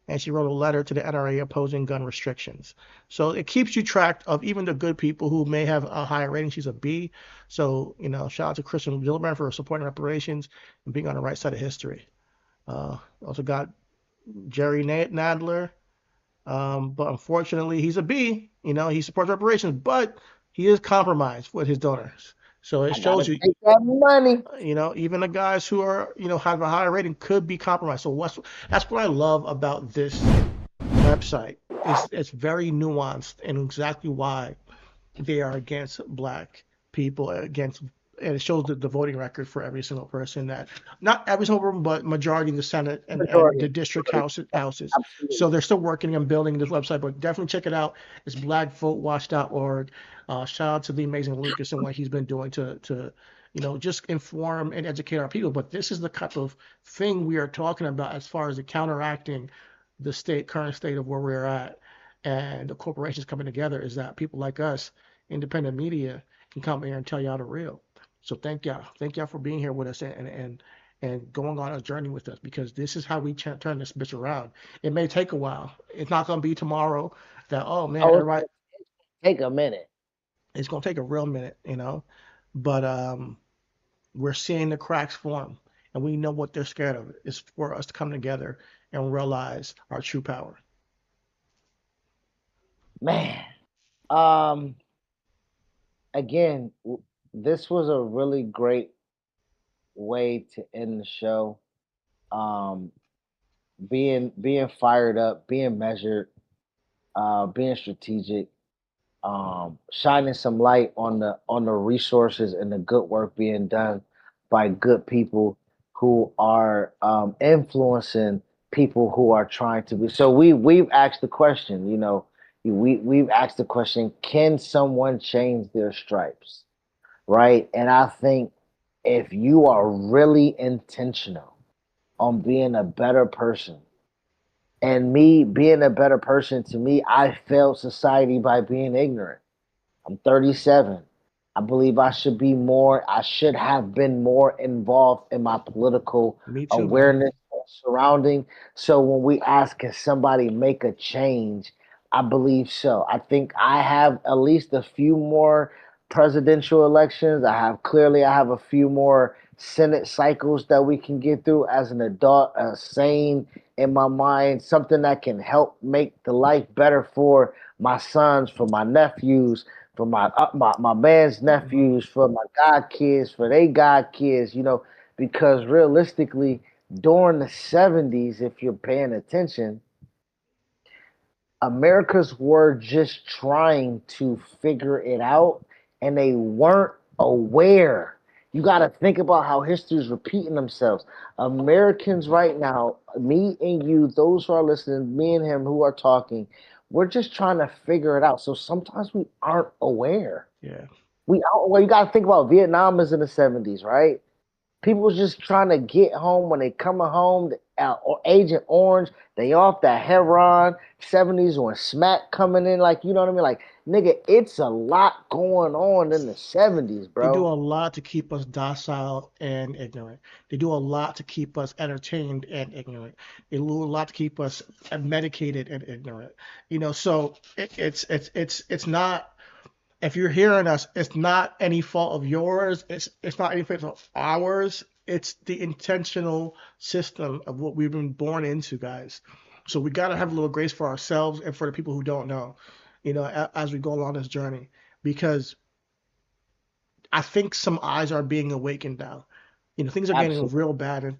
and she wrote a letter to the NRA opposing gun restrictions. So it keeps you track of even the good people who may have a higher rating. She's a B. So, shout out to Kristen Gillibrand for supporting reparations and being on the right side of history. Also got Jerry Nadler, but unfortunately he's a B. He supports reparations, but he is compromised with his donors. So it shows you, take that money. even the guys who are, have a higher rating could be compromised. So that's what I love about this website. It's very nuanced and exactly why they are against black people, and it shows the voting record for every single person, that not every single person, but majority in the Senate and the district houses. Absolutely. So they're still working on building this website, but definitely check it out. It's blackvotewatch.org. Shout out to the amazing Lucas and what he's been doing to just inform and educate our people. But this is the type of thing we are talking about as far as the counteracting the current state of where we're at, and the corporations coming together, is that people like us, independent media, can come here and tell y'all the real. So thank y'all for being here with us and going on a journey with us, because this is how we turn this bitch around. It may take a while. It's not gonna be tomorrow that, oh man, everybody. Take a minute. It's gonna take a real minute, but we're seeing the cracks form, and we know what they're scared of. It's for us to come together and realize our true power. Man, again, this was a really great way to end the show. Being fired up, being measured, being strategic, shining some light on the resources and the good work being done by good people who are influencing people who are trying to be. So we've asked the question, we've asked the question: can someone change their stripes? Right? And I think if you are really intentional on being a better person, and me being a better person, to me, I failed society by being ignorant. I'm 37. I believe I should have been more involved in my political Me too, man. awareness surrounding. So when we ask, can somebody make a change? I believe so. I think I have at least a few more presidential elections. I have a few more Senate cycles that we can get through as an adult, sane in my mind, something that can help make the life better for my sons, for my nephews, for my man's nephews, for my god kids, for they god kids, because realistically, during the 70s, if you're paying attention, Americans were just trying to figure it out, and they weren't aware. You got to think about how history is repeating themselves. Americans right now, me and you, those who are listening, me and him who are talking, we're just trying to figure it out. So sometimes we aren't aware. Yeah. Well, you got to think about Vietnam is in the 70s, right? People was just trying to get home. When they coming home, Agent Orange, they off that heroin. 70s when smack coming in, like, you know what I mean? Like, nigga, it's a lot going on in the 70s, bro. They do a lot to keep us docile and ignorant. They do a lot to keep us entertained and ignorant. They do a lot to keep us medicated and ignorant. So it's not. If you're hearing us, it's not any fault of yours. It's not any fault of ours. It's the intentional system of what we've been born into, guys. So we got to have a little grace for ourselves and for the people who don't know, as we go along this journey, because I think some eyes are being awakened now. Things are getting real bad, and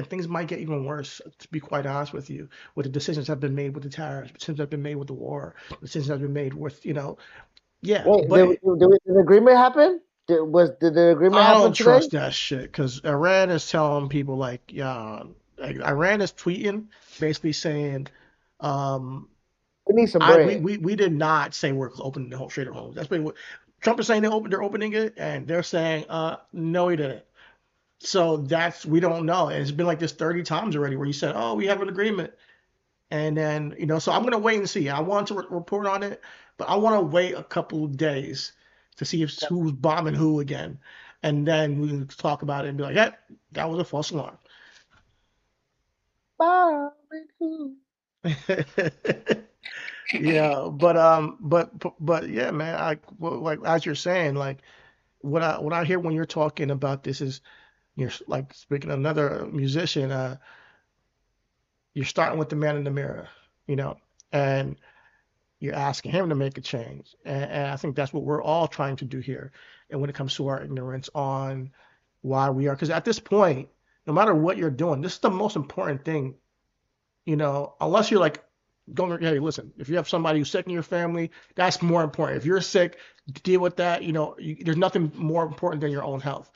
things might get even worse, to be quite honest with you, with the decisions that have been made with the tariffs, decisions that have been made with the war, decisions that have been made with, yeah. Wait, but did the agreement happen? Did the agreement I happen don't today? trust that shit, because Iran is telling people Iran is tweeting basically saying, We need some bread. we did not say we're opening the whole Strait of Hormuz. That's what Trump is saying. They're opening it, and they're saying, no, he didn't. So we don't know. And it's been like this 30 times already, where you said, oh, we have an agreement, and then so I'm gonna wait and see. I want to report on it, but I want to wait a couple of days to see who's bombing who again, and then we can talk about it and be like, hey, that was a false alarm. Bombing who? Yeah, but yeah, man. Like as you're saying, like what I hear when you're talking about this is you're like speaking of another musician. You're starting with the man in the mirror, you know, and you're asking him to make a change. And I think that's what we're all trying to do here. And when it comes to our ignorance on why we are, because at this point, no matter what you're doing, this is the most important thing, unless you're like going, hey, listen, if you have somebody who's sick in your family, that's more important. If you're sick, deal with that. There's nothing more important than your own health,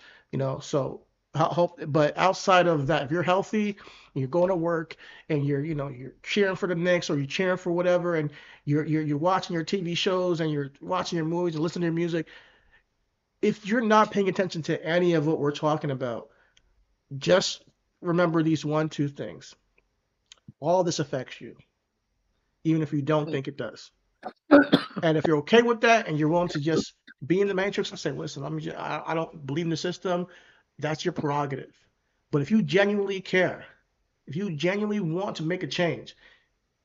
so help. But outside of that, if you're healthy, you're going to work and you're cheering for the Knicks or you're cheering for whatever, and you're watching your TV shows and you're watching your movies and listening to your music. If you're not paying attention to any of what we're talking about, just remember these one, two things. All this affects you, even if you don't think it does. And if you're okay with that and you're willing to just be in the matrix and say, listen, I don't believe in the system, that's your prerogative. But if you genuinely care, if you genuinely want to make a change,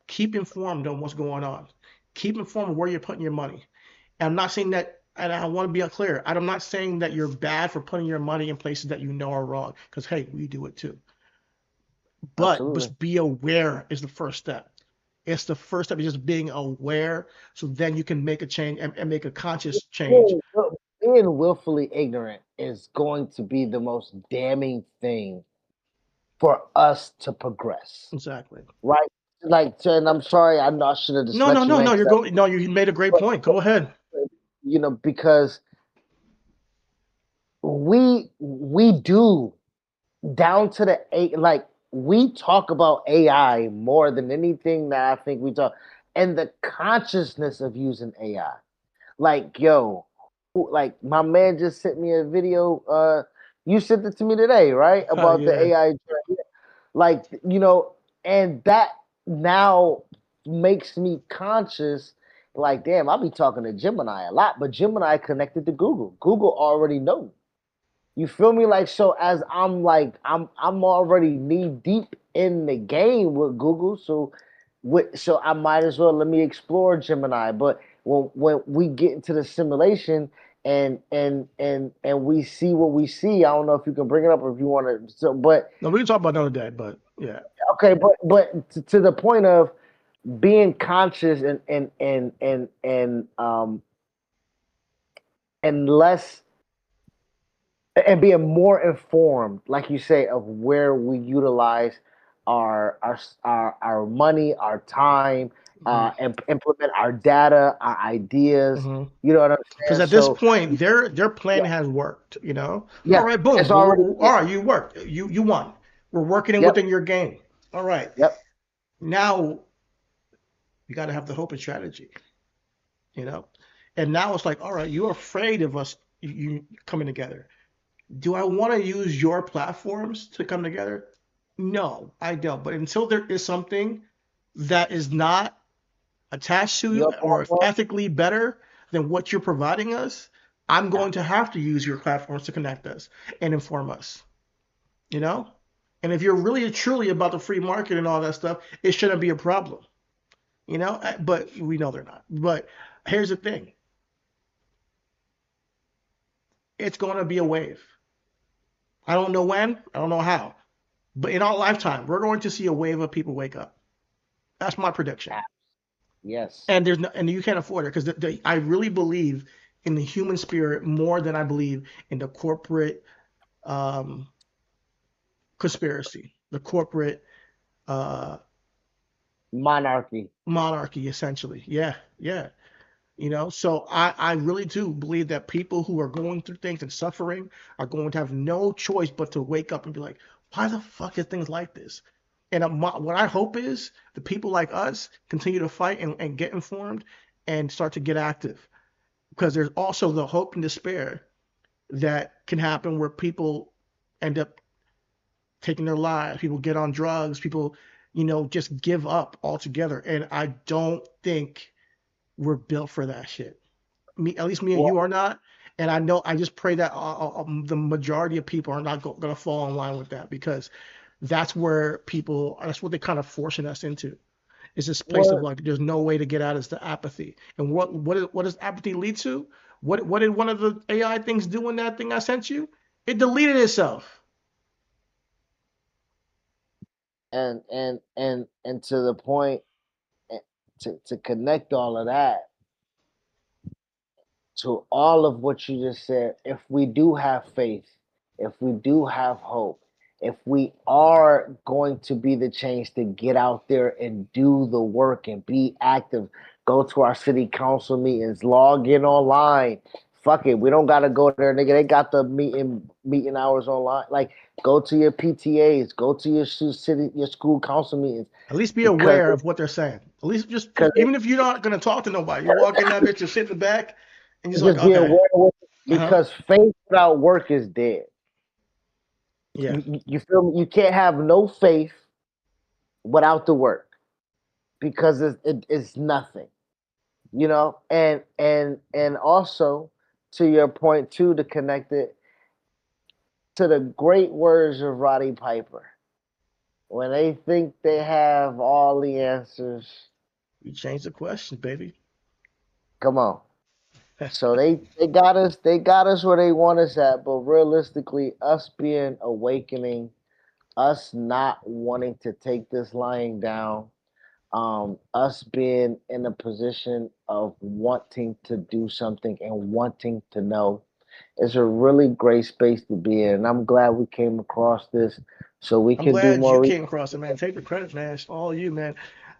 keep informed on what's going on. Keep informed of where you're putting your money. And I'm not saying that, and I want to be clear, I'm not saying that you're bad for putting your money in places that you know are wrong, because, hey, we do it too. But Absolutely. just be aware is the first step. It's the first step is just being aware, so then you can make a change and make a conscious change. Being willfully ignorant is going to be the most damning thing for us to progress, Exactly. right? Like, and I'm sorry, I know I should have just No, no, let you no, no. in, You're going. No, you made a great point. Go ahead. because we do down to the like we talk about AI more than anything that I think we talk, and the consciousness of using AI. Like, yo, like my man just sent me a video. You sent it to me today, right? About the Yeah. AI. Like, and that now makes me conscious. Like, damn, I'll be talking to Gemini a lot, but Gemini connected to Google. Google already knows. You feel me? Like, so as I'm already knee deep in the game with Google, so I might as well let me explore Gemini. But when we get into the simulation and we see what we see, I don't know if you can bring it up or if you want to. So, but No, we can talk about another day. But yeah. okay, but to the point of being conscious and less and being more informed, like you say, of where we utilize our money, our time, Mhm. and implement our data, our ideas. Mhm. You know what I'm Because saying? at this So point, their yeah, plan has worked. All yeah, right, boom. it's already All right, you worked. You won. We're working in yep, within your game. All right. yep, Now you got to have the hope and strategy. You know. And now it's like, all right, you're afraid of us you coming together. Do I want to use your platforms to come together? No, I don't. But until there is something that is not attached to your or platform. ethically better than what you're providing us, I'm Yeah, going to have to use your platforms to connect us and inform us, you know? And if you're really truly about the free market and all that stuff, it shouldn't be a problem, But we know they're not. But here's the thing, it's going to be a wave. I don't know when, I don't know how, but in our lifetime, we're going to see a wave of people wake up. That's my prediction. yeah, yes, And there's no, and you can't afford it because I really believe in the human spirit more than I believe in the corporate um, conspiracy, the corporate uh, monarchy. monarchy, essentially. Yeah, yeah. So I really do believe that people who are going through things and suffering are going to have no choice but to wake up and be like, why the fuck is things like this? And what I hope is the people like us continue to fight and get informed and start to get active, because there's also the hope and despair that can happen where people end up taking their lives, people get on drugs, people, just give up altogether. And I don't think we're built for that shit. At least me and Well, you are not. And I just pray that the majority of people are not going to fall in line with that, because that's what they're kind of forcing us into, It's this place of Well, like there's no way to get out. It's the apathy. And what does apathy lead to? What did one of the AI things do in that thing I sent you? It deleted itself. and to the point, eh, to connect all of that to all of what you just said, if we do have faith, if we do have hope, if we are going to be the change to get out there and do the work and be active, go to our city council meetings, log in online. Fuck it, we don't gotta go there, nigga. They got the meeting hours online. Like, go to your PTAs, go to your school council meetings. At least be Because aware of what they're saying. At least just even if you're not gonna talk to nobody, you walk in that bitch, you sit in the back, and you're just like, be okay, aware of because faith without work is dead. yeah, You feel me? You can't have no faith without the work because it's nothing, and also to your point too, to connect it to the great words of Roddy Piper, when they think they have all the answers, we changed the question, baby. come on. So they got us where they want us at, but realistically, us being awakening, us not wanting to take this lying down, us being in a position of wanting to do something and wanting to know, is a really great space to be in. And I'm glad we came across this so we I'm can do glad you more. came across it, man. Take the credit, man. It's all you, man.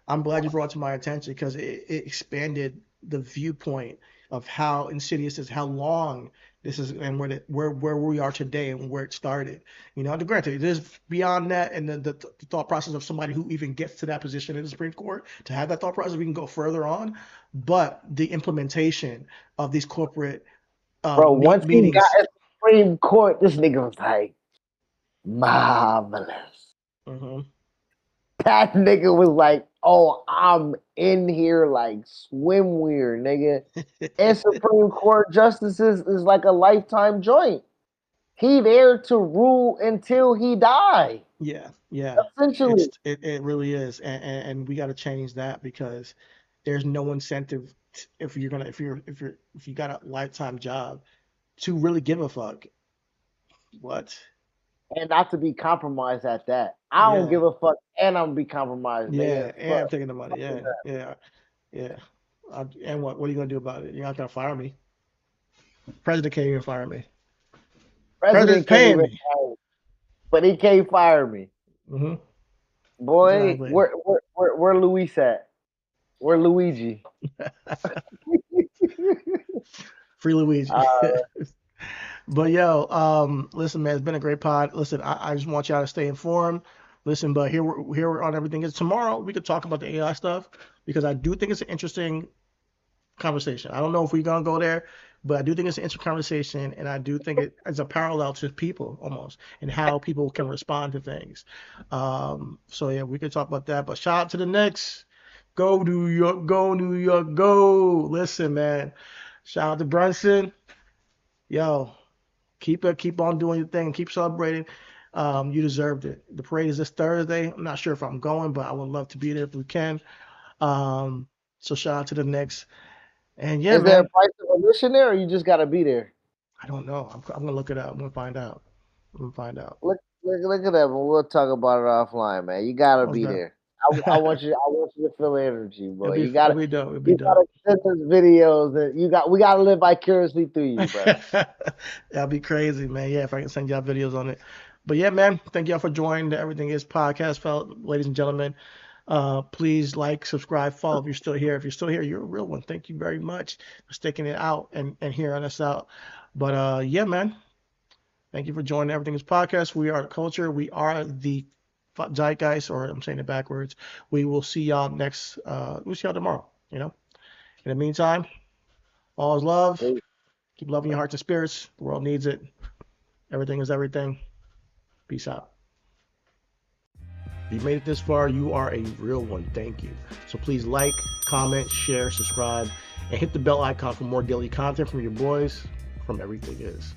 I'm glad you brought it to my attention because it expanded the viewpoint of how insidious is, how long this is, and where we are today and where it started. Granted, it is beyond that, and the thought process of somebody who even gets to that position in the Supreme Court to have that thought process, we can go further on. But the implementation of these corporate Bro, once he meetings. got at the Supreme Court, this nigga was like, marvelous. Mm-hmm. That nigga was like, oh, I'm in here like swimwear, nigga. And Supreme Court justices is like a lifetime joint. He there to rule until he die. Yeah. Essentially. It really is, and we got to change that because there's no incentive if you got a lifetime job to really give a fuck. What? And not to be compromised at that. I don't give a fuck, and I'm gonna be compromised. Yeah, nigga. and I'm taking the money. Yeah. And what are you gonna do about it? You're not gonna fire me. President can't even fire me. President's paying me, but he can't fire me. Mm-hmm. Boy, Exactly. where Luis at? Where Luigi? Free Luigi. But listen, man, it's been a great pod. Listen, I just want y'all to stay informed. Listen, but here we're on everything. Is tomorrow we could talk about the AI stuff because I do think it's an interesting conversation. I don't know if we're gonna go there, but I do think it's an interesting conversation, and I do think it's a parallel to people almost and how people can respond to things. So yeah, we could talk about that. But shout out to the Knicks. Go New York, go New York, go. Listen, man. Shout out to Brunson. Yo, keep on doing your thing and keep celebrating. You deserved it. The parade is this Thursday. I'm not sure if I'm going, but I would love to be there if we can. So shout out to the Knicks. And yeah, is there a price of admission there, or you just gotta be there? I don't know. I'm gonna look it up. I'm gonna find out. Look at that. We'll talk about it offline, man. You gotta be there. I want you to feel the energy, boy. You gotta send us videos that we gotta live vicariously through you, bro. That'd be crazy, man. Yeah, if I can send y'all videos on it. But yeah, man, thank y'all for joining the Everything Is podcast, fellas, ladies and gentlemen. Please like, subscribe, follow if you're still here. If you're still here, you're a real one. Thank you very much for sticking it out and hearing us out. But yeah, man. Thank you for joining Everything Is podcast. We are the culture. We are the Zeitgeist, or I'm saying it backwards. We will see y'all we'll see y'all tomorrow, In the meantime, all is love. Keep loving your hearts and spirits. The world needs it. Everything is everything. Peace out. If you made it this far, you are a real one. Thank you. So please like, comment, share, subscribe, and hit the bell icon for more daily content from your boys from Everything Is.